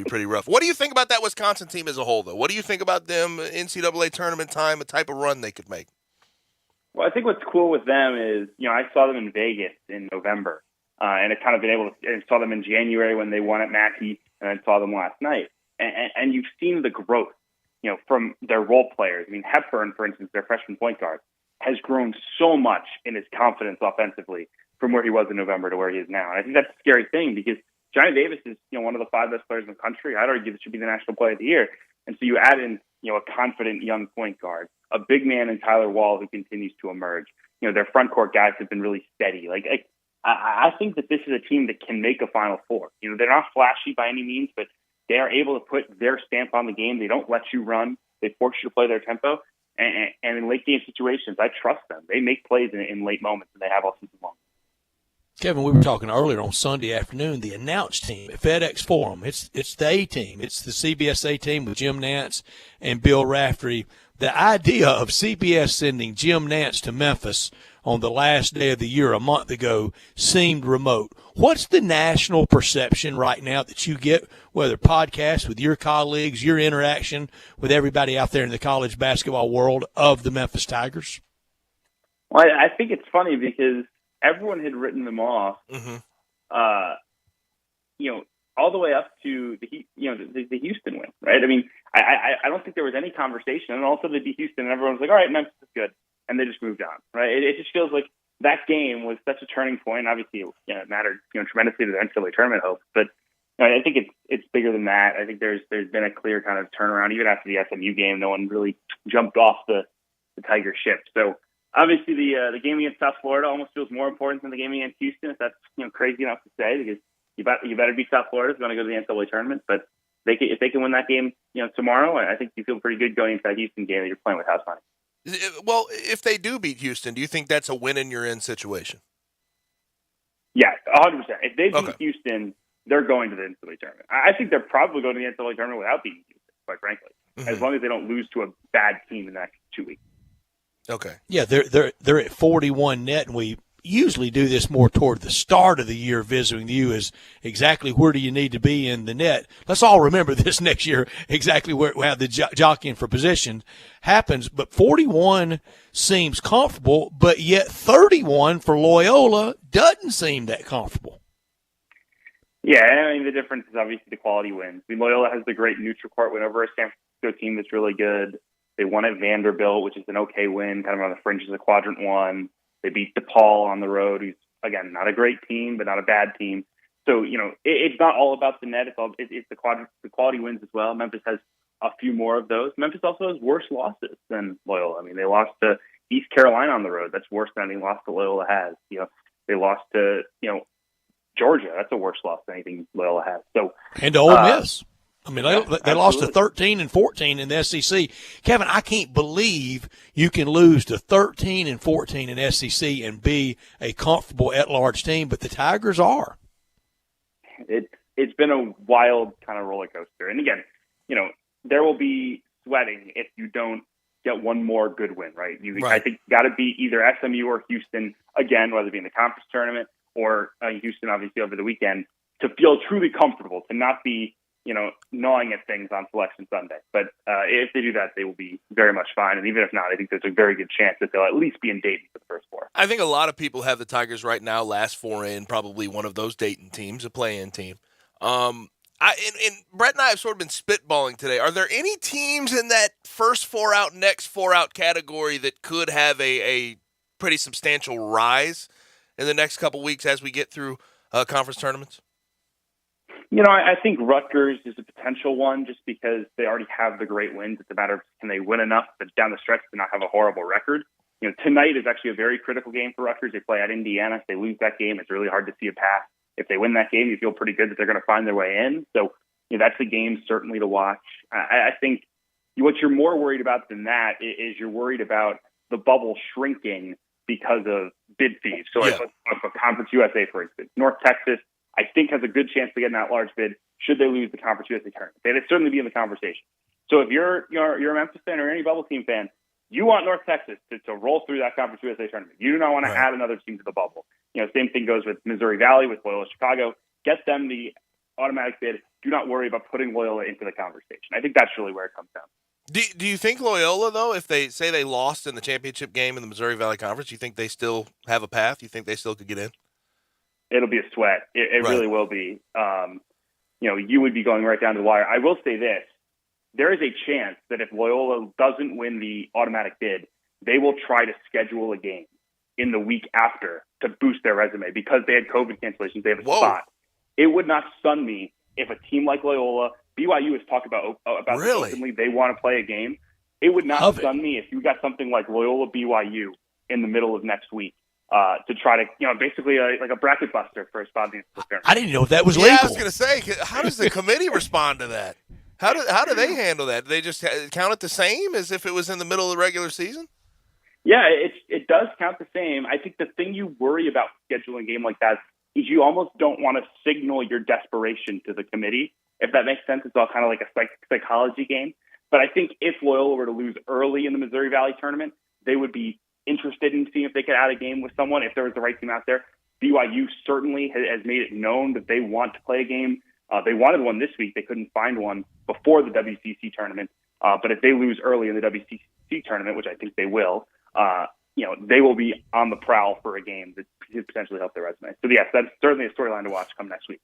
pretty rough. What do you think about that Wisconsin team as a whole, though? What do you think about them NCAA tournament time, a type of run they could make? Well, I think what's cool with them is, I saw them in Vegas in November. And I've kind of been able to, and saw them in January when they won at Mackey, and I saw them last night. And you've seen the growth, from their role players. I mean, Hepburn, for instance, their freshman point guard, has grown so much in his confidence offensively from where he was in November to where he is now. And I think that's a scary thing because Johnny Davis is, one of the 5 best players in the country. I'd argue that should be the national player of the year. And so you add in, a confident young point guard, a big man in Tyler Wall who continues to emerge. Their front court guys have been really steady. I think that this is a team that can make a Final Four. They're not flashy by any means, but they are able to put their stamp on the game. They don't let you run. They force you to play their tempo. And in late game situations, I trust them. They make plays in late moments, and they have all season long. Kevin, we were talking earlier on Sunday afternoon, the announced team at FedEx Forum. It's the A team. It's the CBS A team with Jim Nantz and Bill Raftery. The idea of CBS sending Jim Nantz to Memphis on the last day of the year a month ago seemed remote. What's the national perception right now that you get, whether podcasts with your colleagues, your interaction with everybody out there in the college basketball world of the Memphis Tigers? Well, I think it's funny because everyone had written them off, all the way up to the Houston win, right? I mean, I don't think there was any conversation. And also the Houston, and everyone was like, all right, Memphis is good. And they just moved on, right? It just feels like that game was such a turning point. Obviously, it mattered tremendously to the NCAA tournament hopes. But I think it's bigger than that. I think there's been a clear kind of turnaround. Even after the SMU game, no one really jumped off the Tiger ship. So obviously the game against South Florida almost feels more important than the game against Houston, if that's crazy enough to say, because you better beat South Florida if you want to go to the NCAA tournament. But if they can win that game tomorrow, I think you feel pretty good going into that Houston game that you're playing with house money. Well, if they do beat Houston, do you think that's a win in your end situation? Yeah, 100%. If they beat Houston, they're going to the NCAA tournament. I think they're probably going to the NCAA tournament without beating Houston, quite frankly, as long as they don't lose to a bad team in the next 2 weeks. Okay. Yeah, they're at 41 net, and we usually do this more toward the start of the year, visiting you is exactly where do you need to be in the net. Let's all remember this next year, exactly how the jockeying for position happens. But 41 seems comfortable, but yet 31 for Loyola doesn't seem that comfortable. Yeah, I mean, the difference is obviously the quality wins. I mean, Loyola has the great neutral court win over a San Francisco team that's really good. They won at Vanderbilt, which is an okay win, kind of on the fringes of Quadrant 1. They beat DePaul on the road, who's, again, not a great team, but not a bad team. So, it's not all about the net. It's the quality wins as well. Memphis has a few more of those. Memphis also has worse losses than Loyola. I mean, they lost to East Carolina on the road. That's worse than any loss that Loyola has. They lost to, Georgia. That's a worse loss than anything Loyola has. So, and to Ole Miss. I mean, they lost to 13 and 14 in the SEC. Kevin, I can't believe you can lose to 13 and 14 in SEC and be a comfortable at-large team, but the Tigers are. It's been a wild kind of roller coaster. And again, there will be sweating if you don't get one more good win, right? I think you got to beat either SMU or Houston again, whether it be in the conference tournament or Houston, obviously, over the weekend, to feel truly comfortable, to not be gnawing at things on Selection Sunday. But if they do that, they will be very much fine. And even if not, I think there's a very good chance that they'll at least be in Dayton for the first four. I think a lot of people have the Tigers right now, last four in, probably one of those Dayton teams, a play-in team. And Brett and I have sort of been spitballing today. Are there any teams in that first four out, next four out category that could have a pretty substantial rise in the next couple weeks as we get through conference tournaments? I think Rutgers is a potential one just because they already have the great wins. It's a matter of can they win enough down the stretch to not have a horrible record. Tonight is actually a very critical game for Rutgers. They play at Indiana. If they lose that game, it's really hard to see a path. If they win that game, you feel pretty good that they're going to find their way in. So that's a game certainly to watch. I think what you're more worried about than that is you're worried about the bubble shrinking because of bid fees. So let's talk about Conference USA, for instance. North Texas, I think, has a good chance to get in that large bid should they lose the Conference USA tournament. They'd certainly be in the conversation. So if you're a Memphis fan or any bubble team fan, you want North Texas to roll through that Conference USA tournament. You do not want to add another team to the bubble. Same thing goes with Missouri Valley, with Loyola Chicago. Get them the automatic bid. Do not worry about putting Loyola into the conversation. I think that's really where it comes down. Do you think Loyola, though, if they say they lost in the championship game in the Missouri Valley Conference, you think they still have a path? You think they still could get in? It'll be a sweat. It really will be. You would be going right down to the wire. I will say this. There is a chance that if Loyola doesn't win the automatic bid, they will try to schedule a game in the week after to boost their resume because they had COVID cancellations. They have a spot. It would not stun me if a team like Loyola, BYU has talked about openly they want to play a game. It would not stun me if you got something like Loyola BYU in the middle of next week. To try to, basically like a bracket buster for a spot in the tournament. I didn't know that was legal. Yeah, I was going to say, how does the committee respond to that? How do they handle that? Do they just count it the same as if it was in the middle of the regular season? Yeah, it does count the same. I think the thing you worry about scheduling a game like that is you almost don't want to signal your desperation to the committee. If that makes sense, it's all kind of like a psychology game. But I think if Loyola were to lose early in the Missouri Valley tournament, they would be interested in seeing if they could add a game with someone, if there was the right team out there. BYU certainly has made it known that they want to play a game. They wanted one this week. They couldn't find one before the WCC tournament. But if they lose early in the WCC tournament, which I think they will, they will be on the prowl for a game that could potentially help their resume. So, yes, that's certainly a storyline to watch come next week.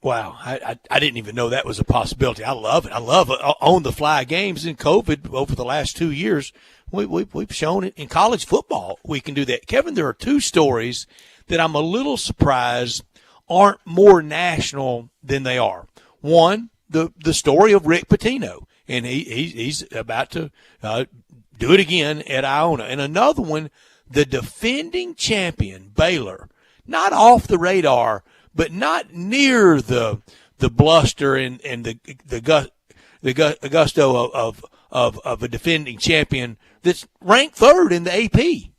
Wow, I didn't even know that was a possibility. I love it. I love on-the-fly games. In COVID over the last 2 years, we've shown it in college football. We can do that. Kevin, there are two stories that I'm a little surprised aren't more national than they are. One, the story of Rick Pitino, and he's about to do it again at Iona. And another one, the defending champion, Baylor, not off the radar, but not near the bluster and the gusto of a defending champion that's ranked third in the AP.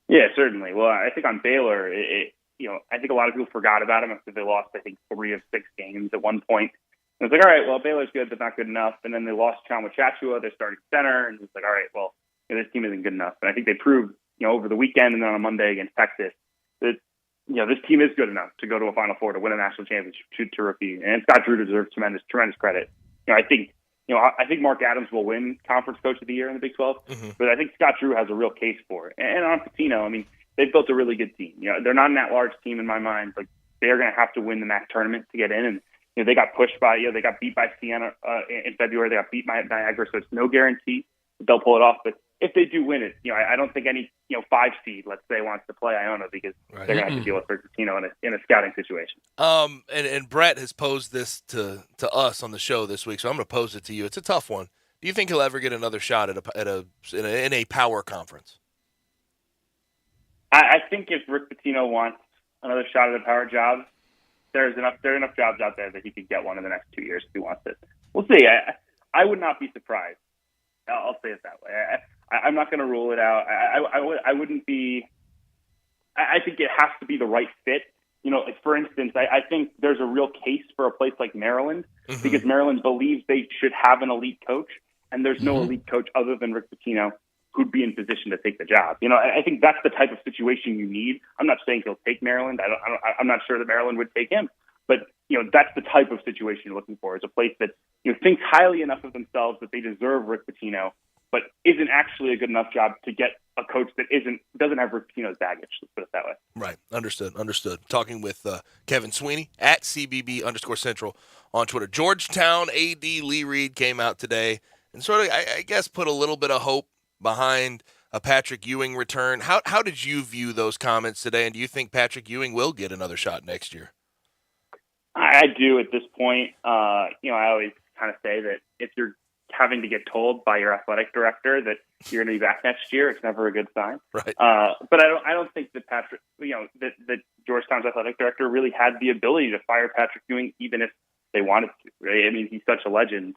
Yeah, certainly. Well, I think on Baylor, I think a lot of people forgot about them after they lost, 3 of 6 games at one point. And it's like, all right, well, Baylor's good, but not good enough. And then they lost Chama Chachua, their starting center, and it's like, all right, well, this team isn't good enough. And I think they proved, over the weekend and then on Monday against Texas that this team is good enough to go to a Final Four, to win a national championship, to repeat. And Scott Drew deserves tremendous credit. I think Mark Adams will win Conference Coach of the Year in the Big 12, but I think Scott Drew has a real case for it. And on Pitino, they've built a really good team. They're not an at-large team in my mind. Like, they're going to have to win the MAC tournament to get in. And they got pushed by, they got beat by Siena in February. They got beat by Niagara, so it's no guarantee that they'll pull it off. But if they do win it, I don't think any 5 seed, let's say, wants to play Iona because they're going to have to deal with Pitino in a scouting situation. And Brett has posed this to us on the show this week, so I'm going to pose it to you. It's a tough one. Do you think he'll ever get another shot in a power conference? I think if Rick Pitino wants another shot at a power job, there are enough jobs out there that he could get one in the next 2 years if he wants it. We'll see. I would not be surprised. I'll say it that way. I'm not going to rule it out. I wouldn't be. I think it has to be the right fit. Like for instance, I think there's a real case for a place like Maryland because Maryland believes they should have an elite coach, and there's no elite coach other than Rick Pitino who'd be in position to take the job. I think that's the type of situation you need. I'm not saying he'll take Maryland. I'm not sure that Maryland would take him, but that's the type of situation you're looking for. Is a place that thinks highly enough of themselves that they deserve Rick Pitino, but isn't actually a good enough job to get a coach that doesn't have Rick Pitino's baggage. Let's put it that way. Right. Understood. Talking with Kevin Sweeney at CBB_Central on Twitter. Georgetown AD Lee Reed came out today and sort of, I guess, put a little bit of hope behind a Patrick Ewing return. How did you view those comments today, and do you think Patrick Ewing will get another shot next year? I do at this point. I always kind of say that if you're having to get told by your athletic director that you're going to be back next year, it's never a good sign. Right. But I don't think that Patrick, that Georgetown's athletic director really had the ability to fire Patrick Ewing, even if they wanted to. Right? I mean, he's such a legend.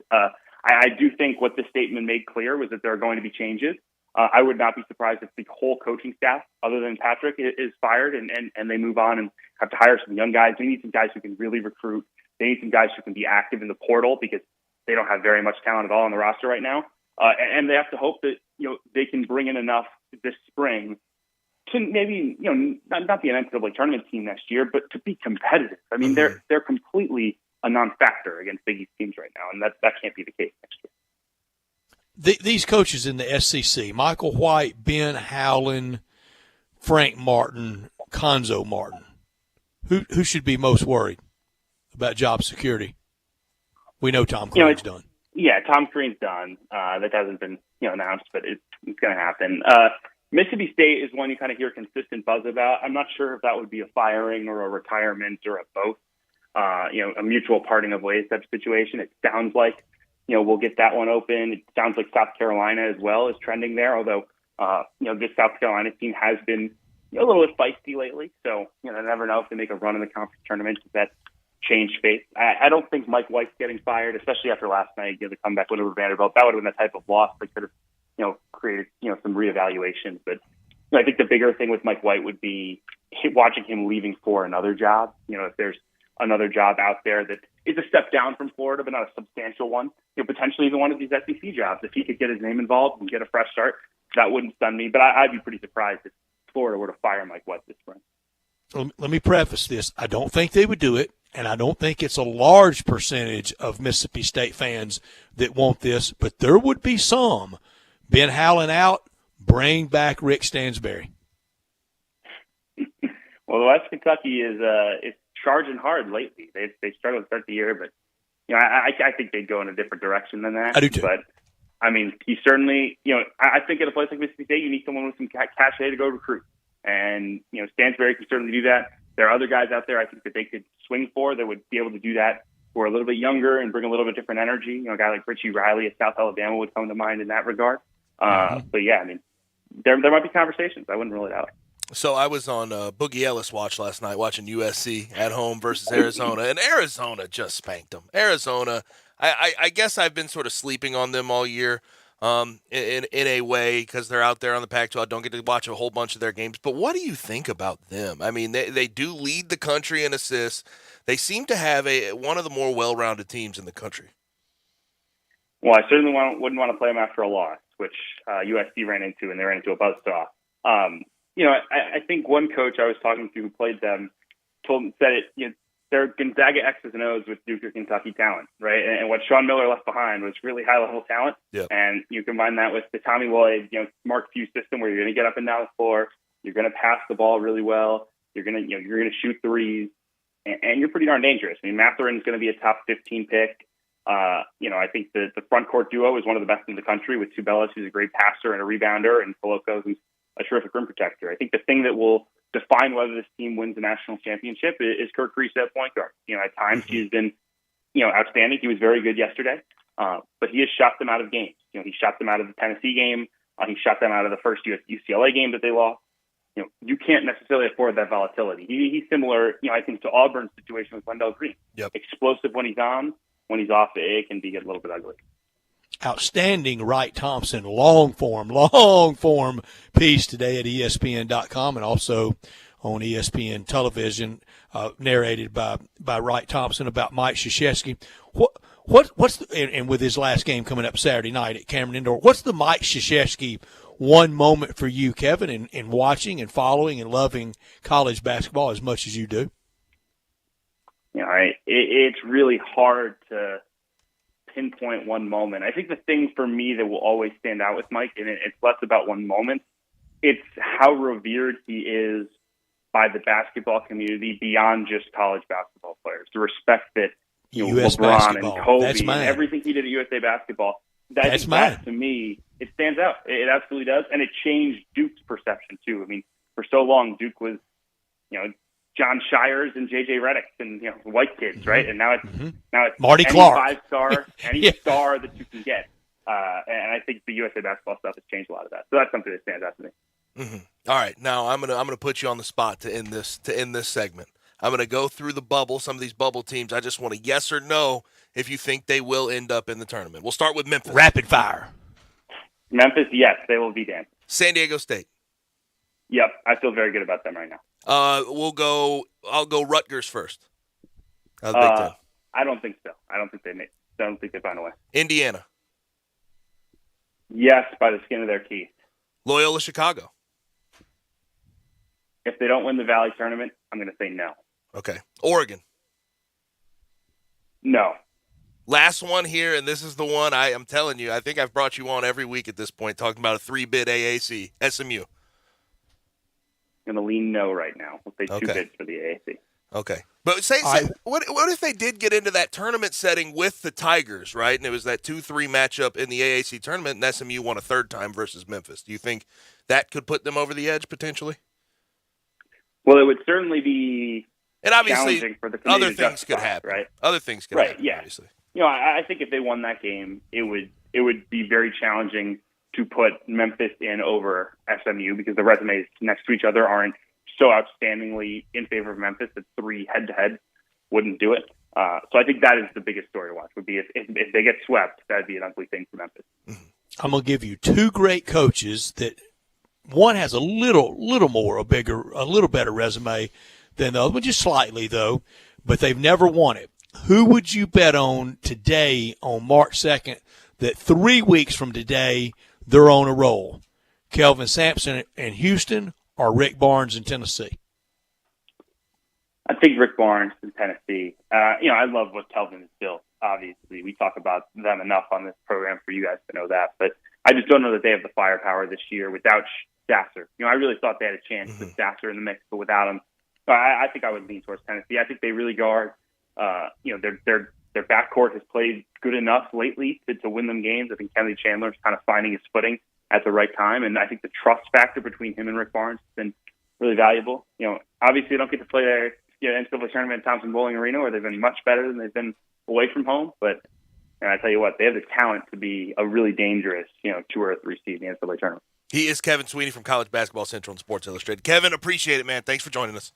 I do think what this statement made clear was that there are going to be changes. I would not be surprised if the whole coaching staff, other than Patrick, is fired and they move on and have to hire some young guys. They need some guys who can really recruit. They need some guys who can be active in the portal because they don't have very much talent at all on the roster right now. And they have to hope that they can bring in enough this spring to maybe not be an NCAA tournament team next year, but to be competitive. I mean, they're completely a non-factor against Big East teams right now, and that can't be the case next year. These coaches in the SEC, Michael White, Ben Howland, Frank Martin, Conzo Martin, who should be most worried about job security? We know Tom Crean's done. Yeah, Tom Crean's done. That hasn't been announced, but it's going to happen. Mississippi State is one you kind of hear consistent buzz about. I'm not sure if that would be a firing or a retirement or a both. A mutual parting of ways type of situation. It sounds like we'll get that one open. It sounds like South Carolina as well is trending there, although this South Carolina team has been a little bit feisty lately. So I never know if they make a run in the conference tournament. If that change face. I don't think Mike White's getting fired, especially after last night. The comeback win over Vanderbilt, that would have been the type of loss that could have created some reevaluation. But I think the bigger thing with Mike White would be watching him leaving for another job. If there's another job out there that is a step down from Florida, but not a substantial one, potentially even one of these SEC jobs. If he could get his name involved and get a fresh start, that wouldn't stun me. But I'd be pretty surprised if Florida were to fire Mike White this spring. Let me preface this. I don't think they would do it, and I don't think it's a large percentage of Mississippi State fans that want this, but there would be some. Ben Howland out, bring back Rick Stansberry. Well, the West Kentucky is charging hard lately. They struggled to start the year, but I think they'd go in a different direction than that. I do too. But I mean, he certainly, I think at a place like Mississippi State, you need someone with some cachet to go recruit, and Stansberry can certainly do that. There are other guys out there I think that they could swing for that would be able to do that, who are a little bit younger and bring a little bit different energy. A guy like Richie Riley at South Alabama would come to mind in that regard. But yeah, I mean, there might be conversations. I wouldn't rule it out. So I was on Boogie Ellis watch last night, watching USC at home versus Arizona, and Arizona just spanked them. Arizona, I guess I've been sort of sleeping on them all year in a way because they're out there on the Pac-12. I don't get to watch a whole bunch of their games. But what do you think about them? I mean, they do lead the country in assists. They seem to have one of the more well-rounded teams in the country. Well, I certainly wouldn't want to play them after a loss, which USC ran into, and they ran into a buzzsaw. I think one coach I was talking to who played them said they're Gonzaga X's and O's with Duke or Kentucky talent, right? And what Sean Miller left behind was really high-level talent. Yep. And you combine that with the Tommy Lloyd, Mark Few system where you're going to get up and down the floor, you're going to pass the ball really well, you're going to shoot threes, and you're pretty darn dangerous. I mean, Matherin's going to be a top 15 pick. I think the front court duo is one of the best in the country with Tubelis, who's a great passer and a rebounder, and Koloko, who's a terrific rim protector. I think the thing that will define whether this team wins the national championship is Kirk Creese at point guard. At times he's been, outstanding. He was very good yesterday, but he has shot them out of games. He shot them out of the Tennessee game. He shot them out of the first UCLA game that they lost. you can't necessarily afford that volatility. He's similar, I think, to Auburn's situation with Wendell Green. Yep. Explosive when he's on. When he's off, it can be a little bit ugly. Outstanding Wright Thompson long form piece today at ESPN.com and also on ESPN television, narrated by Wright Thompson about Mike Krzyzewski. What's and with his last game coming up Saturday night at Cameron Indoor, what's the Mike Krzyzewski one moment for you, Kevin, in watching and following and loving college basketball as much as you do? It's really hard to pinpoint one moment. I think the thing for me that will always stand out with Mike, and it's less about one moment, it's how revered he is by the basketball community beyond just college basketball players. The respect that US LeBron basketball. and Kobe That's and mine. everything he did at USA basketball, That's mine. that to me, it stands out. It absolutely does. And it changed Duke's perception too. I mean, for so long, Duke was, John Shires and JJ Redick and white kids, right? And now it's Marty any Clark. 5-star, any star that you can get. And I think the USA basketball stuff has changed a lot of that. So that's something that stands out to me. Mm-hmm. All right, now I'm gonna put you on the spot to end this segment. I'm gonna go through the bubble. Some of these bubble teams, I just want a yes or no if you think they will end up in the tournament. We'll start with Memphis. Rapid fire. Memphis, yes, they will be dancing. San Diego State. Yep, I feel very good about them right now. I'll go Rutgers first. Big Ten. I don't think so. I don't think they find a way. Indiana. Yes, by the skin of their teeth. Loyola Chicago. If they don't win the Valley tournament, I'm going to say no. Okay. Oregon. No. Last one here, and this is the one I'm telling you, I think I've brought you on every week at this point talking about a 3-bid AAC. SMU. I'm going to lean no right now. We'll say 2 bids for the AAC. Okay. But what if they did get into that tournament setting with the Tigers, right? And it was that 2-3 matchup in the AAC tournament, and SMU won a third time versus Memphis. Do you think that could put them over the edge potentially? Well, it would certainly be and obviously challenging for the other committee to things could justify, happen, right? Other things could right, happen, yeah. obviously. I think if they won that game, it would be very challenging to put Memphis in over SMU because the resumes next to each other aren't so outstandingly in favor of Memphis that 3 head-to-head wouldn't do it. So I think that is the biggest story to watch, would be if they get swept, that would be an ugly thing for Memphis. I'm going to give you 2 great coaches that one has a little better resume than the other one, just slightly though, but they've never won it. Who would you bet on today on March 2nd that 3 weeks from today they're on a roll? Kelvin Sampson in Houston or Rick Barnes in Tennessee? I think Rick Barnes in Tennessee. I love what Kelvin has built. Obviously, we talk about them enough on this program for you guys to know that. But I just don't know that they have the firepower this year without Sasser. I really thought they had a chance with Sasser in the mix, but without him, I think I would lean towards Tennessee. I think they really guard. Their backcourt has played good enough lately to win them games. I think Kenley Chandler's kind of finding his footing at the right time, and I think the trust factor between him and Rick Barnes has been really valuable. Obviously, they don't get to play their NCAA tournament at Thompson Bowling Arena, where they've been much better than they've been away from home. But I tell you what, they have the talent to be a really dangerous, 2 or 3 seed in the NCAA tournament. He is Kevin Sweeney from College Basketball Central and Sports Illustrated. Kevin, appreciate it, man. Thanks for joining us.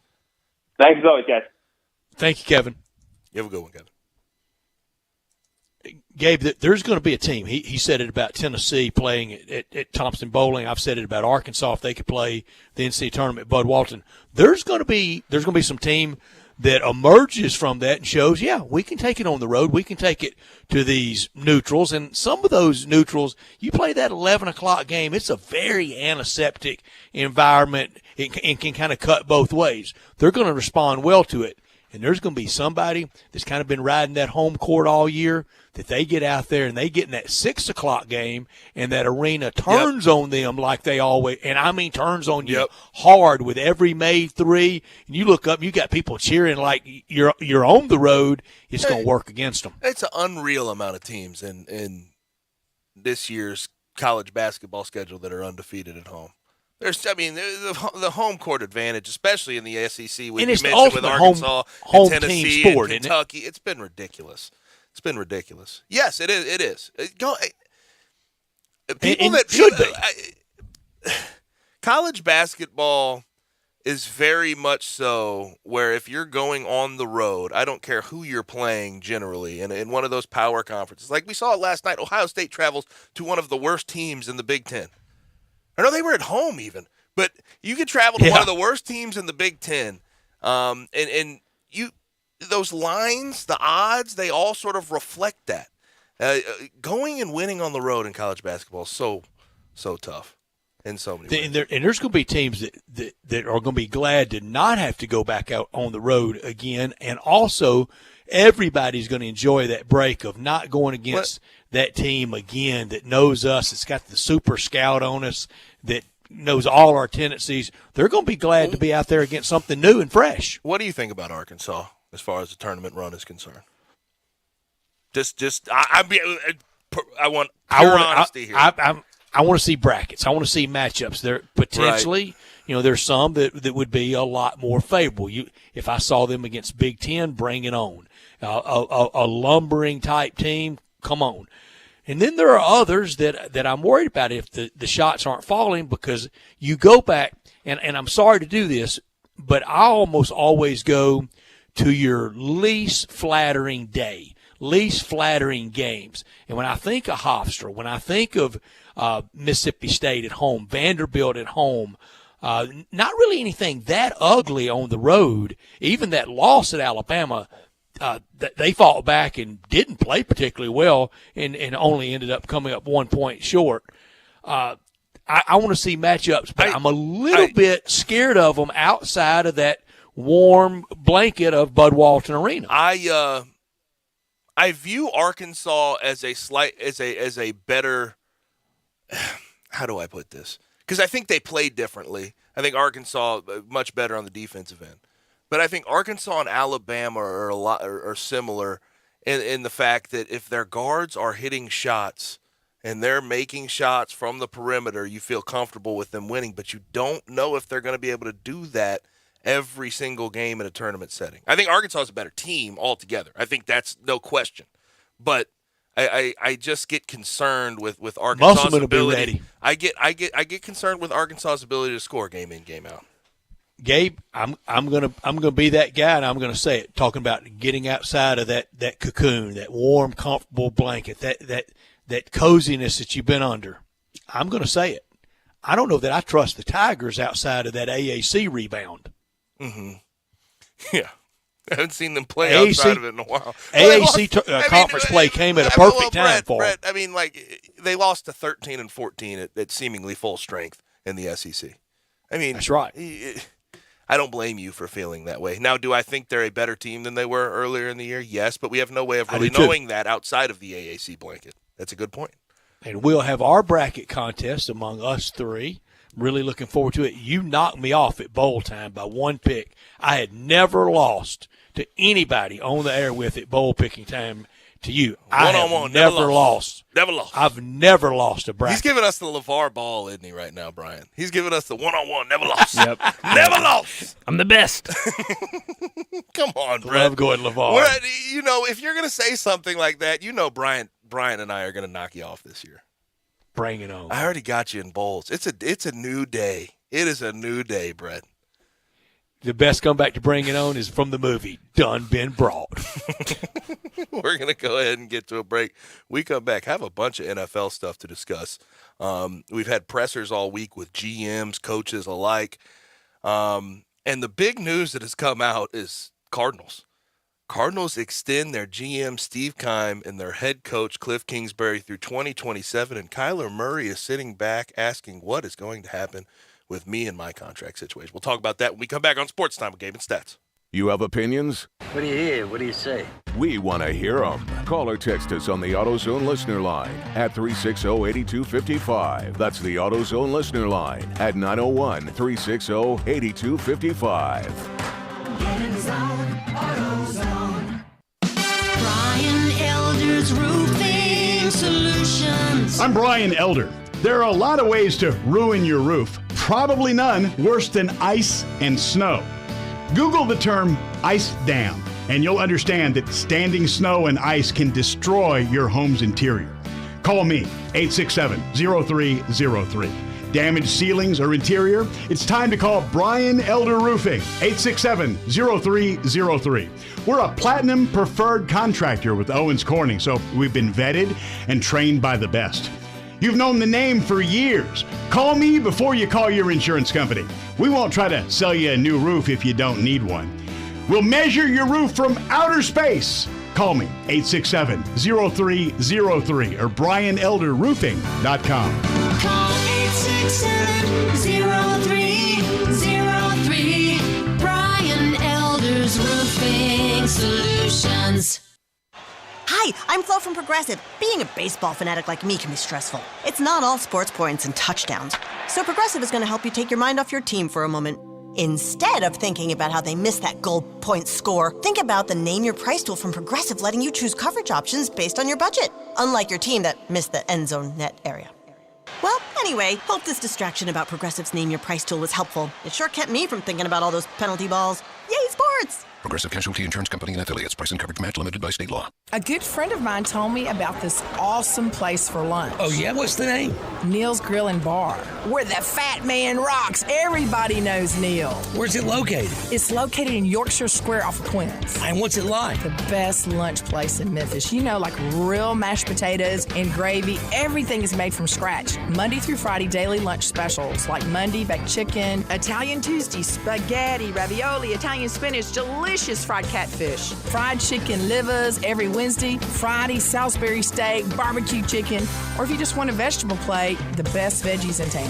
Thanks as always, guys. Thank you, Kevin. You have a good one, Kevin. Gabe, there's going to be a team. He said it about Tennessee playing at Thompson Bowling. I've said it about Arkansas if they could play the NCAA tournament. Bud Walton. There's going to be some team that emerges from that and shows, yeah, we can take it on the road. We can take it to these neutrals. And some of those neutrals, you play that 11 o'clock game, it's a very antiseptic environment. It can kind of cut both ways. They're going to respond well to it. And there's going to be somebody that's kind of been riding that home court all year that they get out there and they get in that 6 o'clock game and that arena turns on them like they always, and I mean turns on you hard with every made 3. And you look up and you got people cheering like you're on the road. It's going to work against them. It's an unreal amount of teams in this year's college basketball schedule that are undefeated at home. There's the home court advantage, especially in the SEC. When you mentioned with Arkansas, home and Tennessee, team sport, and Kentucky, it's been ridiculous. It's been ridiculous. Yes, it is. It is. College basketball is very much so where if you're going on the road, I don't care who you're playing generally, and in one of those power conferences, like we saw it last night, Ohio State travels to one of the worst teams in the Big Ten. I know they were at home even, but you can travel to one of the worst teams in the Big Ten, and you those lines, the odds, they all sort of reflect that. Going and winning on the road in college basketball is so tough. In so many ways. And there's going to be teams that are going to be glad to not have to go back out on the road again. And also, everybody's going to enjoy that break of not going against that team again that knows us. It's got the super scout on us that knows all our tendencies. They're going to be glad to be out there against something new and fresh. What do you think about Arkansas as far as the tournament run is concerned? I want pure honesty here. I want to see brackets. I want to see matchups. There potentially, there's some that would be a lot more favorable. If I saw them against Big Ten, bring it on. A lumbering type team, come on. And then there are others that I'm worried about if the shots aren't falling, because you go back, and I'm sorry to do this, but I almost always go to your least flattering day, least flattering games. And when I think of Hofstra, when I think of Mississippi State at home, Vanderbilt at home, not really anything that ugly on the road. Even that loss at Alabama, they fought back and didn't play particularly well and only ended up coming up 1 point short. I want to see matchups, but I'm a little bit scared of them outside of that warm blanket of Bud Walton Arena. I view Arkansas as a better. How do I put this? Because I think they played differently. I think Arkansas much better on the defensive end, but I think Arkansas and Alabama are similar in the fact that if their guards are hitting shots and they're making shots from the perimeter, you feel comfortable with them winning, but you don't know if they're going to be able to do that every single game in a tournament setting. I think Arkansas is a better team altogether. I think that's no question, but I just get concerned with Arkansas's ability. I get concerned with Arkansas's ability to score game in, game out. Gabe, I'm gonna be that guy, and I'm gonna say it. Talking about getting outside of that cocoon, that warm, comfortable blanket, that coziness that you've been under. I'm gonna say it. I don't know that I trust the Tigers outside of that AAC rebound. Mm-hmm. Yeah. I haven't seen them play outside of it in a while. AAC conference play came at a perfect time for them. I mean, they lost to 13 and 14 at seemingly full strength in the SEC. I mean, that's right. I don't blame you for feeling that way. Now, do I think they're a better team than they were earlier in the year? Yes, but we have no way of really knowing that outside of the AAC blanket. That's a good point. And we'll have our bracket contest among us three. Really looking forward to it. You knocked me off at bowl time by one pick. I had never lost to anybody on the air with at bowl picking time to you. One-on-one, never lost. Never lost. I've never lost a bracket. He's giving us the LeVar Ball, isn't he, right now, Brian? He's giving us the one-on-one, never lost. Yep. Never lost. I'm the best. Come on, Brett. Love going LeVar. If you're going to say something like that, Brian and I are going to knock you off this year. Bring it on. I already got you in bowls. It's a new day. It is a new day, Brett. The best comeback to bring it on is from the movie Done Been Brought. We're going to go ahead and get to a break. We come back, have a bunch of NFL stuff to discuss. We've had pressers all week with GMs, coaches alike. And the big news that has come out is Cardinals. Cardinals extend their GM Steve Keim and their head coach Cliff Kingsbury through 2027, and Kyler Murray is sitting back asking what is going to happen with me and my contract situation. We'll talk about that when we come back on Sportstime with Gabe and Stats. You have opinions? What do you hear? What do you say? We want to hear them. Call or text us on the AutoZone listener line at 360-8255. That's the AutoZone listener line at 901-360-8255. Get in the zone, AutoZone. Brian Elder's Roofing Solutions. I'm Brian Elder. There are a lot of ways to ruin your roof. Probably none worse than ice and snow. Google the term ice dam, and you'll understand that standing snow and ice can destroy your home's interior. Call me, 867-0303. Damaged ceilings or interior? It's time to call Brian Elder Roofing, 867-0303. We're a platinum preferred contractor with Owens Corning, so we've been vetted and trained by the best. You've known the name for years. Call me before you call your insurance company. We won't try to sell you a new roof if you don't need one. We'll measure your roof from outer space. Call me, 867-0303 or BrianElderRoofing.com. Call 867-0303. Brian Elder's Roofing Solutions. Hi, I'm Flo from Progressive. Being a baseball fanatic like me can be stressful. It's not all sports points and touchdowns. So Progressive is going to help you take your mind off your team for a moment. Instead of thinking about how they missed that goal point score, think about the Name Your Price tool from Progressive, letting you choose coverage options based on your budget, unlike your team that missed the end zone net area. Well, anyway, hope this distraction about Progressive's Name Your Price tool was helpful. It sure kept me from thinking about all those penalty balls. Yay, sports! Progressive Casualty Insurance Company and affiliates. Price and coverage match limited by state law. A good friend of mine told me about this awesome place for lunch. Oh, yeah? What's the name? Neil's Grill and Bar, where the fat man rocks. Everybody knows Neil. Where's it located? It's located in Yorkshire Square off Quince. And what's it like? The best lunch place in Memphis. You know, like real mashed potatoes and gravy. Everything is made from scratch. Monday through Friday, daily lunch specials like Monday baked chicken, Italian Tuesday spaghetti, ravioli, Italian spinach, delicious fried catfish, fried chicken livers every Wednesday, Friday Salisbury steak, barbecue chicken, or if you just want a vegetable plate, the best veggies in town.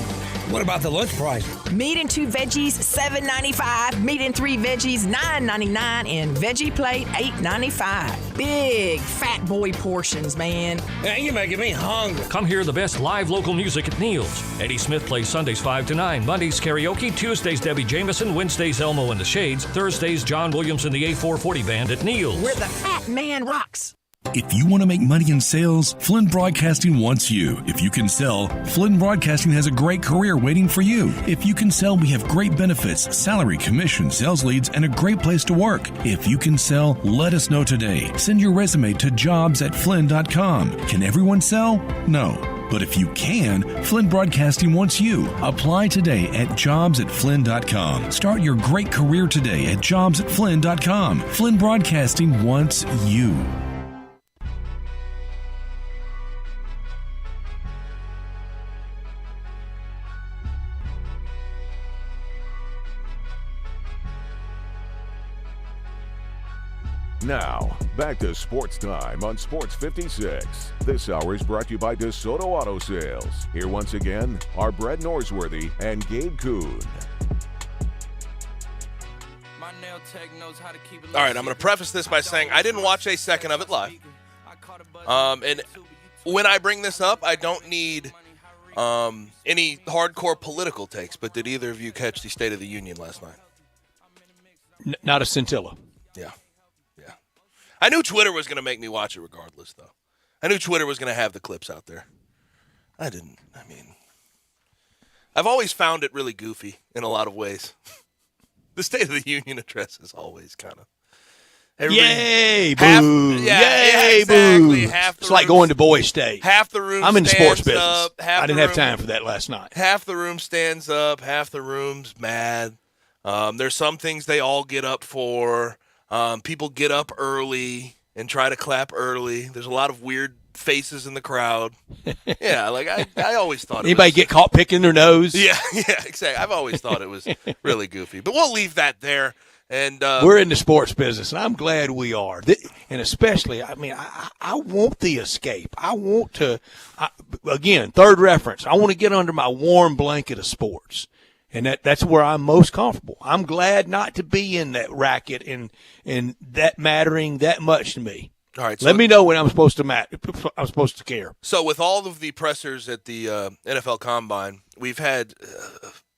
What about the lunch price? Meat and 2 veggies, $7.95. Meat and 3 veggies, $9.99. And veggie plate, $8.95. Big fat boy portions, man. Man, you're making me hungry. Come hear the best live local music at Neil's. Eddie Smith plays Sundays 5 to 9, Mondays karaoke, Tuesdays Debbie Jameson, Wednesdays Elmo and the Shades, Thursdays John Williams and the A440 Band at Neil's. Where the fat man rocks. If you want to make money in sales, Flynn Broadcasting wants you. If you can sell, Flynn Broadcasting has a great career waiting for you. If you can sell, we have great benefits, salary, commission, sales leads, and a great place to work. If you can sell, let us know today. Send your resume to jobs@flynn.com. Can everyone sell? No. But if you can, Flynn Broadcasting wants you. Apply today at jobs@flynn.com. Start your great career today at jobs@flynn.com. Flynn Broadcasting wants you. Now, back to Sports Time on Sports 56. This hour is brought to you by DeSoto Auto Sales. Here once again are Brett Norsworthy and Gabe Kuhn. All right, I'm going to preface this by saying I didn't watch a second of it live. And when I bring this up, I don't need any hardcore political takes, but did either of you catch the State of the Union last night? Not a scintilla. Yeah. I knew Twitter was going to make me watch it regardless, though. I knew Twitter was going to have the clips out there. I didn't. I mean, I've always found it really goofy in a lot of ways. The State of the Union address is always kind of. Yay, boo. Yay, exactly. boo. It's like going to Boys State. Half the room I'm in the sports stands business. up. I didn't have time for that last night. Half the room stands up. Half the room's mad. There's some things they all get up for. People get up early and try to clap early. There's a lot of weird faces in the crowd. Yeah, like I always thought Anybody get caught picking their nose? Yeah, exactly. I've always thought it was really goofy. But we'll leave that there. And we're in the sports business, and I'm glad we are. And especially, I mean, I want the escape. I want to, again, third reference, I want to get under my warm blanket of sports. And that's where I'm most comfortable. I'm glad not to be in that racket and that mattering that much to me. All right, let me know when I'm supposed to care. So with all of the pressers at the NFL Combine, we've had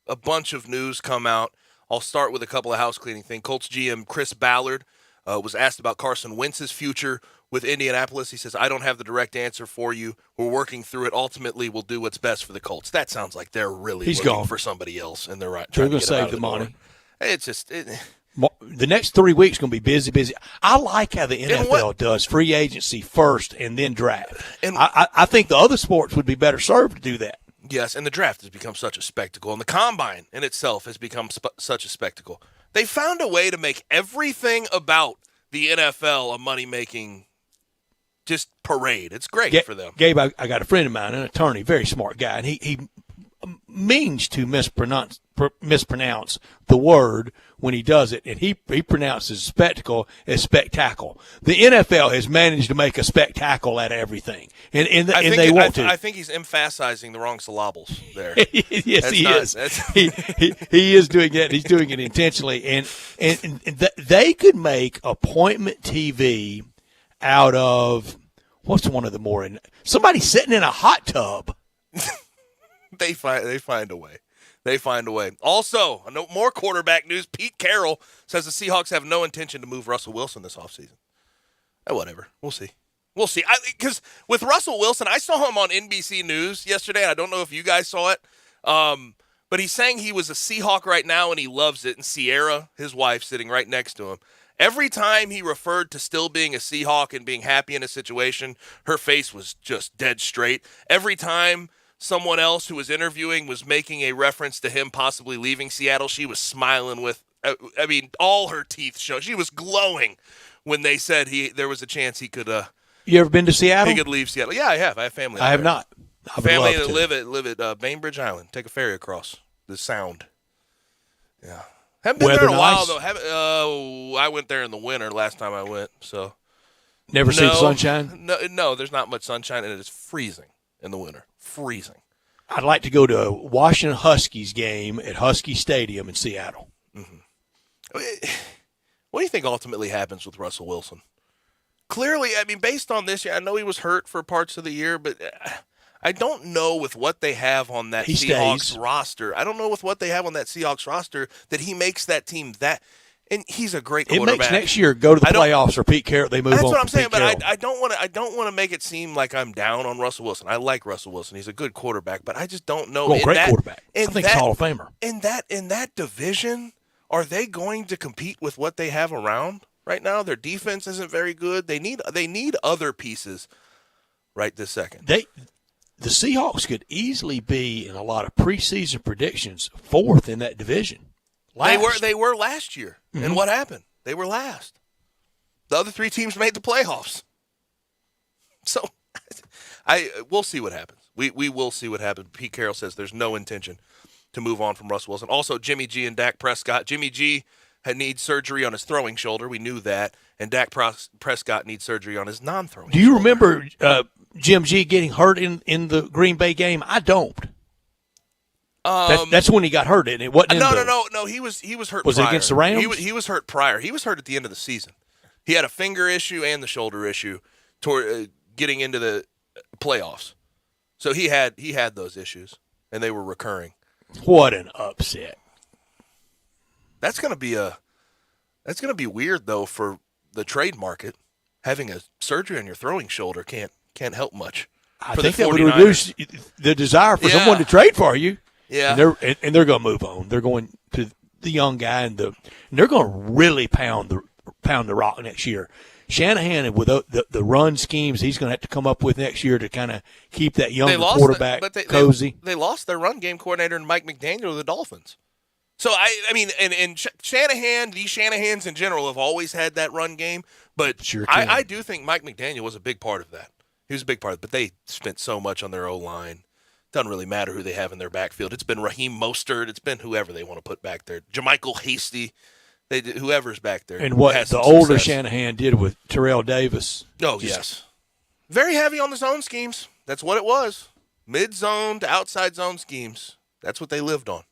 a bunch of news come out. I'll start with a couple of house cleaning things. Colts GM Chris Ballard was asked about Carson Wentz's future with Indianapolis. He says, I don't have the direct answer for you. We're working through it. Ultimately, we'll do what's best for the Colts. That sounds like they're really looking for somebody else, and they're trying to save the money. It's just the next 3 weeks going to be busy. I like how the NFL does free agency first and then draft. And I think the other sports would be better served to do that. Yes, and the draft has become such a spectacle, and the combine in itself has become such a spectacle. They found a way to make everything about the NFL a money-making just parade. It's great for them. Gabe, I got a friend of mine, an attorney, very smart guy, and he means to mispronounce the word when he does it, and he pronounces spectacle as spectacle. The NFL has managed to make a spectacle out of everything, and they want to. I think he's emphasizing the wrong syllables there. Yes, he is. He is doing that. He's doing it intentionally, and they could make appointment TV out of what's one of the more somebody sitting in a hot tub. They find a way. They find a way. Also, more quarterback news. Pete Carroll says the Seahawks have no intention to move Russell Wilson this offseason. Whatever. We'll see. Because with Russell Wilson, I saw him on NBC News yesterday. I don't know if you guys saw it. But he's saying he was a Seahawk right now and he loves it. And Sierra, his wife, sitting right next to him. Every time he referred to still being a Seahawk and being happy in a situation, her face was just dead straight. Every time someone else who was interviewing was making a reference to him possibly leaving Seattle, she was smiling with, all her teeth showed. She was glowing when they said there was a chance he could. You ever been to Seattle? He could leave Seattle. Yeah, I have. I have family. I have not. Family that live at Bainbridge Island. Take a ferry across the Sound. Yeah, haven't been there in a while though. I went there in the winter last time I went. So never seen sunshine. No, there's not much sunshine, and it is freezing in the winter. Freezing. I'd like to go to a Washington Huskies game at Husky Stadium in Seattle. Mm-hmm. What do you think ultimately happens with Russell Wilson? Clearly, based on this year, I know he was hurt for parts of the year, but I don't know with what they have on that Seahawks roster. I don't know with what they have on that Seahawks roster that he makes that team that. And he's a great quarterback. It makes next year go to the playoffs for Pete Carroll. They move on. That's what I'm saying, but I don't want to make it seem like I'm down on Russell Wilson. I like Russell Wilson. He's a good quarterback, but I just don't know. Great quarterback. I think he's Hall of Famer. In that division, are they going to compete with what they have around right now? Their defense isn't very good. They need other pieces right this second. The Seahawks could easily be in a lot of preseason predictions fourth in that division. They were last year. Mm-hmm. And what happened? They were last. The other three teams made the playoffs. So we'll see what happens. We will see what happens. Pete Carroll says there's no intention to move on from Russell Wilson. Also, Jimmy G and Dak Prescott. Jimmy G needs surgery on his throwing shoulder. We knew that. And Dak Prescott needs surgery on his non-throwing shoulder. Do you remember Jim G getting hurt in the Green Bay game? I don't. That's when he got hurt, and it wasn't. No. He was hurt. Was prior. It against the Rams? He was hurt prior. He was hurt at the end of the season. He had a finger issue and the shoulder issue toward getting into the playoffs. So he had those issues, and they were recurring. What an upset! That's gonna be weird though for the trade market. Having a surgery on your throwing shoulder can't help much. I think that would reduce the desire for someone to trade for you. Yeah, and they're going to move on. They're going to the young guy, and they're going to really pound the rock next year. Shanahan, with the run schemes he's going to have to come up with next year to kind of keep that young quarterback cozy. They lost their run game coordinator and Mike McDaniel to the Dolphins. So and Shanahan, these Shanahans in general have always had that run game, but I do think Mike McDaniel was a big part of that. He was a big part of it, but they spent so much on their O-line. Doesn't really matter who they have in their backfield. It's been Raheem Mostert. It's been whoever they want to put back there. JaMychal Hasty. Whoever's back there. And what the older Shanahan did with Terrell Davis. Oh, yes. Very heavy on the zone schemes. That's what it was. Mid-zone to outside zone schemes. That's what they lived on.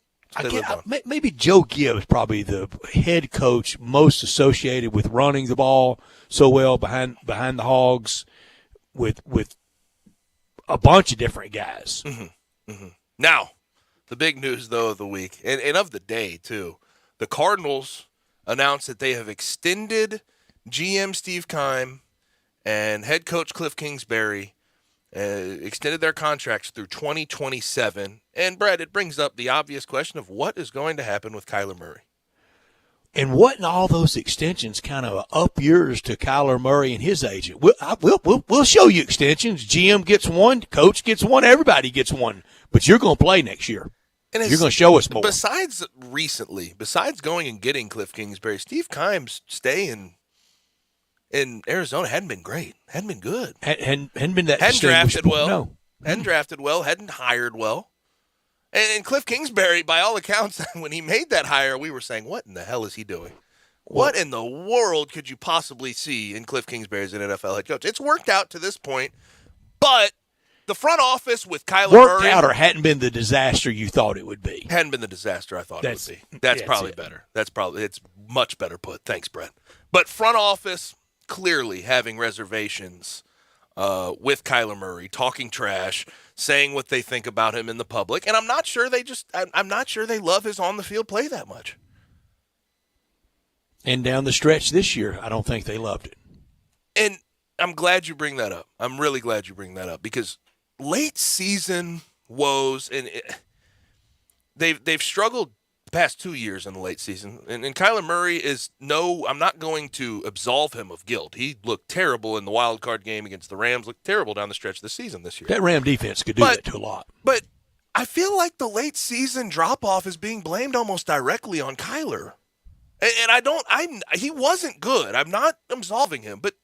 Maybe Joe Gibbs, probably the head coach most associated with running the ball so well behind the Hogs with a bunch of different guys. Mm-hmm. Mm-hmm. Now, the big news, though, of the week, and of the day, too, the Cardinals announced that they have extended GM Steve Keim and head coach Cliff Kingsbury, extended their contracts through 2027. And, Brad, it brings up the obvious question of what is going to happen with Kyler Murray. And what in all those extensions kind of up yours to Kyler Murray and his agent? We'll show you extensions. GM gets one, coach gets one, everybody gets one. But you're going to play next year. And you're going to show us more. Besides going and getting Cliff Kingsbury, Steve Keim's stay in Arizona hadn't been great. Hadn't been good. Hadn't been that. Hadn't drafted well. No. Hadn't drafted well. Hadn't hired well. And Cliff Kingsbury, by all accounts, when he made that hire, we were saying, what in the hell is he doing? What in the world could you possibly see in Cliff Kingsbury as an NFL head coach? It's worked out to this point, but the front office with Kyler worked Murray out or hadn't been the disaster you thought it would be. Hadn't been the disaster I thought it would be. That's probably better. It's much better put. Thanks, Brett. But front office clearly having reservations with Kyler Murray, talking trash, saying what they think about him in the public, and I'm not sure they love his on the field play that much. And down the stretch this year, I don't think they loved it. And I'm glad you bring that up. I'm really glad you bring that up because late season woes, and they've struggled the past 2 years in the late season. And Kyler Murray I'm not going to absolve him of guilt. He looked terrible in the wild card game against the Rams, looked terrible down the stretch of the season this year. That Ram defense could do that to a lot. But I feel like the late season drop-off is being blamed almost directly on Kyler. And he wasn't good. I'm not absolving him, but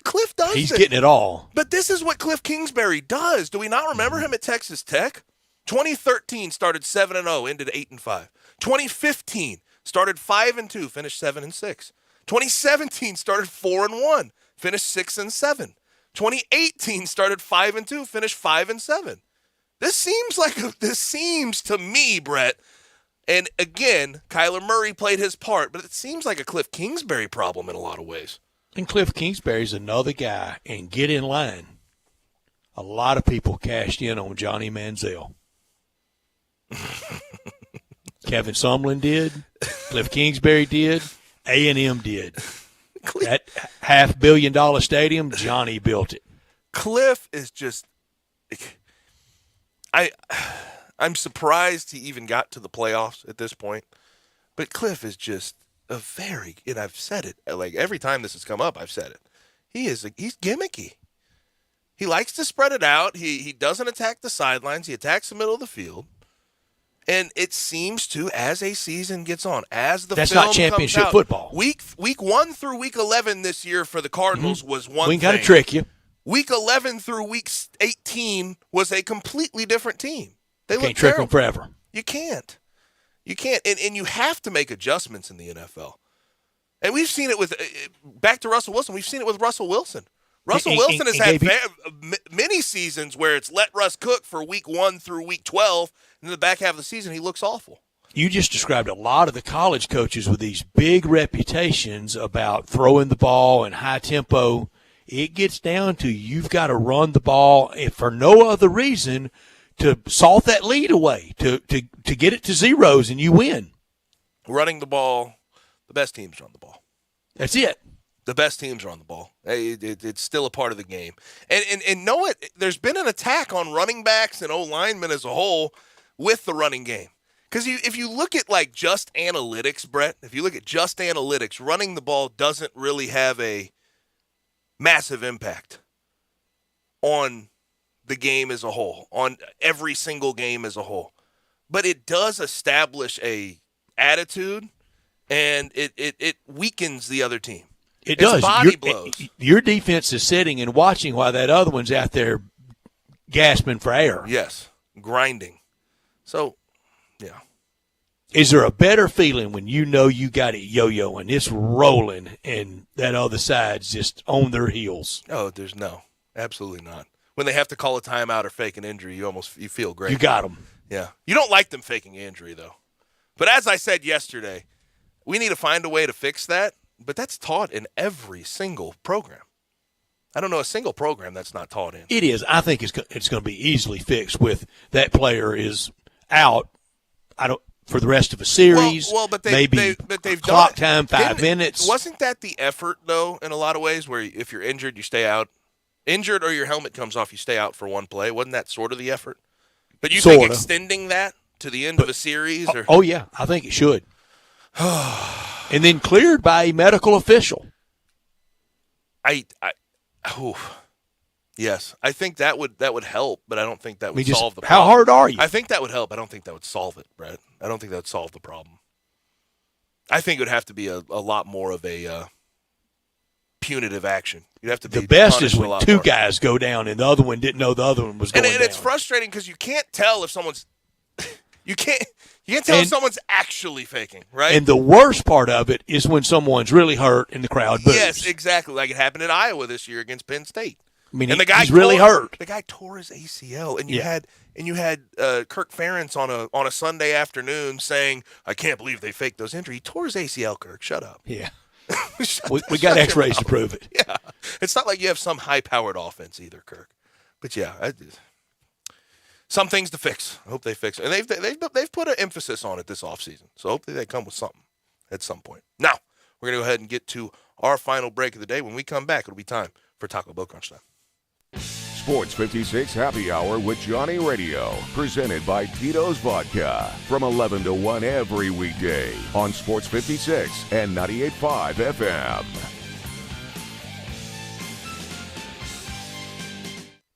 Cliff does He's getting it all. But this is what Cliff Kingsbury does. Do we not remember him at Texas Tech? 2013 started 7-0, ended 8-5. 2015 started 5-2, finished 7-6. 2017 started 4-1, finished 6-7. 2018 started 5-2, finished 5-7. This seems to me, Brett. And again, Kyler Murray played his part, but it seems like a Cliff Kingsbury problem in a lot of ways. And Cliff Kingsbury's another guy, and get in line. A lot of people cashed in on Johnny Manziel. Kevin Sumlin did. Cliff Kingsbury did. A&M did. That $500 million stadium, Johnny built it. Cliff is just I'm surprised he even got to the playoffs at this point. But Cliff is just and I've said it, like every time this has come up, I've said it. He's gimmicky. He likes to spread it out. He doesn't attack the sidelines. He attacks the middle of the field. And it seems to, as a season gets on, as the That's film not championship comes out, football. Week 1 through week 11 this year for the Cardinals was one We thing. got to trick you. Week 11 through week 18 was a completely different team. They Can't trick them forever. You can't. You can't. And you have to make adjustments in the NFL. And we've seen it with, back to Russell Wilson, we've seen it with Russell Wilson. Russell Wilson has had many seasons where it's let Russ cook for week 1 through week 12, and in the back half of the season, he looks awful. You just described a lot of the college coaches with these big reputations about throwing the ball and high tempo. It gets down to you've got to run the ball, if for no other reason, to salt that lead away, to get it to zeros, and you win. Running the ball, the best teams run the ball. That's it. The best teams are on the ball. It's still a part of the game. And know it, there's been an attack on running backs and O-linemen as a whole with the running game. Because if you look at like just analytics, Brett, if you look at just analytics, running the ball doesn't really have a massive impact on the game as a whole, on every single game as a whole. But it does establish a attitude, and it weakens the other team. It does. Body blows. Your defense is sitting and watching while that other one's out there gasping for air. Yes, grinding. So, yeah. Is there a better feeling when you know you got it yo-yoing, it's rolling, and that other side's just on their heels? Oh, there's no. Absolutely not. When they have to call a timeout or fake an injury, you feel great. You got them. Yeah. You don't like them faking an injury, though. But as I said yesterday, we need to find a way to fix that. But that's taught in every single program. I don't know a single program that's not taught in. It is. I think it's going to be easily fixed with that player is out. For the rest of a series. Well, but they've clock time 5 minutes. Wasn't that the effort though? In a lot of ways, where if you're injured, you stay out. Injured or your helmet comes off, you stay out for one play. Wasn't that sort of the effort? But you think extending that to the end of a series? Oh yeah, I think it should. And then cleared by a medical official. Yeah, Yes, I think that would help, but I don't think that would solve the problem. How hard are you? I think that would help. I don't think that would solve it, Brett. I don't think that would solve the problem. I think it would have to be a lot more of a punitive action. You'd have to be the best is when two guys go down and the other one didn't know the other one was going down. And it's frustrating because you can't tell if someone's you can't tell if someone's actually faking, right? And the worst part of it is when someone's really hurt and the crowd boos. Yes, exactly. Like it happened in Iowa this year against Penn State. I mean, and the guy he's really hurt. The guy tore his ACL, and you had Kirk Ferentz on a Sunday afternoon saying, "I can't believe they faked those injuries." He tore his ACL. Kirk, shut up. Yeah, we got X-rays to prove it. Yeah, it's not like you have some high-powered offense either, Kirk. But yeah, some things to fix. I hope they fix it, and they've put an emphasis on it this offseason. So hopefully they come with something at some point. Now we're gonna go ahead and get to our final break of the day. When we come back, it'll be time for Taco Bell Crunch Time. Sports 56 Happy Hour with Johnny Radio, presented by Tito's Vodka, from 11 to 1 every weekday on Sports 56 and 98.5 FM.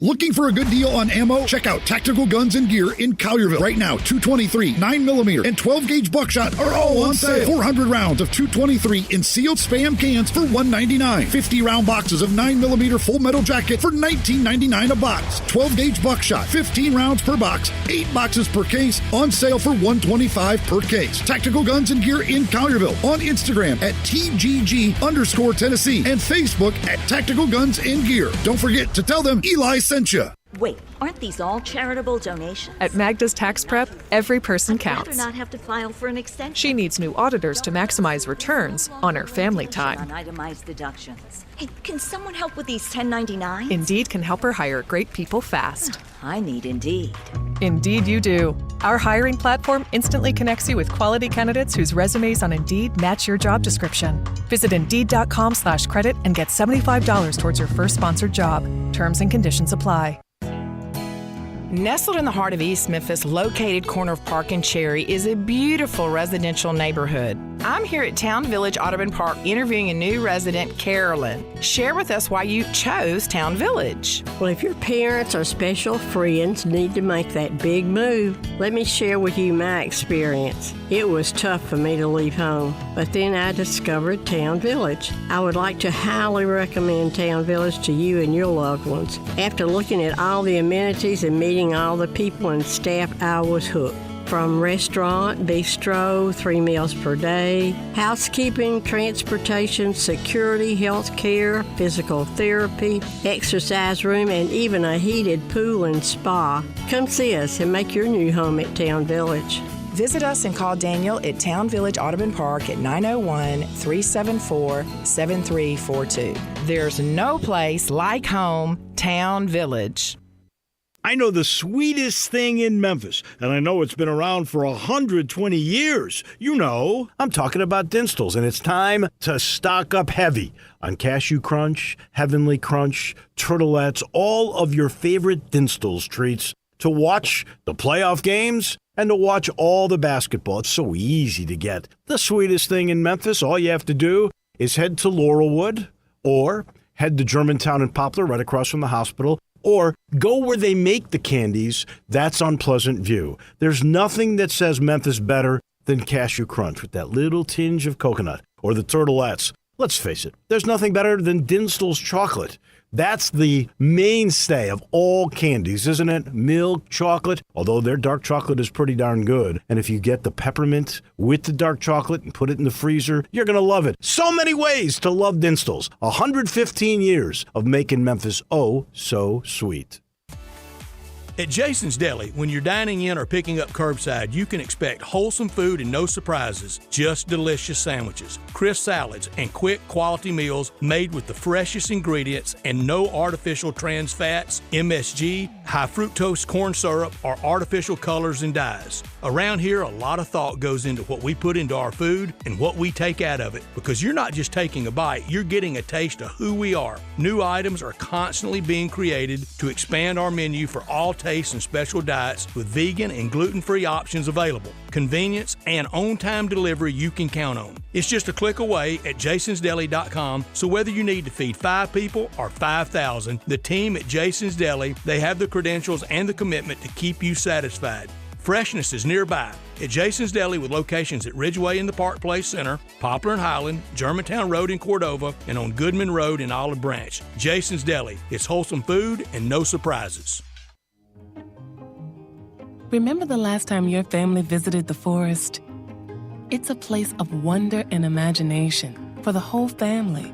Looking for a good deal on ammo? Check out Tactical Guns and Gear in Collierville. Right now, 223, 9mm, and 12-gauge buckshot are all on sale. 400 rounds of 223 in sealed Spam cans for $1.99. 50-round boxes of 9mm full metal jacket for $19.99 a box. 12-gauge buckshot, 15 rounds per box, 8 boxes per case, on sale for $125 per case. Tactical Guns and Gear in Collierville. On Instagram at TGG_Tennessee and Facebook at Tactical Guns and Gear. Don't forget to tell them Eli sent you. Wait, aren't these all charitable donations? At Magda's Tax Prep, every person counts. I'd rather not have to file for an extension. She needs new auditors to maximize returns on her family time. On itemized deductions. Hey, can someone help with these 1099s? Indeed can help her hire great people fast. I need Indeed. Indeed you do. Our hiring platform instantly connects you with quality candidates whose resumes on Indeed match your job description. Visit Indeed.com/credit and get $75 towards your first sponsored job. Terms and conditions apply. Nestled in the heart of East Memphis, located corner of Park and Cherry, is a beautiful residential neighborhood. I'm here at Town Village Audubon Park interviewing a new resident, Carolyn. Share with us why you chose Town Village. Well, if your parents or special friends need to make that big move, let me share with you my experience. It was tough for me to leave home, but then I discovered Town Village. I would like to highly recommend Town Village to you and your loved ones. After looking at all the amenities and meeting all the people and staff, I was hooked. From restaurant, bistro, 3 meals per day, housekeeping, transportation, security, health care, physical therapy, exercise room, and even a heated pool and spa. Come see us and make your new home at Town Village. Visit us and call Daniel at Town Village Audubon Park at 901-374-7342. There's no place like home, Town Village. I know the sweetest thing in Memphis, and I know it's been around for 120 years. You know, I'm talking about Dinstall's, and it's time to stock up heavy on Cashew Crunch, Heavenly Crunch, Turtlettes, all of your favorite Dinstall's treats to watch the playoff games and to watch all the basketball. It's so easy to get. The sweetest thing in Memphis, all you have to do is head to Laurelwood or head to Germantown and Poplar right across from the hospital, or go where they make the candies. That's on Pleasant View. There's nothing that says Memphis better than Cashew Crunch with that little tinge of coconut, or the Turtlettes. Let's face it, there's nothing better than Dinstall's chocolate. That's the mainstay of all candies, isn't it? Milk chocolate, although their dark chocolate is pretty darn good. And if you get the peppermint with the dark chocolate and put it in the freezer, you're going to love it. So many ways to love Dinstall's. 115 years of making Memphis oh so sweet. At Jason's Deli, when you're dining in or picking up curbside, you can expect wholesome food and no surprises, just delicious sandwiches, crisp salads, and quick quality meals made with the freshest ingredients and no artificial trans fats, MSG, high fructose corn syrup, or artificial colors and dyes. Around here, a lot of thought goes into what we put into our food and what we take out of it, because you're not just taking a bite, you're getting a taste of who we are. New items are constantly being created to expand our menu for all tastes and special diets with vegan and gluten-free options available. Convenience and on-time delivery you can count on. It's just a click away at jasonsdeli.com, so whether you need to feed 5 people or 5,000, the team at Jason's Deli, they have the credentials and the commitment to keep you satisfied. Freshness is nearby at Jason's Deli with locations at Ridgeway in the Park Place Center, Poplar and Highland, Germantown Road in Cordova, and on Goodman Road in Olive Branch. Jason's Deli. It's wholesome food and no surprises. Remember the last time your family visited the forest? It's a place of wonder and imagination for the whole family,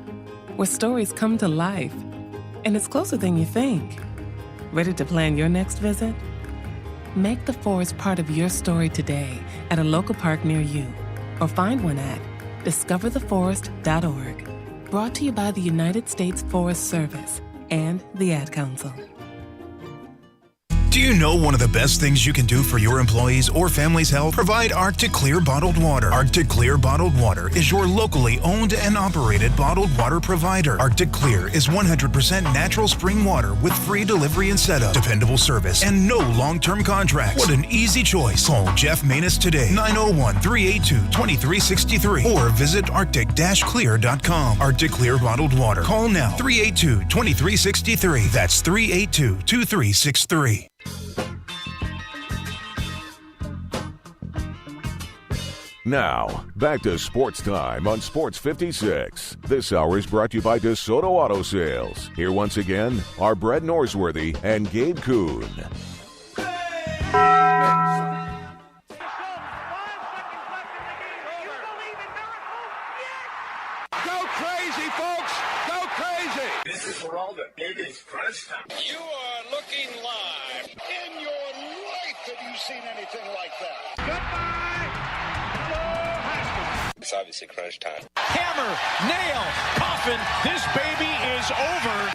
where stories come to life. And it's closer than you think. Ready to plan your next visit? Make the forest part of your story today at a local park near you, or find one at discovertheforest.org. Brought to you by the United States Forest Service and the Ad Council. Do you know one of the best things you can do for your employees or family's health? Provide Arctic Clear bottled water. Arctic Clear bottled water is your locally owned and operated bottled water provider. Arctic Clear is 100% natural spring water with free delivery and setup, dependable service, and no long-term contracts. What an easy choice. Call Jeff Manus today, 901-382-2363, or visit arctic-clear.com. Arctic Clear bottled water. Call now, 382-2363. That's 382-2363. Now, back to Sports Time on Sports 56. This hour is brought to you by DeSoto Auto Sales. Here once again are Brett Norsworthy and Gabe Kuhn. Go crazy, folks! Go crazy! This is for all the biggest crunch time. You are looking live. In your life have you seen anything like that? Goodbye! It's obviously crunch time. Hammer, nail, coffin, this baby is over.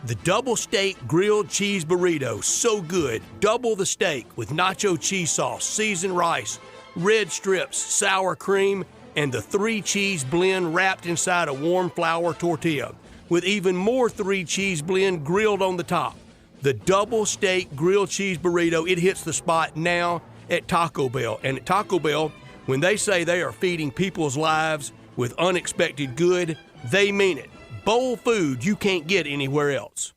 The double steak grilled cheese burrito, so good. Double the steak with nacho cheese sauce, seasoned rice, red strips, sour cream, and the 3-cheese blend wrapped inside a warm flour tortilla, with even more 3-cheese blend grilled on the top. The double steak grilled cheese burrito, it hits the spot now at Taco Bell. And at Taco Bell, when they say they are feeding people's lives with unexpected good, they mean it. Bowl food you can't get anywhere else.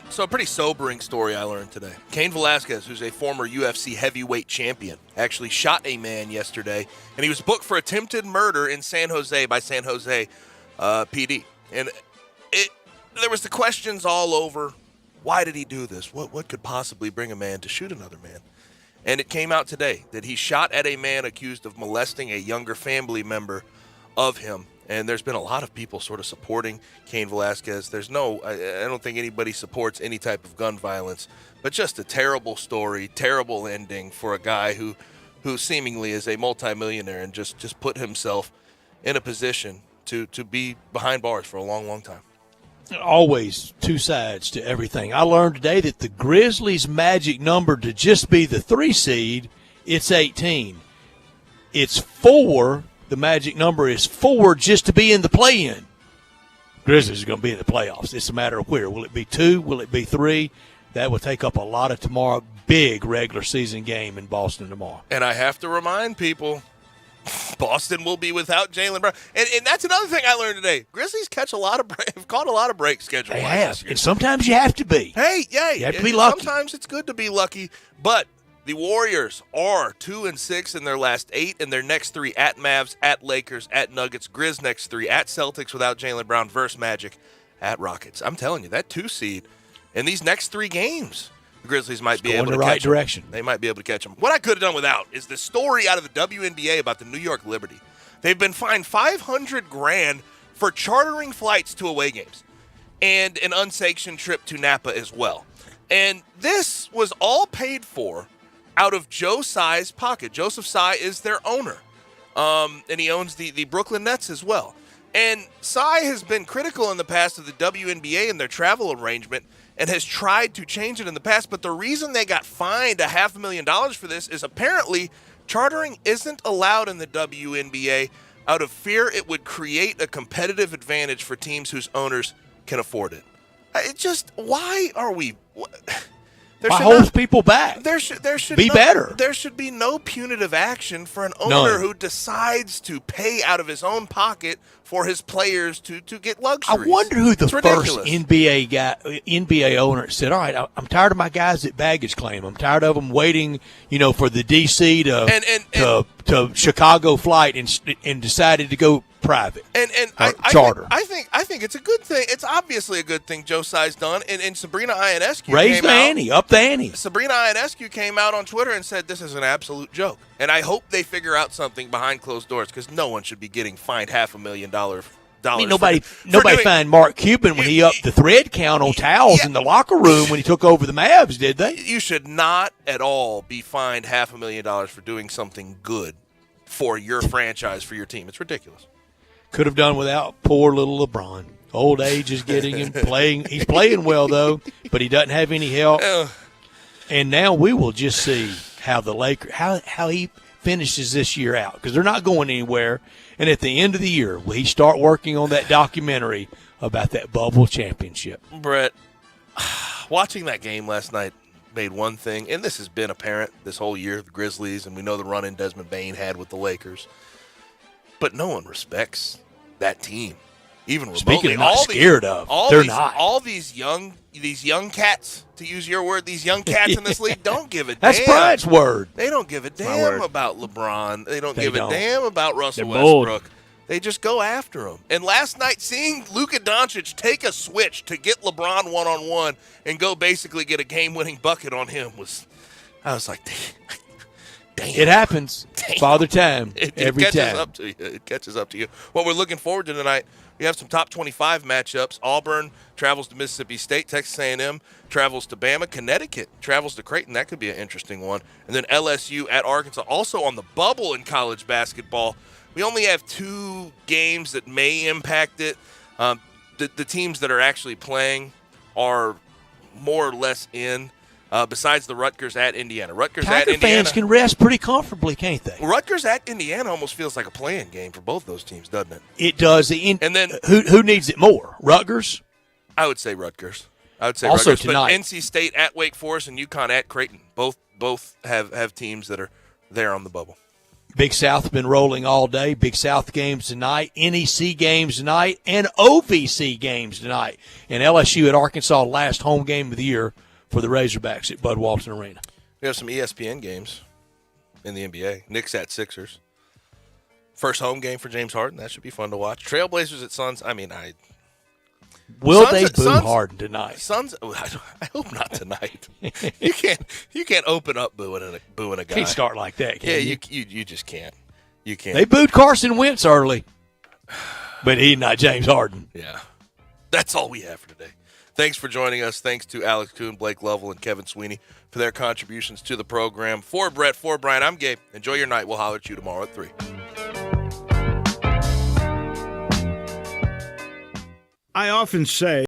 So a pretty sobering story I learned today. Cain Velasquez, who's a former UFC heavyweight champion, actually shot a man yesterday, and he was booked for attempted murder in San Jose by San Jose PD. And there was the questions all over, why did he do this? What could possibly bring a man to shoot another man? And it came out today that he shot at a man accused of molesting a younger family member of him. And there's been a lot of people sort of supporting Cain Velasquez. I don't think anybody supports any type of gun violence, but just a terrible story, terrible ending for a guy who seemingly is a multimillionaire and just put himself in a position to be behind bars for a long, long time. Always two sides to everything. I learned today that the Grizzlies' magic number to just be the 3 seed, it's 18. It's 4. The magic number is 4 just to be in the play-in. Grizzlies are going to be in the playoffs. It's a matter of where. Will it be 2? Will it be 3? That will take up a lot of tomorrow. Big regular season game in Boston tomorrow. And I have to remind people, Boston will be without Jaylen Brown. And that's another thing I learned today. Grizzlies have caught a lot of breaks schedule. They have. And sometimes you have to be. Hey, you have to be lucky. Sometimes it's good to be lucky. But the Warriors are 2-6 in their last 8, and their next 3 at Mavs, at Lakers, at Nuggets, Grizz next 3, at Celtics without Jaylen Brown, versus Magic, at Rockets. I'm telling you, that 2 seed in these next 3 games, the Grizzlies might be able to catch them. Going the right direction. They might be able to catch them. What I could have done without is the story out of the WNBA about the New York Liberty. They've been fined $500,000 for chartering flights to away games and an unsanctioned trip to Napa as well. And this was all paid for out of Joe Tsai's pocket. Joseph Tsai is their owner, and he owns the Brooklyn Nets as well. And Tsai has been critical in the past of the WNBA and their travel arrangement, and has tried to change it in the past. But the reason they got fined $500,000 for this is apparently chartering isn't allowed in the WNBA out of fear it would create a competitive advantage for teams whose owners can afford it. Why are we? Why holds people back? There should be better. There should be no punitive action for an owner who decides to pay out of his own pocket for his players to get luxuries. I wonder who the first NBA owner said, all right, I'm tired of my guys at baggage claim. I'm tired of them waiting, for the D.C. to Chicago flight and decided to go private charter. I think it's a good thing. It's obviously a good thing Joe Tsai's done. And Sabrina Ionescu raised the ante, up the ante. Sabrina Ionescu came out on Twitter and said this is an absolute joke. And I hope they figure out something behind closed doors because no one should be getting fined $500,000. I mean, nobody fined Mark Cuban when he upped the thread count on towels in the locker room when he took over the Mavs, did they? You should not at all be fined $500,000 for doing something good for your franchise, for your team. It's ridiculous. Could have done without poor little LeBron. Old age is getting him playing. He's playing well, though, but he doesn't have any help. And now we will just see how the Lakers, how he finishes this year out, because they're not going anywhere. And at the end of the year, will he start working on that documentary about that bubble championship? Brett, watching that game last night made one thing, and this has been apparent this whole year, the Grizzlies, and we know the run-in Desmond Bane had with the Lakers. But no one respects that team, even remotely. Speaking of not scared of, they're not. All these young cats, to use your word, these young cats in this league don't give a damn. That's Bryant's word. They don't give a damn about LeBron. They don't give a damn about Russell They're Westbrook. bold. They just go after him. And last night, seeing Luka Doncic take a switch to get LeBron one-on-one and go basically get a game-winning bucket on him I was like, damn. It happens. Damn. Father time. It Every catches time. up to you. It catches up to you. What we're looking forward to tonight, we have some top 25 matchups. Auburn travels to Mississippi State. Texas A&M travels to Bama. Connecticut travels to Creighton. That could be an interesting one. And then LSU at Arkansas. Also on the bubble in college basketball, we only have 2 games that may impact it. The teams that are actually playing are more or less in. Besides the Rutgers at Indiana. Tiger fans can rest pretty comfortably, can't they? Rutgers at Indiana almost feels like a play-in game for both those teams, doesn't it? It does. And then who needs it more? Rutgers? I would say Rutgers. Also Rutgers. tonight. But NC State at Wake Forest and UConn at Creighton. Both have teams that are there on the bubble. Big South been rolling all day. Big South games tonight, NEC games tonight, and OVC games tonight. And LSU at Arkansas, last home game of the year for the Razorbacks at Bud Walton Arena. We have some ESPN games in the NBA. Knicks at Sixers. First home game for James Harden. That should be fun to watch. Trailblazers at Suns. Will they boo Harden tonight? Suns. I hope not tonight. You can't open up booing a guy. Can't start like that. Can you? You just can't. You can't. They booed Carson Wentz early, but he's not James Harden. Yeah, that's all we have for today. Thanks for joining us. Thanks to Alex Kuhn, Blake Lovell, and Kevin Sweeney for their contributions to the program. For Brett, for Brian, I'm Gabe. Enjoy your night. We'll holler at you tomorrow at 3. I often say